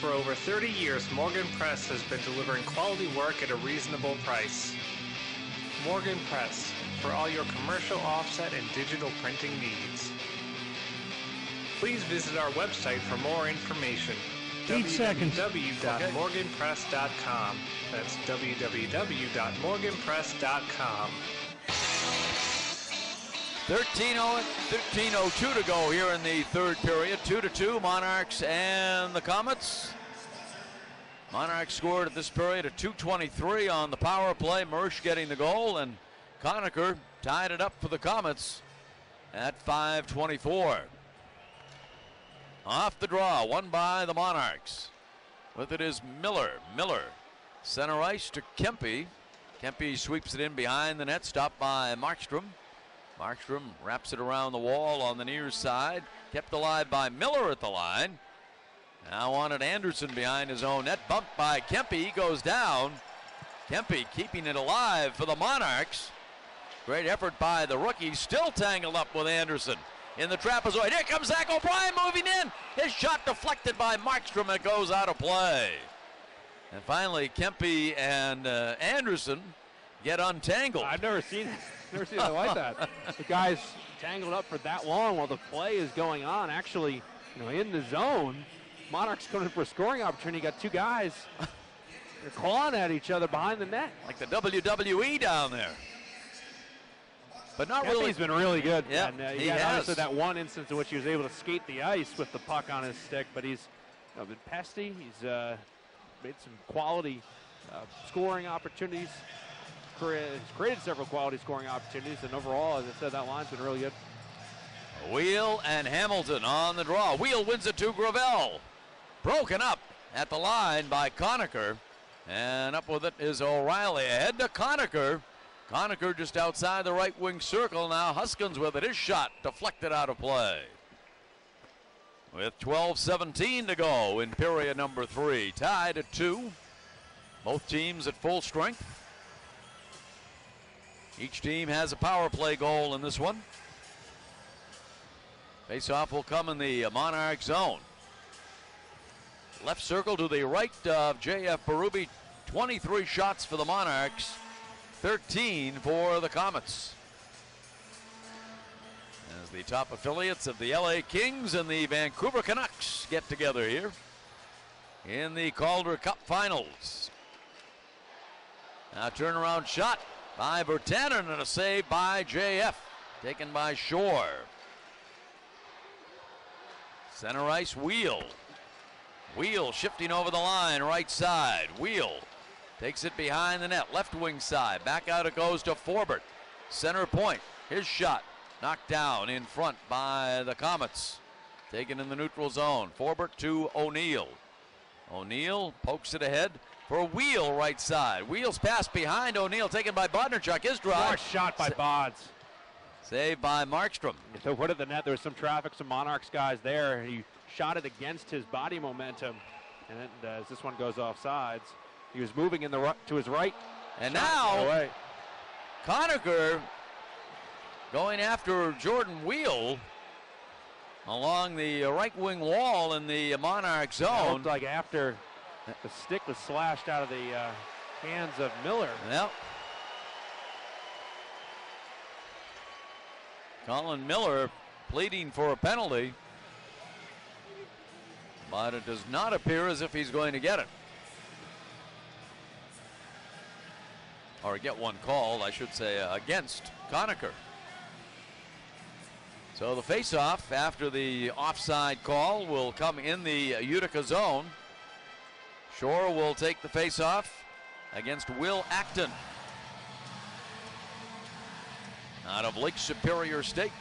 For over 30 years, Morgan Press has been delivering quality work at a reasonable price. Morgan Press, for all your commercial offset and digital printing needs. Please visit our website for more information. www.morganpress.com. That's www.morganpress.com. 13:02 to go here in the third period. 2-2, Monarchs and the Comets. Monarchs scored at this period at 2:23 on the power play. Mersch getting the goal, and Conacher tied it up for the Comets at 5:24. Off the draw, won by the Monarchs. With it is Miller. Miller, center ice to Kempe. Kempe sweeps it in behind the net, stopped by Markstrom. Markstrom wraps it around the wall on the near side. Kept alive by Miller at the line. Now on it, Anderson behind his own net. Bumped by Kempe. He goes down. Kempe keeping it alive for the Monarchs. Great effort by the rookie. Still tangled up with Anderson in the trapezoid. Here comes Zach O'Brien moving in. His shot deflected by Markstrom. It goes out of play. And finally, Kempe and Anderson get untangled. I've never seen it. Never seen it like that. The guys tangled up for that long while the play is going on. Actually, in the zone, Monarchs coming for a scoring opportunity. Got two guys. They're clawing at each other behind the net. Like the WWE down there. But not really. He's been really good. Yeah, and, he has. Obviously that one instance in which he was able to skate the ice with the puck on his stick, but he's been pesty. He's made some quality scoring opportunities. He's created several quality scoring opportunities, and overall, as I said, that line's been really good. Wheel and Hamilton on the draw. Wheel wins it to Gravel. Broken up at the line by Conacher. And up with it is O'Reilly. Ahead to Conacher. Conacher just outside the right wing circle. Now Huskins with it. His shot deflected out of play. With 12:17 to go in period number 3. Tied at 2. Both teams at full strength. Each team has a power play goal in this one. Face-off will come in the Monarch zone. Left circle to the right of J.F. Berube. 23 shots for the Monarchs, 13 for the Comets. As the top affiliates of the LA Kings and the Vancouver Canucks get together here in the Calder Cup Finals. Now turnaround shot by Virtanen and a save by JF. Taken by Shore. Center ice, Wheel. Wheel shifting over the line, right side. Wheel takes it behind the net, left wing side. Back out it goes to Forbert. Center point, his shot knocked down in front by the Comets. Taken in the neutral zone. Forbert to O'Neill. O'Neill pokes it ahead for Wheel right side. Wheel's pass behind O'Neill, taken by Bodnerchuk. His drive. Nice shot by Bods. Saved by Markstrom. So what at the net, there was some traffic, some Monarchs guys there. He shot it against his body momentum. And as this one goes off sides, he was moving in to his right. And now, Conacher going after Jordan Wheel along the right wing wall in the Monarch zone. It looked like after the stick was slashed out of the hands of Miller. Yep. Colin Miller pleading for a penalty, but it does not appear as if he's going to get it. Or get one called, I should say, against Conacher. So the face-off after the offside call will come in the Utica zone. Shore will take the face-off against Will Acton out of Lake Superior State.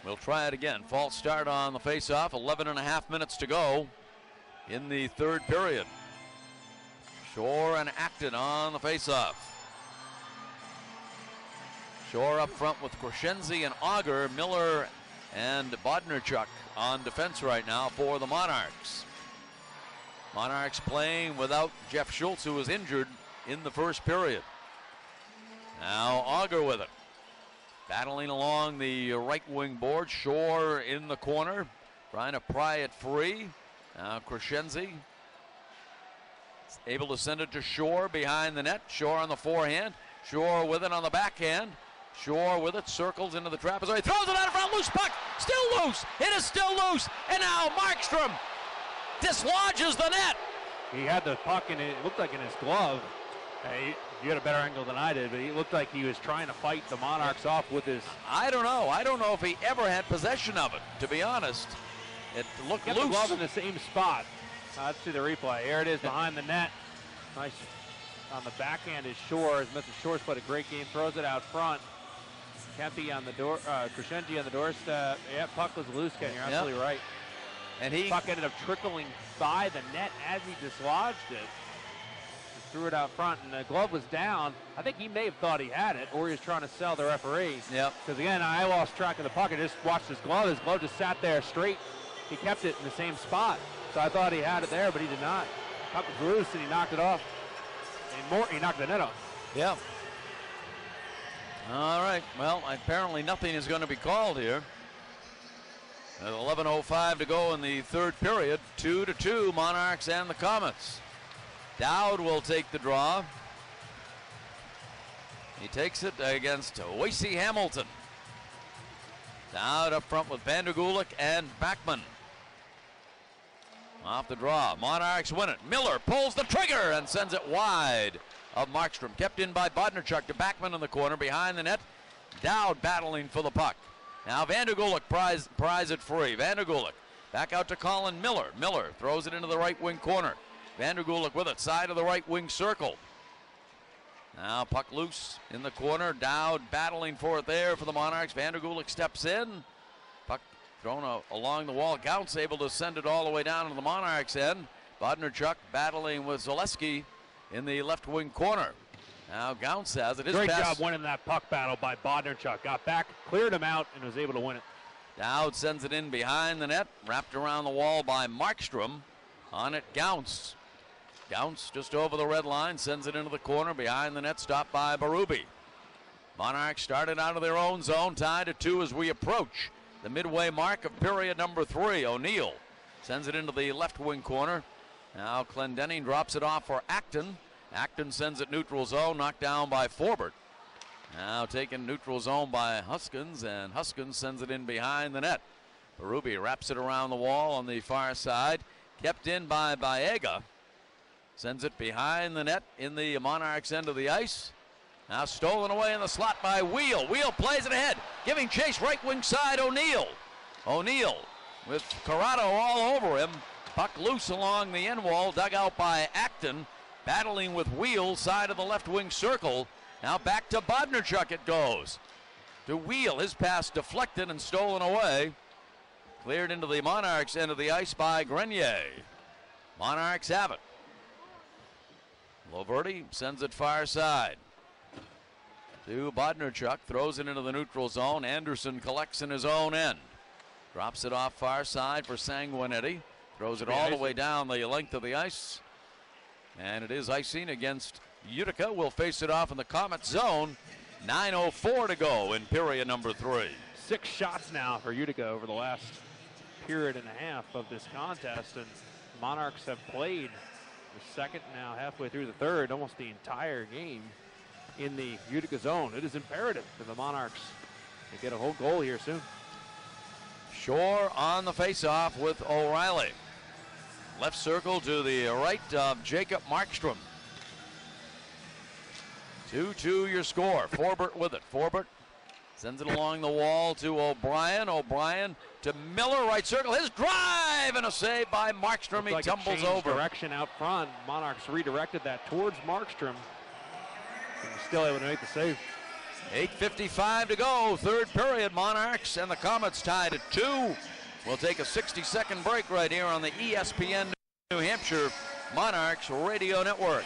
We'll try it again. False start on the face-off. 11.5 minutes to go in the third period. Shore and Acton on the face-off. Shore up front with Crescenzi and Auger. Miller and Bodnerchuk on defense right now for the Monarchs. Monarchs playing without Jeff Schultz, who was injured in the first period. Now Auger with it. Battling along the right wing board. Shore in the corner, trying to pry it free. Now Crescenzi able to send it to Shore behind the net. Shore on the forehand. Shore with it on the backhand. Shore with it, circles into the trapezoid, throws it out in front, loose puck, still loose, it is still loose, and now Markstrom dislodges the net. He had the puck and it looked like in his glove. You had a better angle than I did, but he looked like he was trying to fight the Monarchs off with his... I don't know. I don't know if he ever had possession of it, to be honest. It looked loose. The glove in the same spot. Let's see the replay. Here it is behind the net. Nice on the backhand is Shores. Mr. Shores played a great game, throws it out front. Kempe on the door, Crescenti on the doorstep. Yeah, puck was loose, Ken. You're absolutely right. And puck ended up trickling by the net as he dislodged it. Just threw it out front, and the glove was down. I think he may have thought he had it, or he was trying to sell the referee. Yep. Because again, I lost track of the puck. I just watched his glove. His glove just sat there straight. He kept it in the same spot. So I thought he had it there, but he did not. Puck was loose, and he knocked it off. And he knocked the net off. Yeah. All right. Well, apparently nothing is going to be called here. 11:05 to go in the third period. 2-2, Monarchs and the Comets. Dowd will take the draw. He takes it against Wasey Hamilton. Dowd up front with Vandergulik and Backman. Off the draw, Monarchs win it. Miller pulls the trigger and sends it wide of Markstrom. Kept in by Bodnarchuk to Backman in the corner behind the net. Dowd battling for the puck. Now Vandergulik pries it free. Vandergulik back out to Colin Miller. Miller throws it into the right wing corner. Vandergulik with it, side of the right wing circle. Now puck loose in the corner. Dowd battling for it there for the Monarchs. Vandergulik steps in. Puck thrown along the wall. Gaunt's able to send it all the way down to the Monarchs end. Bodnarchuk battling with Zaleski in the left wing corner. Now Gauntz has it. Great job winning that puck battle by Bodnarchuk. Got back, cleared him out, and was able to win it. Dowd sends it in behind the net. Wrapped around the wall by Markstrom. On it, Gauntz. Gauntz just over the red line. Sends it into the corner behind the net. Stopped by Berube. Monarchs started out of their own zone. Tied at 2 as we approach the midway mark of period number 3. O'Neill sends it into the left wing corner. Now Clendenning drops it off for Acton. Acton sends it neutral zone, knocked down by Forbert. Now taken neutral zone by Huskins, and Huskins sends it in behind the net. Berube wraps it around the wall on the far side. Kept in by Baega. Sends it behind the net in the Monarchs end of the ice. Now stolen away in the slot by Wheel. Wheel plays it ahead, giving chase right wing side O'Neill. O'Neill with Corrado all over him. Puck loose along the end wall, dug out by Acton. Battling with Wheel, side of the left wing circle. Now back to Bodnarchuk it goes. To Wheel, his pass deflected and stolen away. Cleared into the Monarchs end of the ice by Grenier. Monarchs have it. Loverty sends it far side. To Bodnarchuk, throws it into the neutral zone. Anderson collects in his own end. Drops it off far side for Sanguinetti. Throws it all the way down the length of the ice. And it is icing against Utica. We'll face it off in the Comet zone. 9:04 to go in period number 3. 6 shots now for Utica over the last period and a half of this contest. And Monarchs have played the second, now halfway through the third, almost the entire game in the Utica zone. It is imperative for the Monarchs to get a whole goal here soon. Shore on the faceoff with O'Reilly. Left circle to the right of Jacob Markstrom. 2-2 your score. Forbert with it. Forbert sends it along the wall to O'Brien. O'Brien to Miller, right circle. His drive and a save by Markstrom. He tumbles over. Direction out front. Monarchs redirected that towards Markstrom. And still able to make the save. 8:55 to go. Third period. Monarchs and the Comets tied at 2. We'll take a 60-second break right here on the ESPN New Hampshire Monarchs Radio Network.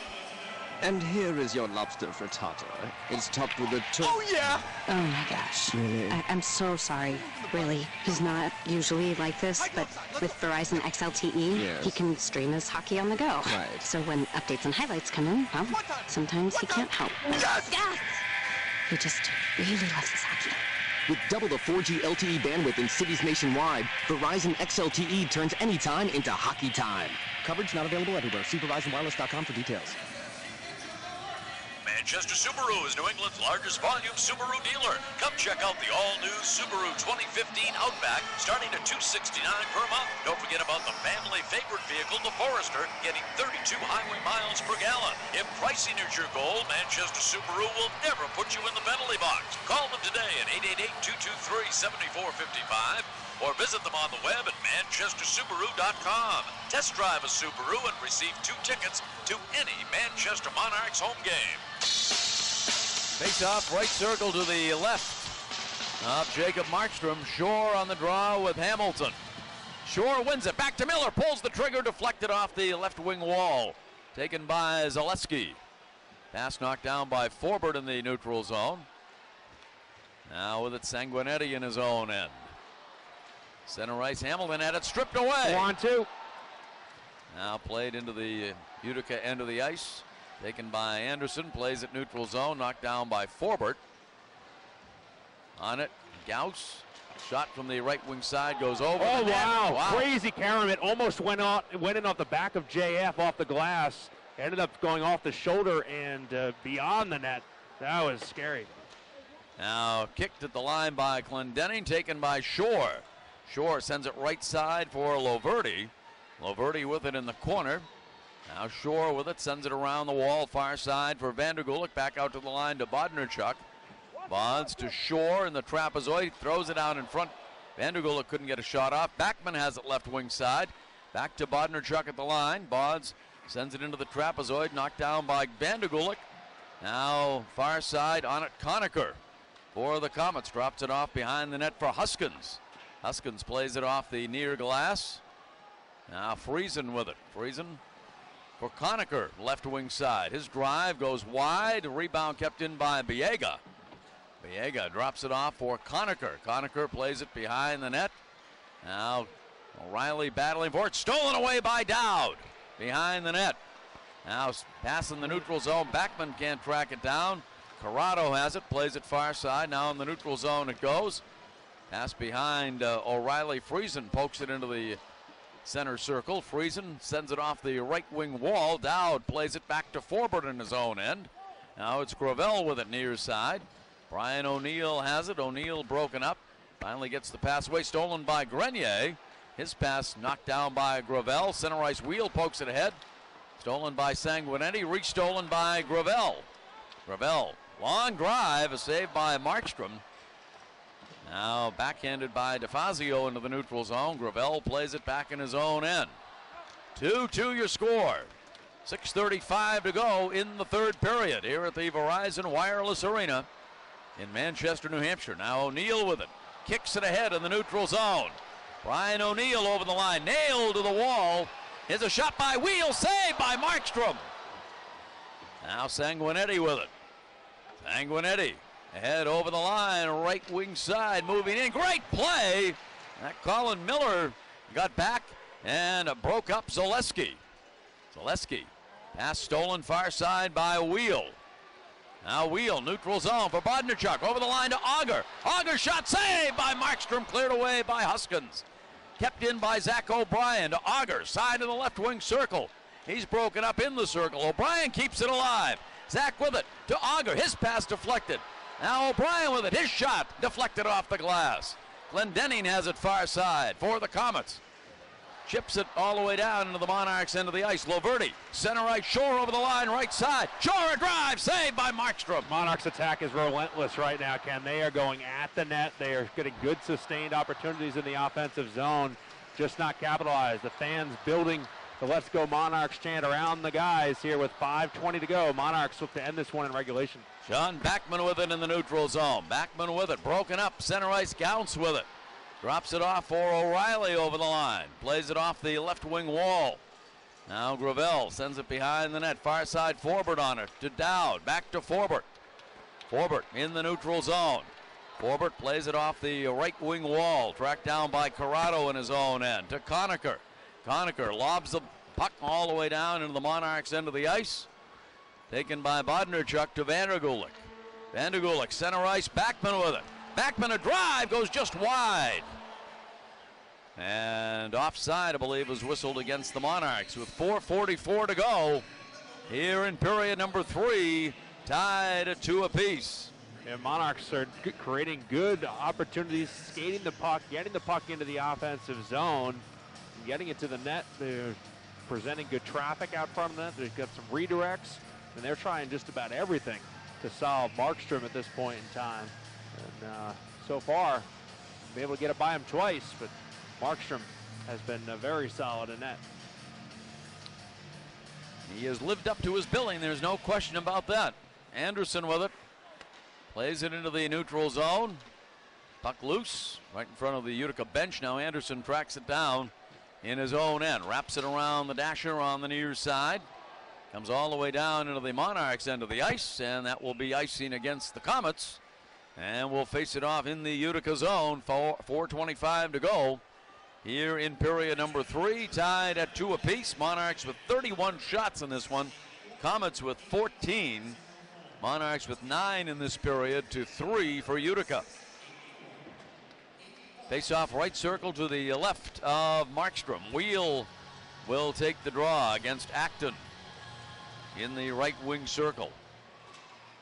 And here is your lobster frittata. It's topped with a Oh, yeah! Oh, my gosh. Really? I'm so sorry. Really. He's not usually like this, but with Verizon XLTE, Yes. he can stream his hockey on the go. Right. So when updates and highlights come in, well, sometimes he can't help. Yes! He just really loves his hockey. With double the 4G LTE bandwidth in cities nationwide, Verizon XLTE turns anytime into hockey time. Coverage not available everywhere. See VerizonWireless.com for details. Manchester Subaru is New England's largest volume Subaru dealer. Come check out the all-new Subaru 2015 Outback, starting at $269 per month. Don't forget about the family favorite vehicle, the Forester, getting 32 highway miles per gallon. If pricing is your goal, Manchester Subaru will never put you in the penalty box. Call them today at 888-223-7455 or visit them on the web at manchestersubaru.com. Test drive a Subaru and receive 2 tickets to any Manchester Monarchs home game. Face off, right circle to the left of Jacob Markstrom. Shore on the draw with Hamilton. Shore wins it. Back to Miller. Pulls the trigger. Deflected off the left wing wall. Taken by Zaleski. Pass knocked down by Forbert in the neutral zone. Now with it, Sanguinetti in his own end. Center ice, Hamilton had it stripped away. 1-2. Now played into the Utica end of the ice. Taken by Anderson. Plays at neutral zone. Knocked down by Forbert. On it, Gauss. Shot from the right wing side goes over. Oh, wow. Crazy carry. It almost went in off the back of JF off the glass. Ended up going off the shoulder and beyond the net. That was scary. Now kicked at the line by Clendenning, taken by Shore. Shore sends it right side for Loverty. Loverty with it in the corner. Now Shore with it, sends it around the wall, far side for Vandergulik. Back out to the line to Bodnerchuk. Bonds to Shore in the trapezoid, throws it out in front. Vandergulik couldn't get a shot off. Backman has it left wing side. Back to Bodnerchuk at the line. Bonds sends it into the trapezoid, knocked down by Vandergulik. Now far side on it, Conacher for the Comets. Drops it off behind the net for Huskins. Huskins plays it off the near glass. Now Friesen with it. Friesen for Conacher, left wing side. His drive goes wide. Rebound kept in by Biega. Biega drops it off for Conacher. Conacher plays it behind the net. Now O'Reilly battling for it. Stolen away by Dowd. Behind the net. Now passing the neutral zone. Backman can't track it down. Corrado has it. Plays it far side. Now in the neutral zone it goes. Pass behind O'Reilly. Friesen pokes it into the center circle. Friesen sends it off the right wing wall. Dowd plays it back to Forbert in his own end. Now it's Gravel with it near side. Brian O'Neill has it. O'Neill broken up. Finally gets the pass away. Stolen by Grenier. His pass knocked down by Gravel. Center ice wheel pokes it ahead. Stolen by Sanguinetti. Re-stolen by Gravel. Gravel. Long drive. A save by Markstrom. Now backhanded by DeFazio into the neutral zone. Gravel plays it back in his own end. 2-2 your score. 6:35 to go in the third period here at the Verizon Wireless Arena in Manchester, New Hampshire. Now O'Neill with it. Kicks it ahead in the neutral zone. Brian O'Neill over the line. Nailed to the wall. Here's a shot by Wheel. Saved by Markstrom. Now Sanguinetti with it. Sanguinetti ahead over the line, right wing side, moving in. Great play. That Colin Miller got back and broke up Zaleski. Zaleski. Pass stolen far side by Wheel. Now Wheel, neutral zone for Bodnerchuk. Over the line to Auger. Auger shot saved by Markstrom. Cleared away by Huskins. Kept in by Zach O'Brien to Auger. Side of the left wing circle. He's broken up in the circle. O'Brien keeps it alive. Zach with it to Auger. His pass deflected. Now O'Brien with it. His shot deflected off the glass. Clendenning has it far side for the Comets. Chips it all the way down into the Monarchs end of the ice. Loverty, center right, Shore over the line, right side. Shore a drive, saved by Markstrom. Monarchs attack is relentless right now, Ken. They are going at the net. They are getting good sustained opportunities in the offensive zone, just not capitalized. The fans building the Let's Go Monarchs chant around the guys here with 5:20 to go. Monarchs look to end this one in regulation. Sean Backman with it in the neutral zone. Backman with it, broken up, center ice, Gauss with it. Drops it off for O'Reilly over the line. Plays it off the left wing wall. Now Gravel sends it behind the net. Far side Forbert on it to Dowd. Back to Forbert. Forbert in the neutral zone. Forbert plays it off the right wing wall. Tracked down by Corrado in his own end to Conacher. Conacher lobs the puck all the way down into the Monarchs end of the ice. Taken by Bodnerchuk to Vandergulik. Vandergulik center ice. Backman with it. Backman a drive, goes just wide. And offside, I believe, was whistled against the Monarchs with 4:44 to go here in period number 3 tied at 2 apiece. And Monarchs are creating good opportunities, skating the puck, getting the puck into the offensive zone, and getting it to the net. They're presenting good traffic out front of the net. They've got some redirects, and they're trying just about everything to solve Markstrom at this point in time. And so far, been able to get it by him twice, but Markstrom has been very solid in net. He has lived up to his billing. There's no question about that. Anderson with it. Plays it into the neutral zone. Puck loose right in front of the Utica bench. Now Anderson tracks it down in his own end. Wraps it around the dasher on the near side. Comes all the way down into the Monarchs end of the ice, and that will be icing against the Comets. And we'll face it off in the Utica zone. 4:25 to go here in period number 3. Tied at 2 apiece. Monarchs with 31 shots in this one. Comets with 14. Monarchs with 9 in this period to 3 for Utica. Face off right circle to the left of Markstrom. Wheel will take the draw against Acton in the right wing circle.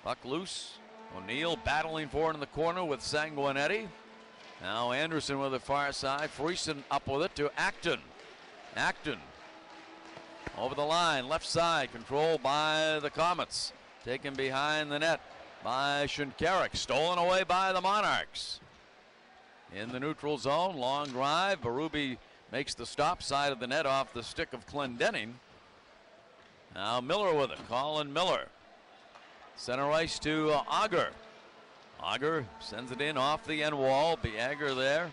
Puck loose. O'Neill battling for it in the corner with Sanguinetti. Now Anderson with the far side. Friesen up with it to Acton. Acton over the line, left side, controlled by the Comets. Taken behind the net by Shinkarik. Stolen away by the Monarchs. In the neutral zone, long drive. Berube makes the stop side of the net off the stick of Clendenning. Now Miller with it. Colin Miller. Center ice to Auger. Auger sends it in off the end wall. Biager there.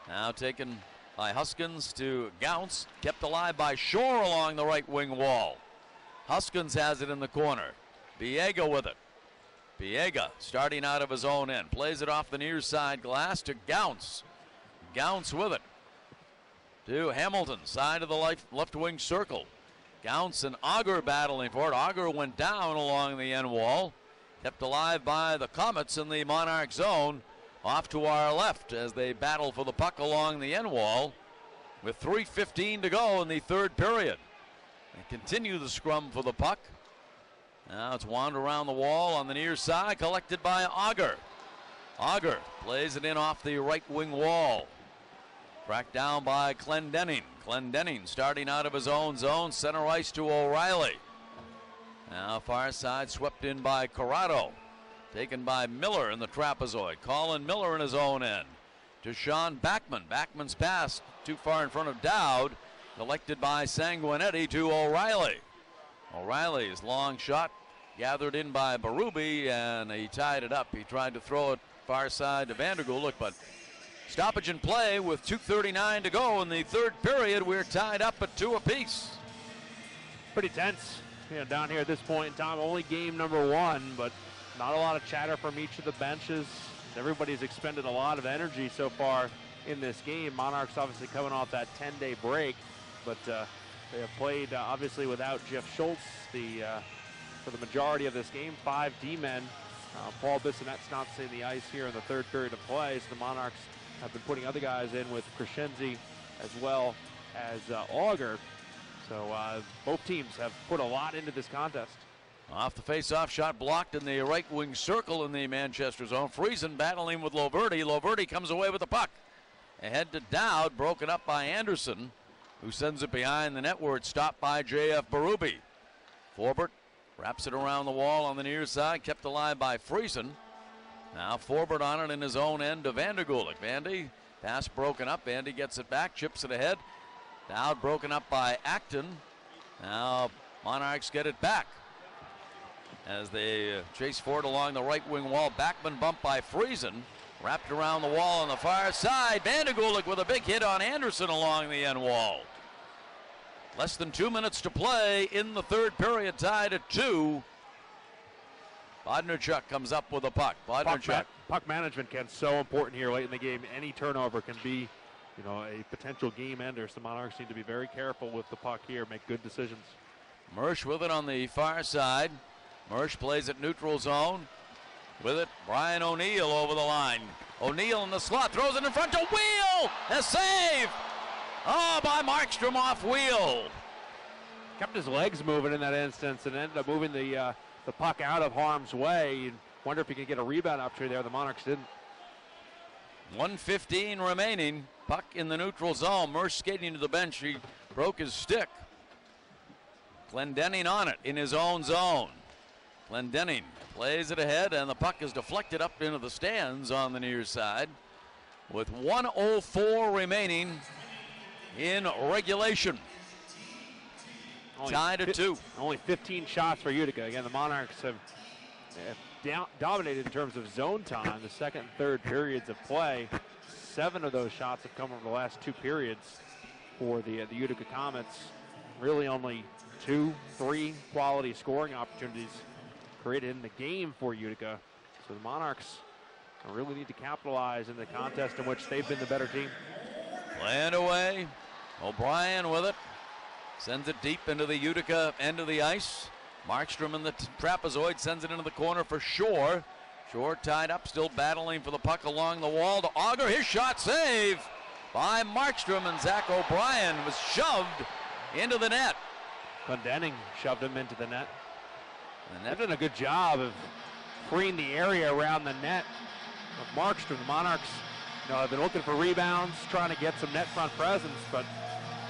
Now taken by Huskins to Gounce. Kept alive by Shore along the right wing wall. Huskins has it in the corner. Biega with it. Biega starting out of his own end. Plays it off the near side glass to Gounce. Gounce with it to Hamilton. Side of the left wing circle. Gounce and Auger battling for it. Auger went down along the end wall. Kept alive by the Comets in the Monarch zone. Off to our left as they battle for the puck along the end wall. With 3:15 to go in the third period. They continue the scrum for the puck. Now it's wound around the wall on the near side, collected by Auger. Auger plays it in off the right wing wall. Tracked down by Clendenning. Clendenning starting out of his own zone, center ice to O'Reilly. Now far side swept in by Corrado. Taken by Miller in the trapezoid. Colin Miller in his own end. To Sean Backman. Backman's pass too far in front of Dowd. Collected by Sanguinetti to O'Reilly. O'Reilly's long shot gathered in by Berube, and he tied it up. He tried to throw it far side to Vandergulik, but stoppage in play with 2:39 to go in the third period. We're tied up at 2 apiece. Pretty tense, down here at this point in time. Only game number 1, but not a lot of chatter from each of the benches. Everybody's expended a lot of energy so far in this game. Monarchs obviously coming off that 10-day break, but they have played obviously without Jeff Schultz for the majority of this game. 5 D-men. Paul Bissonette's not seeing the ice here in the third period of play, so the Monarchs have been putting other guys in with Crescenzi as well as Auger. So both teams have put a lot into this contest. Off the face-off shot blocked in the right wing circle in the Manchester zone. Friesen battling with Loverty. Loverty comes away with the puck. Ahead to Dowd, broken up by Anderson, who sends it behind the net where it's stopped by J.F. Berube. Forbert wraps it around the wall on the near side, kept alive by Friesen. Now Forbert on it in his own end to Vandergulik. Vandy, pass broken up. Vandy gets it back, chips it ahead. Dowd broken up by Acton. Now Monarchs get it back as they chase forward along the right wing wall. Backman bumped by Friesen. Wrapped around the wall on the far side. Vandergulik with a big hit on Anderson along the end wall. Less than 2 minutes to play in the third period, tied at 2. Bodnarchuk comes up with a puck. Bodnarchuk. Puck management can so important here late in the game. Any turnover can be, a potential game ender. So the Monarchs need to be very careful with the puck here, make good decisions. Mersch with it on the far side. Mersch plays at neutral zone. With it, Brian O'Neill over the line. O'Neill in the slot, throws it in front to Wheel. A save! Oh, by Markstrom off Wheel. kept his legs moving in that instance and ended up moving the puck out of harm's way. You wonder if he could get a rebound opportunity there. The Monarchs didn't. 1:15 remaining. Puck in the neutral zone. Merce skating to the bench. He broke his stick. Glendening on it in his own zone. Glendening plays it ahead, and the puck is deflected up into the stands on the near side. With 1:04 remaining in regulation. Tied at 2. Only 15 shots for Utica. Again, the Monarchs have dominated in terms of zone time. The second and third periods of play, 7 of those shots have come over the last 2 periods for the Utica Comets. Really only 2-3 quality scoring opportunities created in the game for Utica. So the Monarchs really need to capitalize in the contest in which they've been the better team. Playing away. O'Brien with it. Sends it deep into the Utica end of the ice. Markstrom in the trapezoid sends it into the corner for Shore. Shore tied up, still battling for the puck along the wall to Auger. His shot save by Markstrom, and Zach O'Brien was shoved into the net. Glendening shoved him into the net. And they've done a good job of freeing the area around the net of Markstrom. The Monarchs have been looking for rebounds, trying to get some net front presence, but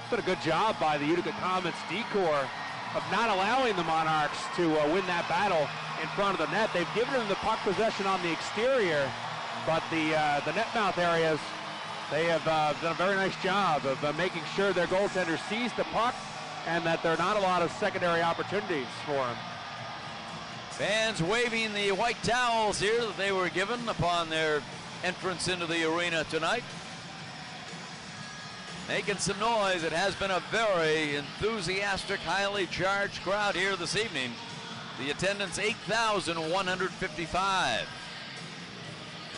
it's been a good job by the Utica Comets decor of not allowing the Monarchs to win that battle in front of the net. They've given them the puck possession on the exterior, but the net mouth areas, they have done a very nice job of making sure their goaltender sees the puck and that there are not a lot of secondary opportunities for him. Fans waving the white towels here that they were given upon their entrance into the arena tonight. Making some noise. It has been a very enthusiastic, highly charged crowd here this evening. The attendance 8,155.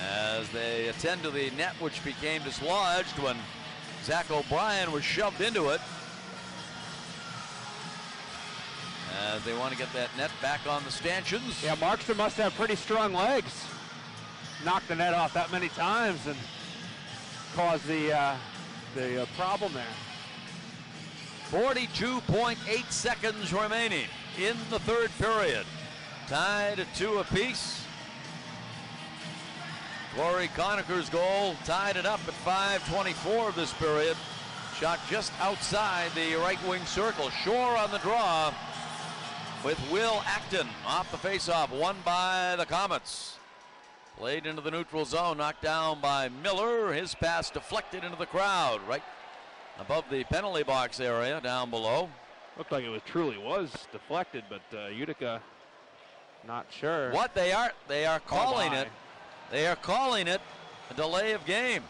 As they attend to the net, which became dislodged when Zach O'Brien was shoved into it. As they want to get that net back on the stanchions. Yeah, Markstrom must have pretty strong legs. Knocked the net off that many times and caused the problem there. 42.8 seconds remaining in the third period. Tied at 2 apiece. Corey Conacher's goal tied it up at 5:24 of this period. Shot just outside the right wing circle. Shore on the draw with Will Acton off the faceoff, won by the Comets. Played into the neutral zone, knocked down by Miller. His pass deflected into the crowd, right above the penalty box area down below. Looked like it truly was deflected, but Utica not sure. What they are calling it. They are calling it a delay of game.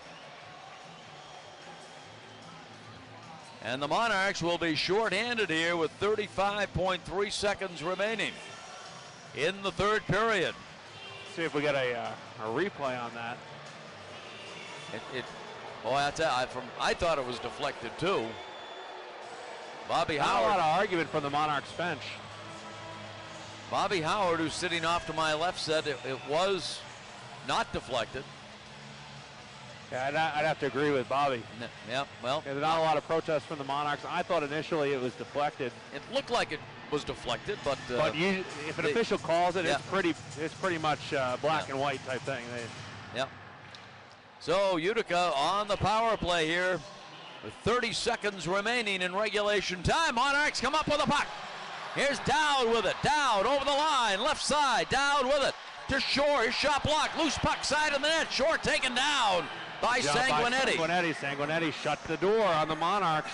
And the Monarchs will be shorthanded here with 35.3 seconds remaining in the third period. See if we get a replay on that. I thought it was deflected too. Bobby Not Howard. a lot of argument from the Monarchs bench. Bobby Howard, who's sitting off to my left, said it was not deflected. Yeah, I'd have to agree with Bobby. Yeah, well. There's not a lot of protests from the Monarchs. I thought initially it was deflected. It looked like it was deflected, but if an official calls it, yeah. it's pretty much black and white type thing. Yep. So Utica on the power play here with 30 seconds remaining in regulation time. Monarchs come up with a puck. Here's Dowd with it. Dowd over the line, left side. Dowd with it to Shore. His shot blocked. Loose puck side of the net. Shore taken down by Sanguinetti. Sanguinetti shut the door on the Monarchs.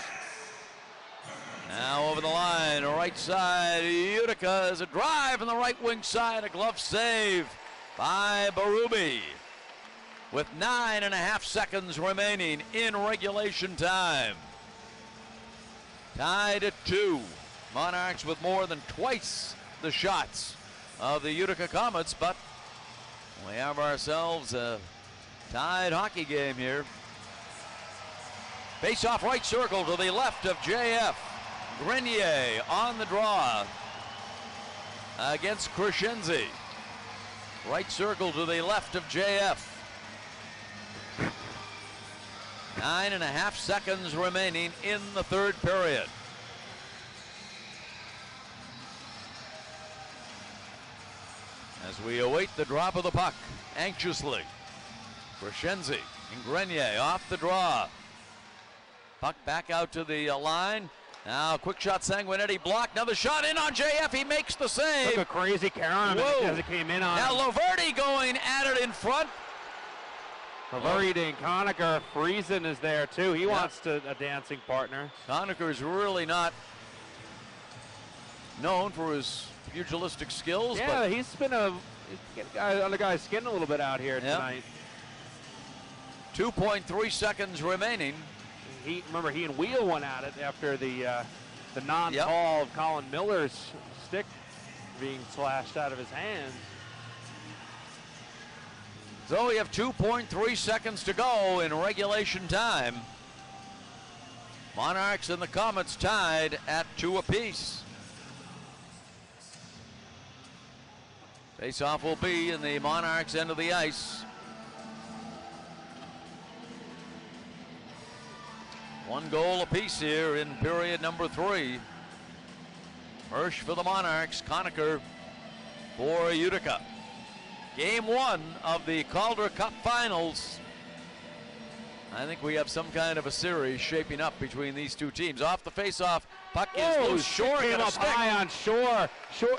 Now over the line, right side, Utica is a drive on the right wing side, a glove save by Berube. With 9.5 seconds remaining in regulation time. Tied at 2. Monarchs with more than twice the shots of the Utica Comets, but we have ourselves a tied hockey game here. Face off right circle to the left of JF. Grenier on the draw against Crescenzi. Right circle to the left of JF. 9.5 seconds remaining in the third period. as we await the drop of the puck anxiously. Crescenzi and Grenier off the draw. Puck back out to the line. Now quick shot, Sanguinetti blocked. Another shot in on JF. He makes the save. Took a crazy carry on him as it came in on now him. Laverty going at it in front. Laverty and Conacher. Friesen is there too. He wants a dancing partner. Conacher is really not known for his pugilistic skills. Yeah, but he's been on the guy's skin a little bit out here tonight. 2.3 seconds remaining. Remember, he and Wheel went at it after the non-call of Colin Miller's stick being slashed out of his hands. So we have 2.3 seconds to go in regulation time. Monarchs and the Comets tied at 2 apiece. Face-off will be in the Monarchs' end of the ice. 1 goal apiece here in period number 3. Hirsch for the Monarchs, Conacher for Utica. Game 1 of the Calder Cup Finals. I think we have some kind of a series shaping up between these two teams. Off the face-off, puck is loose. Shore came up stick. high on Shore.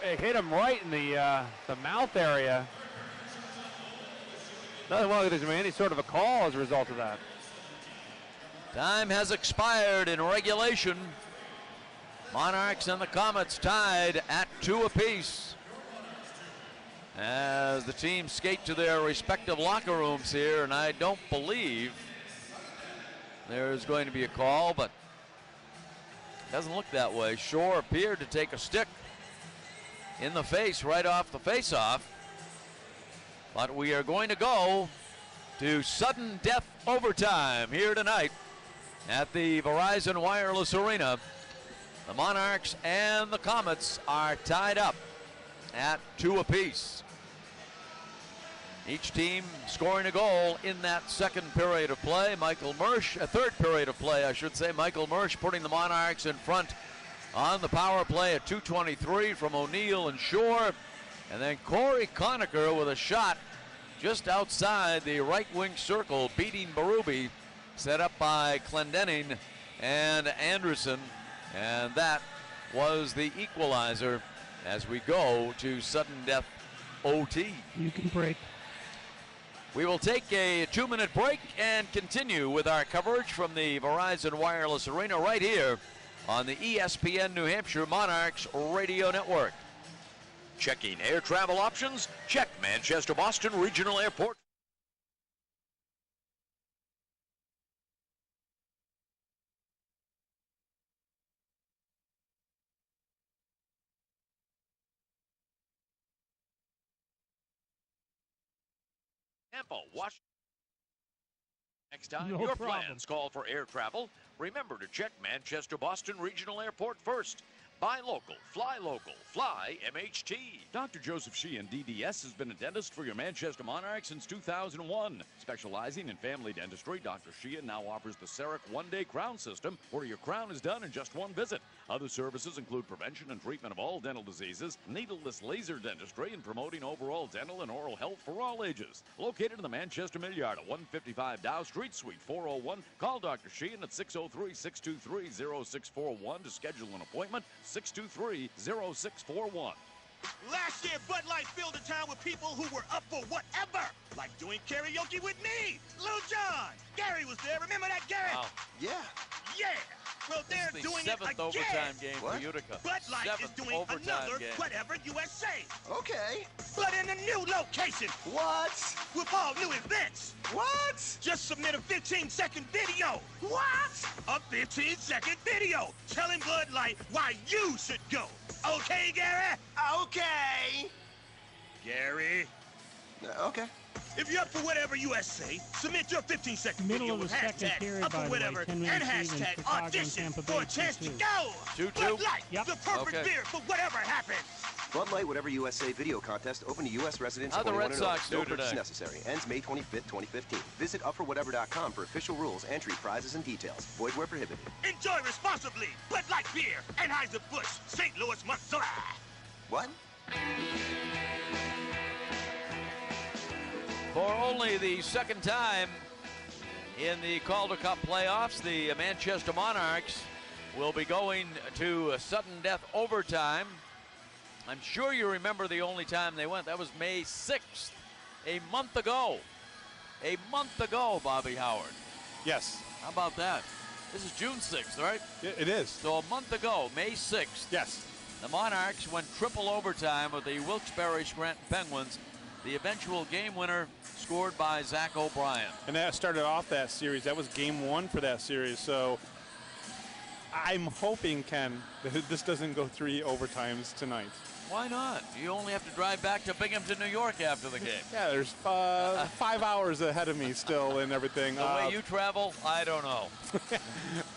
It hit him right in the mouth area. Doesn't look like there's any sort of a call as a result of that. Time has expired in regulation. Monarchs and the Comets tied at 2 apiece. As the teams skate to their respective locker rooms here, and I don't believe there's going to be a call, but it doesn't look that way. Shore appeared to take a stick in the face right off the face-off, but we are going to go to sudden death overtime here tonight at the Verizon Wireless Arena. The Monarchs and the Comets are tied up at 2 apiece. Each team scoring a goal in that second period of play. Third period of play, I should say. Michael Mersch putting the Monarchs in front on the power play at 2:23 from O'Neill and Shore. And then Corey Conacher with a shot just outside the right wing circle, beating Berube, set up by Clendening and Anderson. And that was the equalizer as we go to sudden death OT. You can break. We will take a 2-minute break and continue with our coverage from the Verizon Wireless Arena right here on the ESPN New Hampshire Monarchs Radio Network. Checking air travel options? Check Manchester Boston Regional Airport. Tampa, Washington. Next time your plans call for air travel, remember to check Manchester Boston Regional Airport first. Buy local, fly MHT. Dr. Joseph Sheehan, DDS, has been a dentist for your Manchester Monarchs since 2001. Specializing in family dentistry, Dr. Sheehan now offers the CEREC one-day crown system, where your crown is done in just 1 visit. Other services include prevention and treatment of all dental diseases, needleless laser dentistry, and promoting overall dental and oral health for all ages. Located in the Manchester Mill Yard at 155 Dow Street, Suite 401. Call Dr. Sheehan at 603-623-0641 to schedule an appointment. 623-0641. Last year, Bud Light filled the town with people who were up for whatever, like doing karaoke with me, Lil Jon. Gary was there. Remember that, Gary? Wow. Yeah. Well, they're doing it again. 7th overtime game for Utica. Bud Light is doing another game. Whatever USA. Okay. But in a new location. What? With all new events. What? Just submit a 15-second video. What? A 15-second video telling Bud Light why you should go. Okay, Gary? Okay. Gary? Okay. If you're up for whatever USA, submit your 15-second Middle video of the with second hashtag period, up by for the way, whatever 10 and minutes even, hashtag Chicago and audition Tampa for Bay a chance to 2-2. go. 2-2. Bud Light, Yep. the perfect beer for whatever happens. Bud Light Whatever USA video contest open to U.S. residents How'd the 21 Red and over. Sox No do purchase today? necessary. Ends May 25th, 2015. Visit upforwhatever.com for official rules, entry, prizes, and details. Void where prohibited. Enjoy responsibly. Bud Light beer, Anheuser-Busch, St. Louis, Missouri. What? only the second time in the Calder Cup playoffs, the Manchester Monarchs will be going to sudden death overtime. I'm sure you remember the only time they went. That was May 6th, a month ago. A month ago, Bobby Howard. Yes. How about that? This is June 6th, right? It is. So a month ago, May 6th. Yes. The Monarchs went triple overtime with the Wilkes-Barre-Scranton Penguins. The eventual game winner scored by Zach O'Brien. And that started off that series. That was game one for that series. So I'm hoping, Ken, that this doesn't go 3 overtimes tonight. Why not? You only have to drive back to Binghamton, New York after the game. Yeah, there's 5 hours ahead of me still and everything. The way you travel, I don't know.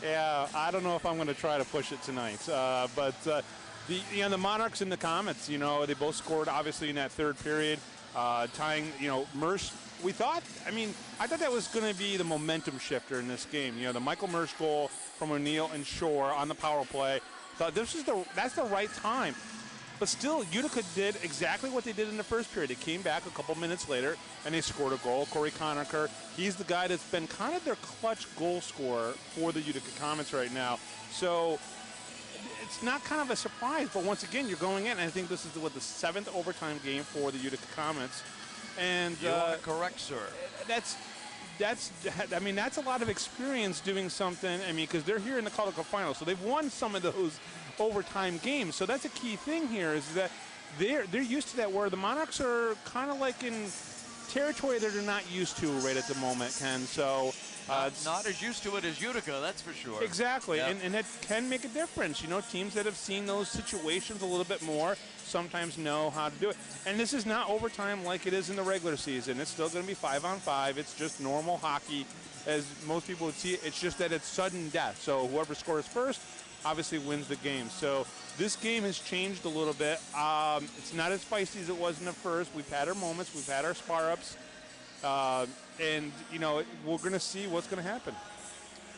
Yeah, I don't know if I'm going to try to push it tonight. But the Monarchs and the Comets, they both scored obviously in that third period, tying, Mersch. I thought that was going to be the momentum shifter in this game. The Michael Mersch goal from O'Neill and Shore on the power play. Thought that's the right time. But still, Utica did exactly what they did in the first period. They came back a couple minutes later, and they scored a goal. Corey Conacher, he's the guy that's been kind of their clutch goal scorer for the Utica Comets right now. So it's not kind of a surprise, but once again, you're going in, and I think this is the 7th overtime game for the Utica Comets. And you are correct, sir. That's a lot of experience doing something. Because they're here in the Calder Cup Finals, so they've won some of those overtime games. So that's a key thing here, is that they're used to that, where the Monarchs are kind of like in territory that they're not used to right at the moment, Ken. So not as used to it as Utica, that's for sure. Exactly, yep. and that can make a difference. Teams that have seen those situations a little bit more sometimes know how to do it. And this is not overtime like it is in the regular season. It's still going to be 5-on-5. It's just normal hockey, as most people would see it. It's just that it's sudden death. So whoever scores first obviously wins the game. So this game has changed a little bit. It's not as feisty as it was in the first. We've had our moments. We've had our spar-ups. And we're going to see what's going to happen.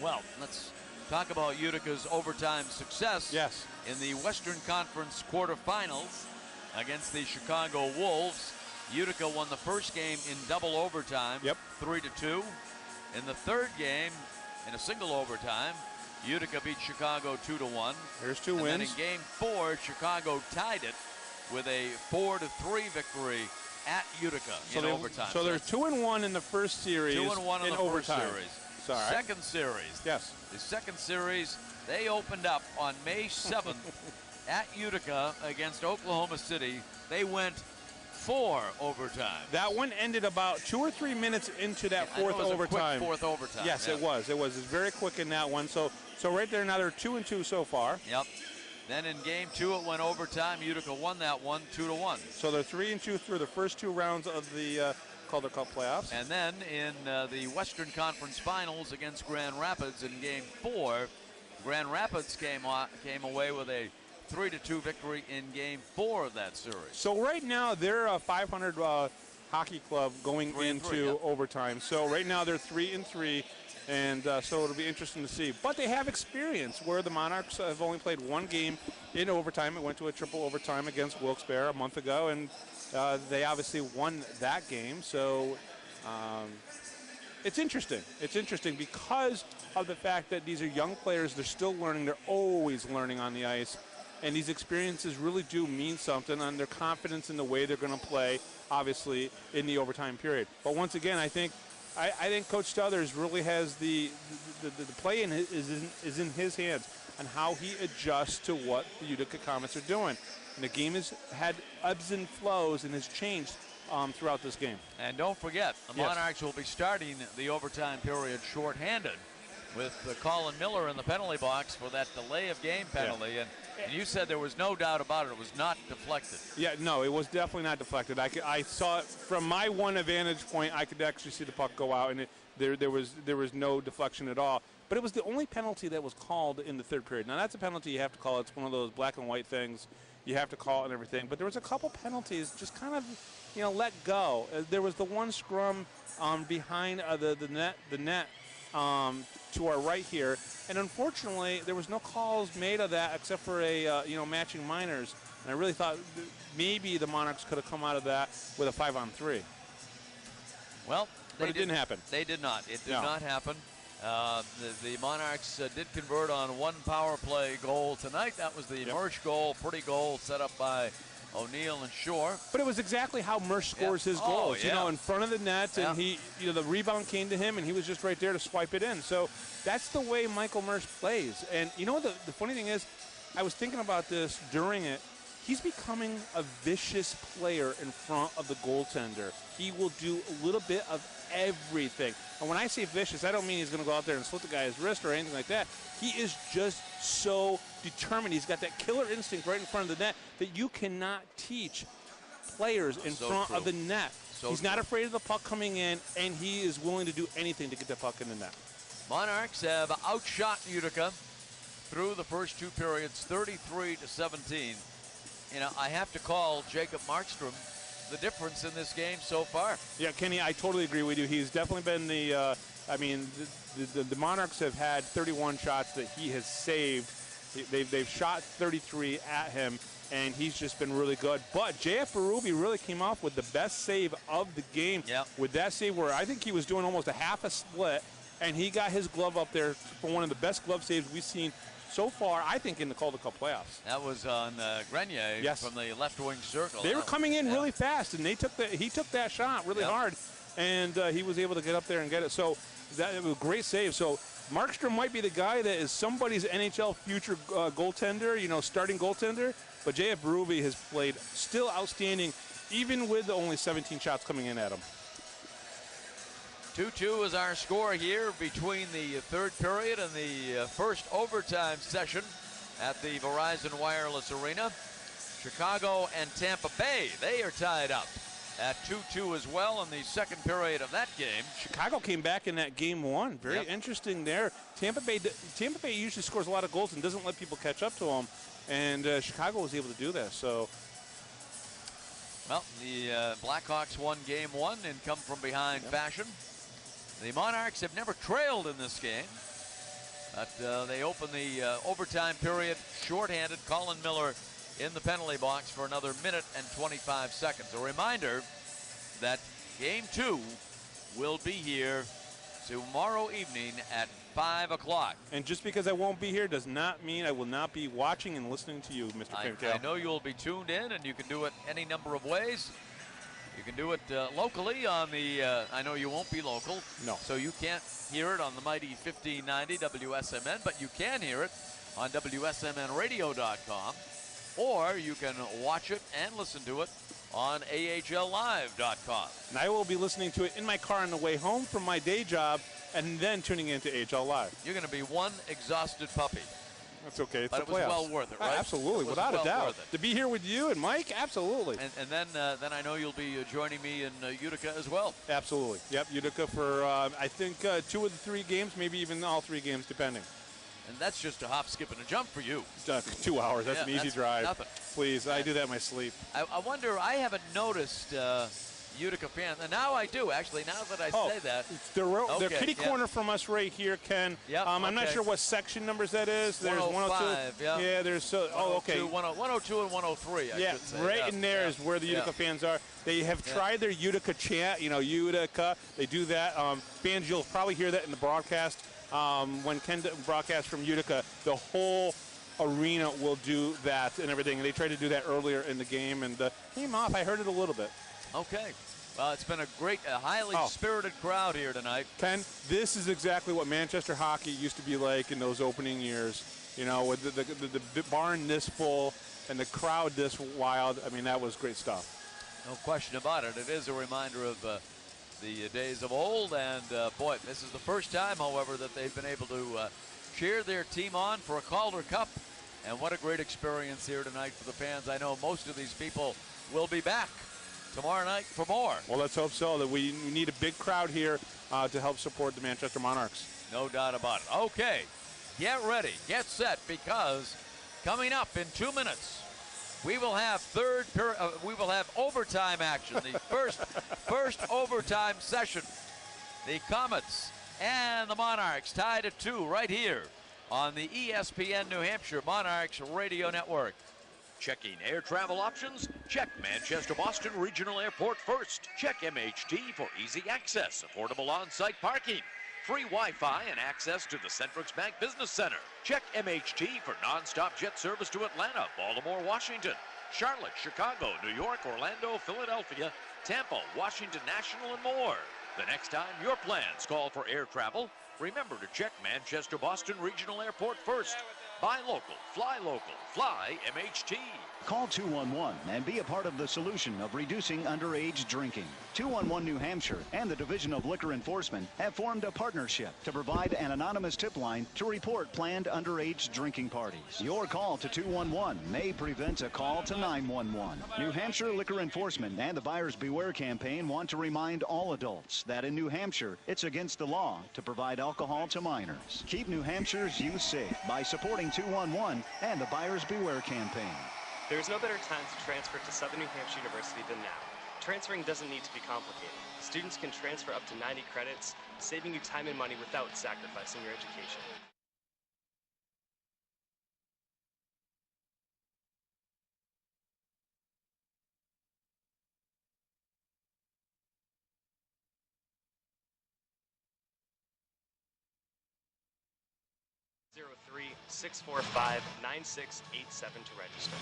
Well, let's talk about Utica's overtime success. Yes. In the Western Conference quarterfinals against the Chicago Wolves. Utica won the first game in double overtime, 3-2. In the third game, in a single overtime, Utica beat Chicago 2-1. There's 2 wins. And then in game 4, Chicago tied it with a 4-3 victory at Utica in overtime. So they're 2-1 in the first series. 2-1 in the overtime. First series. Sorry. Second series. Yes. The second series, they opened up on May 7th at Utica against Oklahoma City. They went 4 overtime. That one ended about 2 or 3 minutes into that fourth overtime. A quick fourth overtime. Yes, it was. It was very quick in that one. So right there, now they're 2-2 so far. Yep. Then in game 2, it went overtime. Utica won that one 2-1. So they're 3-2 through the first 2 rounds of the Calder Cup playoffs. And then in the Western Conference Finals against Grand Rapids in game 4, Grand Rapids came away with a 3-2 victory in game 4 of that series. So right now they're a 500 hockey club going into overtime. So right now they're 3-3. And so it'll be interesting to see. But they have experience, where the Monarchs have only played 1 game in overtime. It went to a triple overtime against Wilkes-Barre a month ago, and they obviously won that game. So it's interesting. It's interesting because of the fact that these are young players. They're still learning. They're always learning on the ice. And these experiences really do mean something on their confidence in the way they're going to play, obviously, in the overtime period. But once again, I think Coach Stothers really has the play is in his hands on how he adjusts to what the Utica Comets are doing. And the game has had ebbs and flows and has changed throughout this game. And don't forget, the Monarchs will be starting the overtime period shorthanded with Colin Miller in the penalty box for that delay of game penalty. And you said there was no doubt about it. It was not deflected. Yeah, no, it was definitely not deflected. I saw it from my one vantage point. I could actually see the puck go out, and there was no deflection at all. But it was the only penalty that was called in the third period. Now, that's a penalty you have to call. It's one of those black and white things you have to call and everything. But there was a couple penalties just kind of, let go. There was the one scrum behind the net to our right here. And unfortunately, there was no calls made of that except for a matching minors. And I really thought maybe the Monarchs could have come out of that with a 5-on-3. Well, but it didn't happen. They did not. It did not happen. The Monarchs did convert on one power play goal tonight. That was the Mersch goal, pretty goal set up by O'Neill and Shore. But it was exactly how Mersch scores his goals. Yeah. You know, in front of the net, and he, you know, the rebound came to him, and he was just right there to swipe it in. So that's the way Michael Mersch plays. And you know, the funny thing is, I was thinking about this during it. He's becoming a vicious player in front of the goaltender. He will do a little bit of everything. And when I say vicious, I don't mean he's going to go out there and slit the guy's wrist or anything like that. He is just so determined. He's got that killer instinct right in front of the net that you cannot teach players in front of the net. He's not afraid of the puck coming in, and he is willing to do anything to get the puck in the net. Monarchs have outshot Utica through the first two periods, 33-17. You know, I have to call Jacob Markstrom the difference in this game so far. Yeah, Kenny, I totally agree with you. He's definitely been the, I mean, the Monarchs have had 31 shots that he has saved. They've shot 33 at him, and he's just been really good. But J.F. Berube really came off with the best save of the game with that save where I think he was doing almost a half a split, and he got his glove up there for one of the best glove saves we've seen so far, I think, in the Calder Cup playoffs. That was on Grenier from the left wing circle. They were coming in really fast, and he took that shot really hard, and he was able to get up there and get it. So that was a great save. So Markstrom might be the guy that is somebody's NHL future goaltender, you know, starting goaltender. But J.F. Berube has played still outstanding, even with only 17 shots coming in at him. 2-2 is our score here between the third period and the first overtime session at the Verizon Wireless Arena. Chicago and Tampa Bay, they are tied up at 2-2 as well in the second period of that game. Chicago came back in that game one. Very interesting there. Tampa Bay usually scores a lot of goals and doesn't let people catch up to them, and Chicago was able to do that. So, well, the Blackhawks won game one in come from behind fashion. The Monarchs have never trailed in this game, but they open the overtime period shorthanded. Colin Miller in the penalty box for another minute and 25 seconds. A reminder that game two will be here tomorrow evening at 5 o'clock. And just because I won't be here does not mean I will not be watching and listening to you, Mr. Pinkel. I know you'll be tuned in, and you can do it any number of ways. You can do it locally on the, I know you won't be local. No. So you can't hear it on the mighty 1590 WSMN, but you can hear it on WSMNradio.com. Or you can watch it and listen to it on AHLLive.com. And I will be listening to it in my car on the way home from my day job and then tuning into AHL Live. You're going to be one exhausted puppy. That's okay. It's but it was well worth it, right? Absolutely, without a doubt. To be here with you and Mike, absolutely. And then I know you'll be joining me in Utica as well. Absolutely. Yep, Utica for, I think, 2 of the 3 games, maybe even all 3 games, depending. And that's just a hop, skip, and a jump for you. 2 hours. That's an easy drive. Nothing. Please, I do that in my sleep. I wonder, I haven't noticed Utica fans. And now I do, actually, now that I say that. They're kitty corner from us right here, Ken. Yep, I'm not sure what section numbers that is. There's 105, 102. Yeah, there's so. Oh, okay. 102 and 103, I should say. Right in there is where the Utica fans are. They have tried their Utica chant, you know, Utica. They do that. Fans, you'll probably hear that in the broadcast. When Ken broadcasts from Utica, the whole arena will do that and everything. And they tried to do that earlier in the game, and came off. I heard it a little bit. Okay. Well, it's been a highly spirited crowd here tonight. Ken, this is exactly what Manchester hockey used to be like in those opening years. You know, with the barn this full and the crowd this wild. I mean, that was great stuff. No question about it. It is a reminder of the days of old. And, boy, this is the first time, however, that they've been able to cheer their team on for a Calder Cup. And what a great experience here tonight for the fans. I know most of these people will be back tomorrow night for more. Well, let's hope so. That we need a big crowd here to help support the Manchester Monarchs. No doubt about it. Okay, get ready, get set, because coming up in 2 minutes, we will have overtime action. The first overtime session. The Comets and the Monarchs tied at 2 right here on the ESPN New Hampshire Monarchs Radio Network. Checking air travel options? Check Manchester Boston Regional Airport first. Check MHT for easy access, affordable on-site parking, free Wi-Fi, and access to the Centrix Bank Business Center. Check MHT for non-stop jet service to Atlanta, Baltimore, Washington, Charlotte, Chicago, New York, Orlando, Philadelphia, Tampa, Washington National, and more. The next time your plans call for air travel, remember to check Manchester Boston Regional Airport first. Buy local, fly MHT. Call 211 and be a part of the solution of reducing underage drinking. 211 New Hampshire and the Division of Liquor Enforcement have formed a partnership to provide an anonymous tip line to report planned underage drinking parties. Your call to 211 may prevent a call to 911. New Hampshire Liquor Enforcement and the Buyers Beware campaign want to remind all adults that in New Hampshire, it's against the law to provide alcohol to minors. Keep New Hampshire's youth safe by supporting 211 and the Buyers Beware campaign. There is no better time to transfer to Southern New Hampshire University than now. Transferring doesn't need to be complicated. Students can transfer up to 90 credits, saving you time and money without sacrificing your education. (03-645-9687) to register.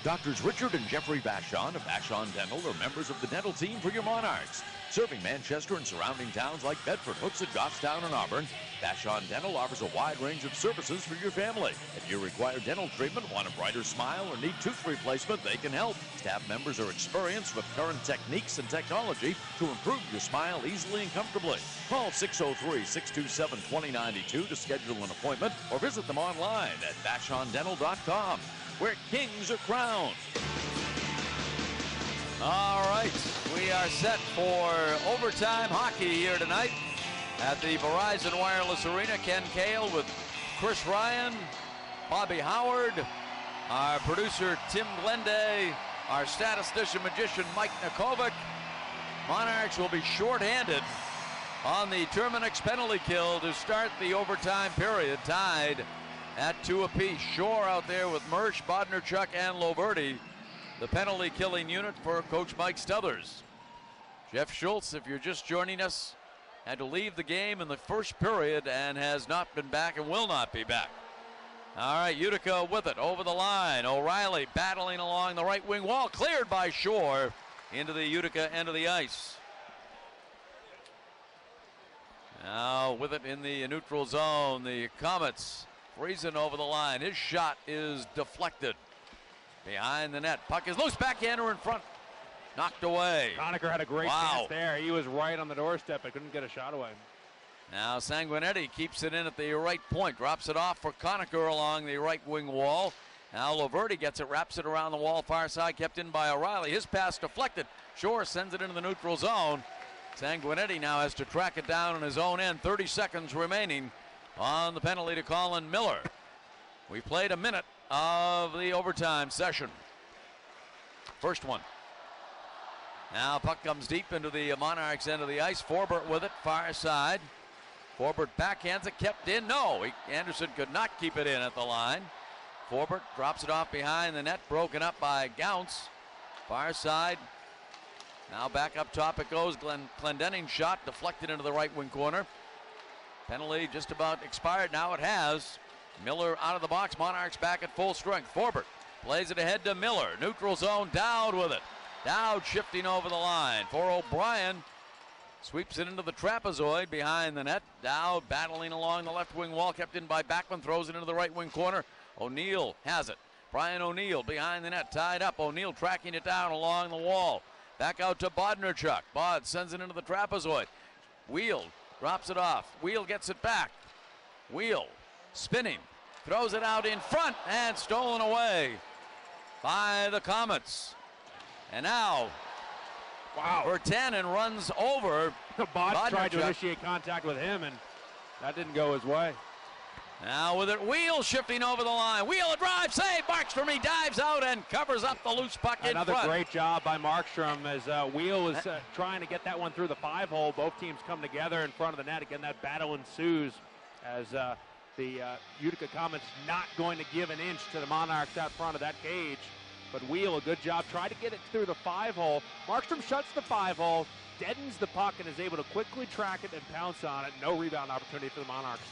Doctors Richard and Jeffrey Vachon of Vachon Dental are members of the dental team for your Monarchs. Serving Manchester and surrounding towns like Bedford, Hooksett, Goffstown, and Auburn, Vachon Dental offers a wide range of services for your family. If you require dental treatment, want a brighter smile, or need tooth replacement, they can help. Staff members are experienced with current techniques and technology to improve your smile easily and comfortably. Call 603-627-2092 to schedule an appointment or visit them online at vachondental.com, where kings are crowned. All right, we are set for overtime hockey here tonight at the Verizon Wireless Arena. Ken Cale with Chris Ryan, Bobby Howard, our producer Tim Glenday, our statistician magician Mike Nikovic. Monarchs will be shorthanded on the Terminix penalty kill to start the overtime period, tied at 2 apiece. Shore out there with Mersch, Bodnerchuk, and Loverty, the penalty killing unit for Coach Mike Stuthers. Jeff Schultz, if you're just joining us, had to leave the game in the first period and has not been back and will not be back. All right, Utica with it over the line. O'Reilly battling along the right wing wall, cleared by Shore into the Utica end of the ice. Now with it in the neutral zone, the Comets. Friesen over the line. His shot is deflected. Behind the net. Puck is loose. Backhander in front. Knocked away. Conacher had a great chance there. He was right on the doorstep, but couldn't get a shot away. Now Sanguinetti keeps it in at the right point. Drops it off for Conacher along the right wing wall. Now Loverty gets it, wraps it around the wall, far side, kept in by O'Reilly. His pass deflected. Shore sends it into the neutral zone. Sanguinetti now has to track it down on his own end. 30 seconds remaining on the penalty to Colin Miller. We played a minute of the overtime session. First one. Now puck comes deep into the Monarchs end of the ice. Forbert with it, far side. Forbert backhands it, kept in. No, Anderson could not keep it in at the line. Forbert drops it off behind the net, broken up by Gounce. Far side. Now back up top it goes. Glendenning's shot deflected into the right wing corner. Penalty just about expired. Now it has. Miller out of the box. Monarchs back at full strength. Forbert plays it ahead to Miller. Neutral zone. Dowd with it. Dowd shifting over the line for O'Brien. Sweeps it into the trapezoid behind the net. Dowd battling along the left wing wall. Kept in by Backman. Throws it into the right wing corner. O'Neill has it. Brian O'Neill behind the net. Tied up. O'Neill tracking it down along the wall. Back out to Bodnerchuk. Bod sends it into the trapezoid. Wheel drops it off. Wheel gets it back. Wheel spinning. Throws it out in front and stolen away by the Comets. And now, Vertanen runs over. Bod tried to initiate contact with him, and that didn't go his way. Now with it, Wheel shifting over the line. Wheel a drive, save. Markstrom, he dives out and covers up the loose puck in front. Another great job by Markstrom as Wheel was trying to get that one through the 5-hole. Both teams come together in front of the net. Again, that battle ensues as the Utica Comets not going to give an inch to the Monarchs out front of that cage. but Wheel, a good job, tried to get it through the 5-hole. Markstrom shuts the 5-hole, deadens the puck, and is able to quickly track it and pounce on it. No rebound opportunity for the Monarchs.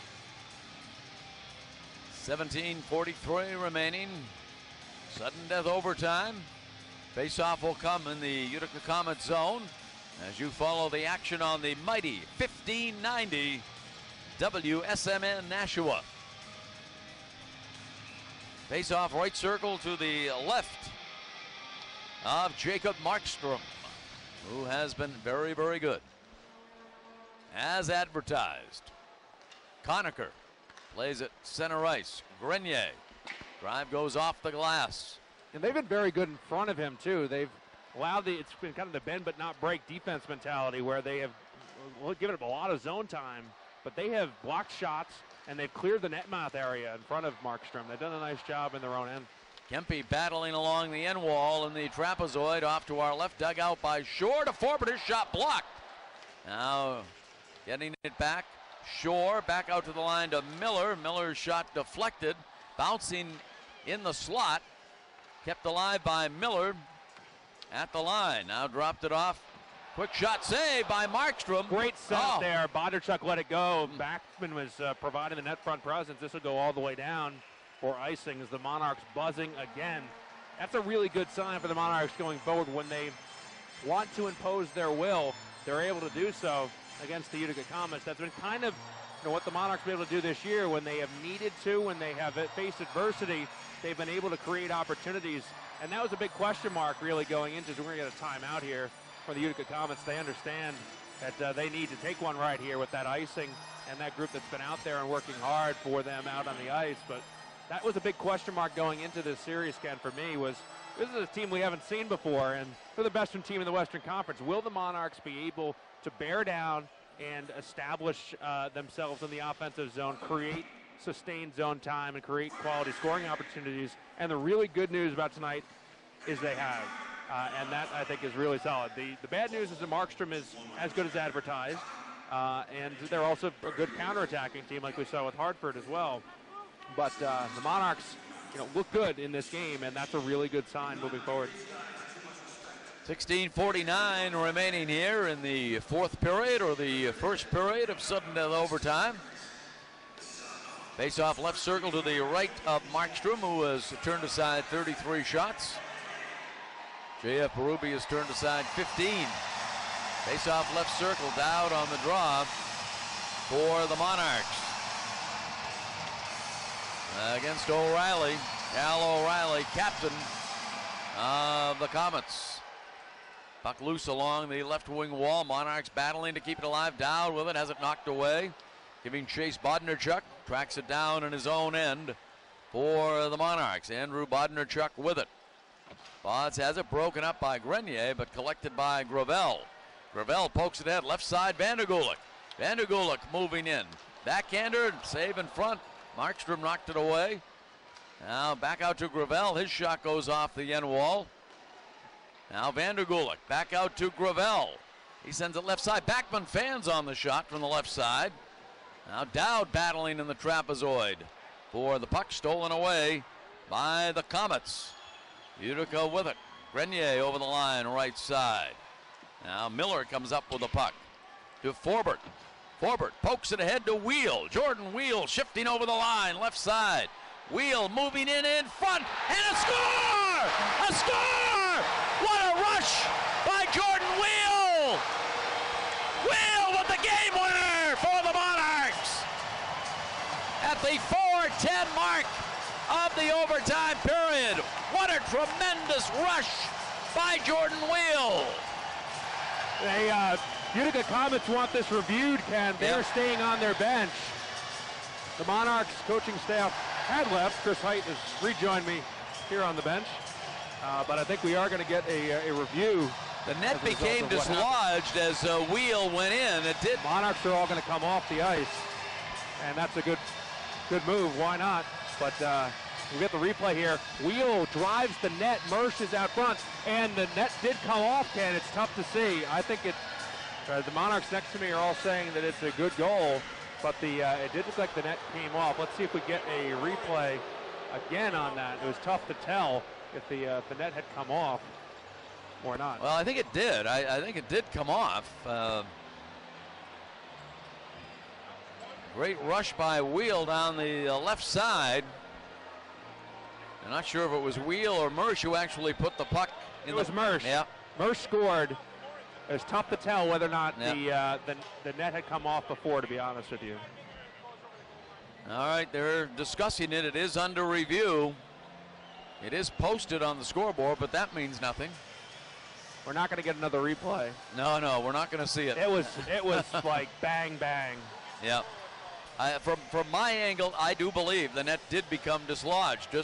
17:43 remaining. Sudden death overtime. Face-off will come in the Utica Comets zone as you follow the action on the mighty 1590 WSMN Nashua. Face-off right circle to the left of Jacob Markstrom, who has been very, very good. As advertised, Conacher plays it center ice. Grenier. Drive goes off the glass. And they've been very good in front of him, too. They've allowed it's been kind of the bend but not break defense mentality where they have given up a lot of zone time, but they have blocked shots and they've cleared the net mouth area in front of Markstrom. They've done a nice job in their own end. Kempe battling along the end wall in the trapezoid, off to our left dugout by Shore to forward. His shot blocked. Now getting it back. Shore back out to the line to Miller. Miller's shot deflected, bouncing in the slot. Kept alive by Miller at the line. Now dropped it off. Quick shot save by Markstrom. Great set there. Bondarchuk let it go. Backman was providing the net front presence. This will go all the way down for icing as the Monarchs buzzing again. That's a really good sign for the Monarchs going forward. When they want to impose their will, they're able to do so against the Utica Comets. That's been kind of what the Monarchs have been able to do this year. When they have needed to, when they have faced adversity, they've been able to create opportunities. And that was a big question mark really going into it. We're going to get a timeout here for the Utica Comets. They understand that they need to take one right here with that icing and that group that's been out there and working hard for them out on the ice. But that was a big question mark going into this series, Ken, for me, was this is a team we haven't seen before, and they're the best team in the Western Conference. Will the Monarchs be able to bear down and establish themselves in the offensive zone, create sustained zone time, and create quality scoring opportunities? And the really good news about tonight is they have. And that, I think, is really solid. The bad news is that Markstrom is as good as advertised, and they're also a good counterattacking team like we saw with Hartford as well. But the Monarchs, look good in this game, and that's a really good sign moving forward. 16:49 remaining here in the fourth period, or the first period of sudden death overtime. Face-off left circle to the right of Markstrom, who has turned aside 33 shots. J.F. Berube has turned aside 15. Face-off left circle, Dowd on the draw for the Monarchs. Against O'Reilly, Al O'Reilly, captain of the Comets. Puck loose along the left wing wall. Monarchs battling to keep it alive. Dowd with it, has it knocked away. Giving chase Bodnarchuk, tracks it down in his own end for the Monarchs. Andrew Bodnarchuk with it. Bods has it broken up by Grenier, but collected by Gravel. Gravel pokes it ahead, left side, Vandergulik. Vandergulik moving in. Backhander, save in front. Markstrom knocked it away. Now back out to Gravel. His shot goes off the end wall. Now Vandergulik back out to Gravel. He sends it left side. Backman fans on the shot from the left side. Now Dowd battling in the trapezoid for the puck, stolen away by the Comets. Utica with it. Grenier over the line, right side. Now Miller comes up with the puck to Forbert. Forbert pokes it ahead to Wheel. Jordan Wheel shifting over the line, left side. Wheel moving in front, and a score! A score! What a rush by Jordan Wheel! Wheel with the game winner for the Monarchs at the 4:10 mark of the overtime period. What a tremendous rush by Jordan Wheel. Utica Comets want this reviewed, Ken. They're staying on their bench. The Monarchs coaching staff had left. Chris Height has rejoined me here on the bench. But I think we are going to get a review. The net became dislodged as Wheel went in. It did. Monarchs are all going to come off the ice. And that's a good move. Why not? But we get the replay here. Wheel drives the net. Mersch is out front. And the net did come off, Ken. It's tough to see. I think the Monarchs next to me are all saying that it's a good goal. But it did look like the net came off. Let's see if we get a replay again on that. It was tough to tell if the net had come off or not. Well, I think it did. I think it did come off. Great rush by Wheel down the left side. I'm not sure if it was Wheel or Mersch who actually put the puck in. It was Mersch. Yeah. Mersch scored. It was tough to tell whether or not the net had come off before, to be honest with you. All right, they're discussing it. It is under review. It is posted on the scoreboard, but that means nothing. We're not going to get another replay. No, we're not going to see it. It was like bang, bang. Yeah. From my angle, I do believe the net did become dislodged.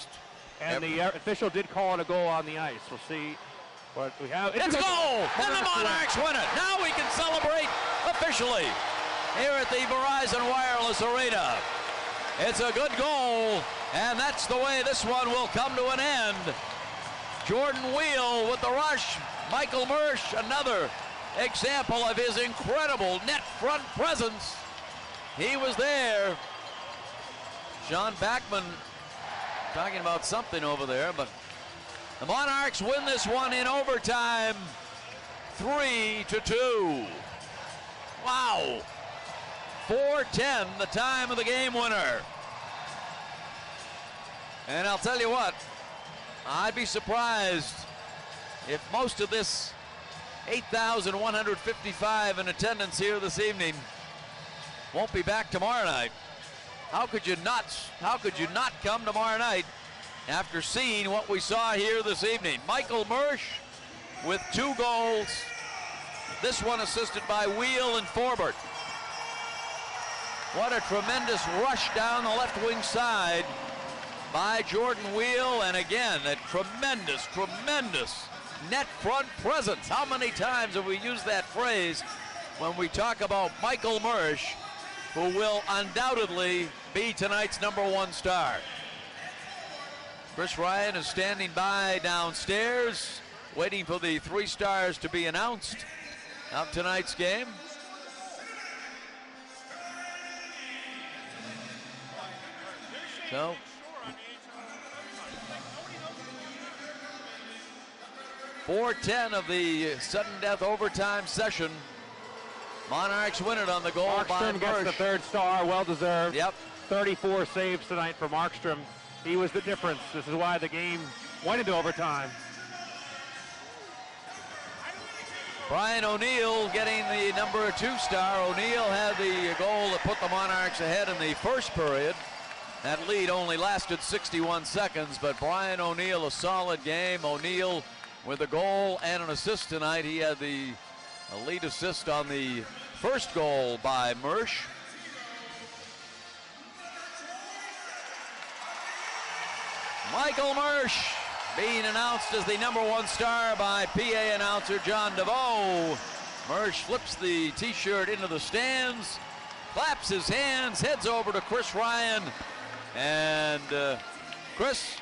And the official did call it a goal on the ice. We'll see what we have. It's a goal! And the Monarchs win it. Now we can celebrate officially here at the Verizon Wireless Arena. It's a good goal, and that's the way this one will come to an end. Jordan Wheel with the rush. Michael Mersch, another example of his incredible net front presence. He was there. Sean Backman talking about something over there, but the Monarchs win this one in overtime, 3-2. Wow. 4:10, the time of the game winner. And I'll tell you what, I'd be surprised if most of this 8,155 in attendance here this evening won't be back tomorrow night. How could you not come tomorrow night after seeing what we saw here this evening? Michael Mersch with 2 goals. This one assisted by Wheel and Forbert. What a tremendous rush down the left wing side by Jordan Wheel, and again, a tremendous net front presence. How many times have we used that phrase when we talk about Michael Mersch, who will undoubtedly be tonight's #1 star? Chris Ryan is standing by downstairs, waiting for the 3 stars to be announced of tonight's game. So, 4:10 of the sudden death overtime session. Monarchs win it on the goal by Markstrom gets the 3rd star, well deserved. Yep. 34 saves tonight for Markstrom. He was the difference. This is why the game went into overtime. Brian O'Neill getting the #2 star. O'Neill had the goal that put the Monarchs ahead in the first period. That lead only lasted 61 seconds, but Brian O'Neill, a solid game. O'Neill with a goal and an assist tonight. He had the lead assist on the first goal by Mersch. Michael Mersch being announced as the #1 star by PA announcer John DeVoe. Mersch flips the t-shirt into the stands, claps his hands, heads over to Chris Ryan, and Chris,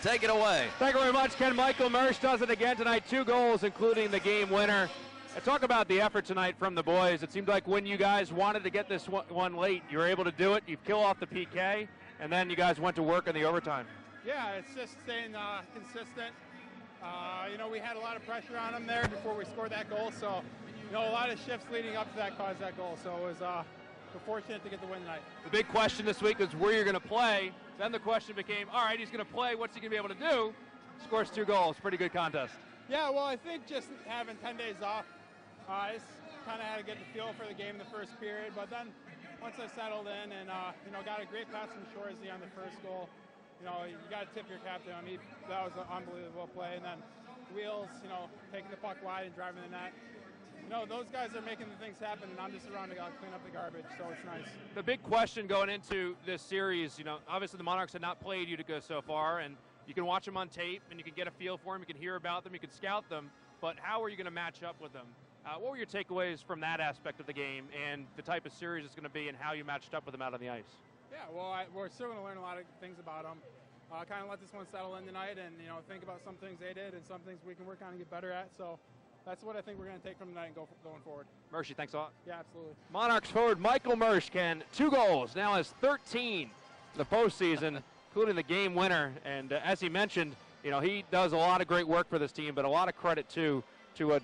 take it away. Thank you very much, Ken. Michael Mersch does it again tonight. 2 goals, including the game winner. Talk about the effort tonight from the boys. It seemed like when you guys wanted to get this one late, you were able to do it. You kill off the PK, and then you guys went to work in the overtime. Yeah, it's just staying consistent. We had a lot of pressure on them there before we scored that goal, so a lot of shifts leading up to that caused that goal. So it was we're fortunate to get the win tonight. The big question this week was where you're going to play. Then the question became, all right, he's going to play. What's he going to be able to do? Scores 2 goals. Pretty good contest. Yeah, well, I think just having 10 days off, I just kind of had to get the feel for the game in the first period. But then once I settled in and got a great pass from Shoresy on the first goal, you got to tip your cap to him. That was an unbelievable play. And then Wheels, taking the puck wide and driving the net. Those guys are making the things happen, and I'm just around to clean up the garbage, so it's nice. The big question going into this series, obviously the Monarchs had not played Utica so far, and you can watch them on tape, and you can get a feel for them, you can hear about them, you can scout them, but how are you going to match up with them? What were your takeaways from that aspect of the game and the type of series it's going to be and how you matched up with them out on the ice? Yeah, well, we're still going to learn a lot of things about them. Kind of let this one settle in tonight and, think about some things they did and some things we can work on and get better at. So that's what I think we're going to take from tonight and going forward. Mersch, thanks a lot. Yeah, absolutely. Monarchs forward Michael Mersch, Ken, 2 goals, now has 13 in the postseason, including the game winner. And as he mentioned, he does a lot of great work for this team, but a lot of credit to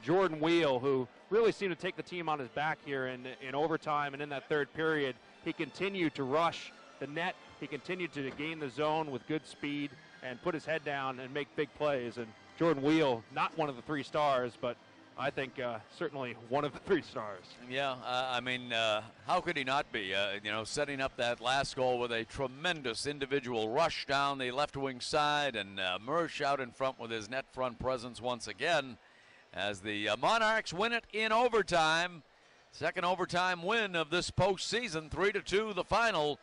Jordan Wheel, who really seemed to take the team on his back here in overtime and in that third period. He continued to rush the net. He continued to gain the zone with good speed and put his head down and make big plays. And Jordan Wheel, not one of the 3 stars, but I think certainly one of the 3 stars. Yeah, how could he not be? Setting up that last goal with a tremendous individual rush down the left wing side, and Mersch out in front with his net front presence once again as the Monarchs win it in overtime. Second overtime win of this postseason, 3-2 the final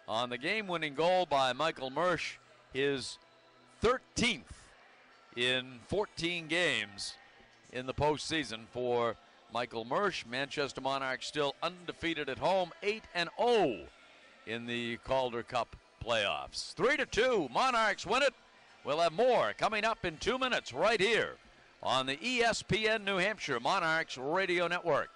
on the game-winning goal by Michael Mersch, his 13th in 14 games in the postseason for Michael Mersch. Manchester Monarchs still undefeated at home, 8-0 in the Calder Cup playoffs. 3-2, Monarchs win it. We'll have more coming up in 2 minutes right here on the ESPN New Hampshire Monarchs Radio Network.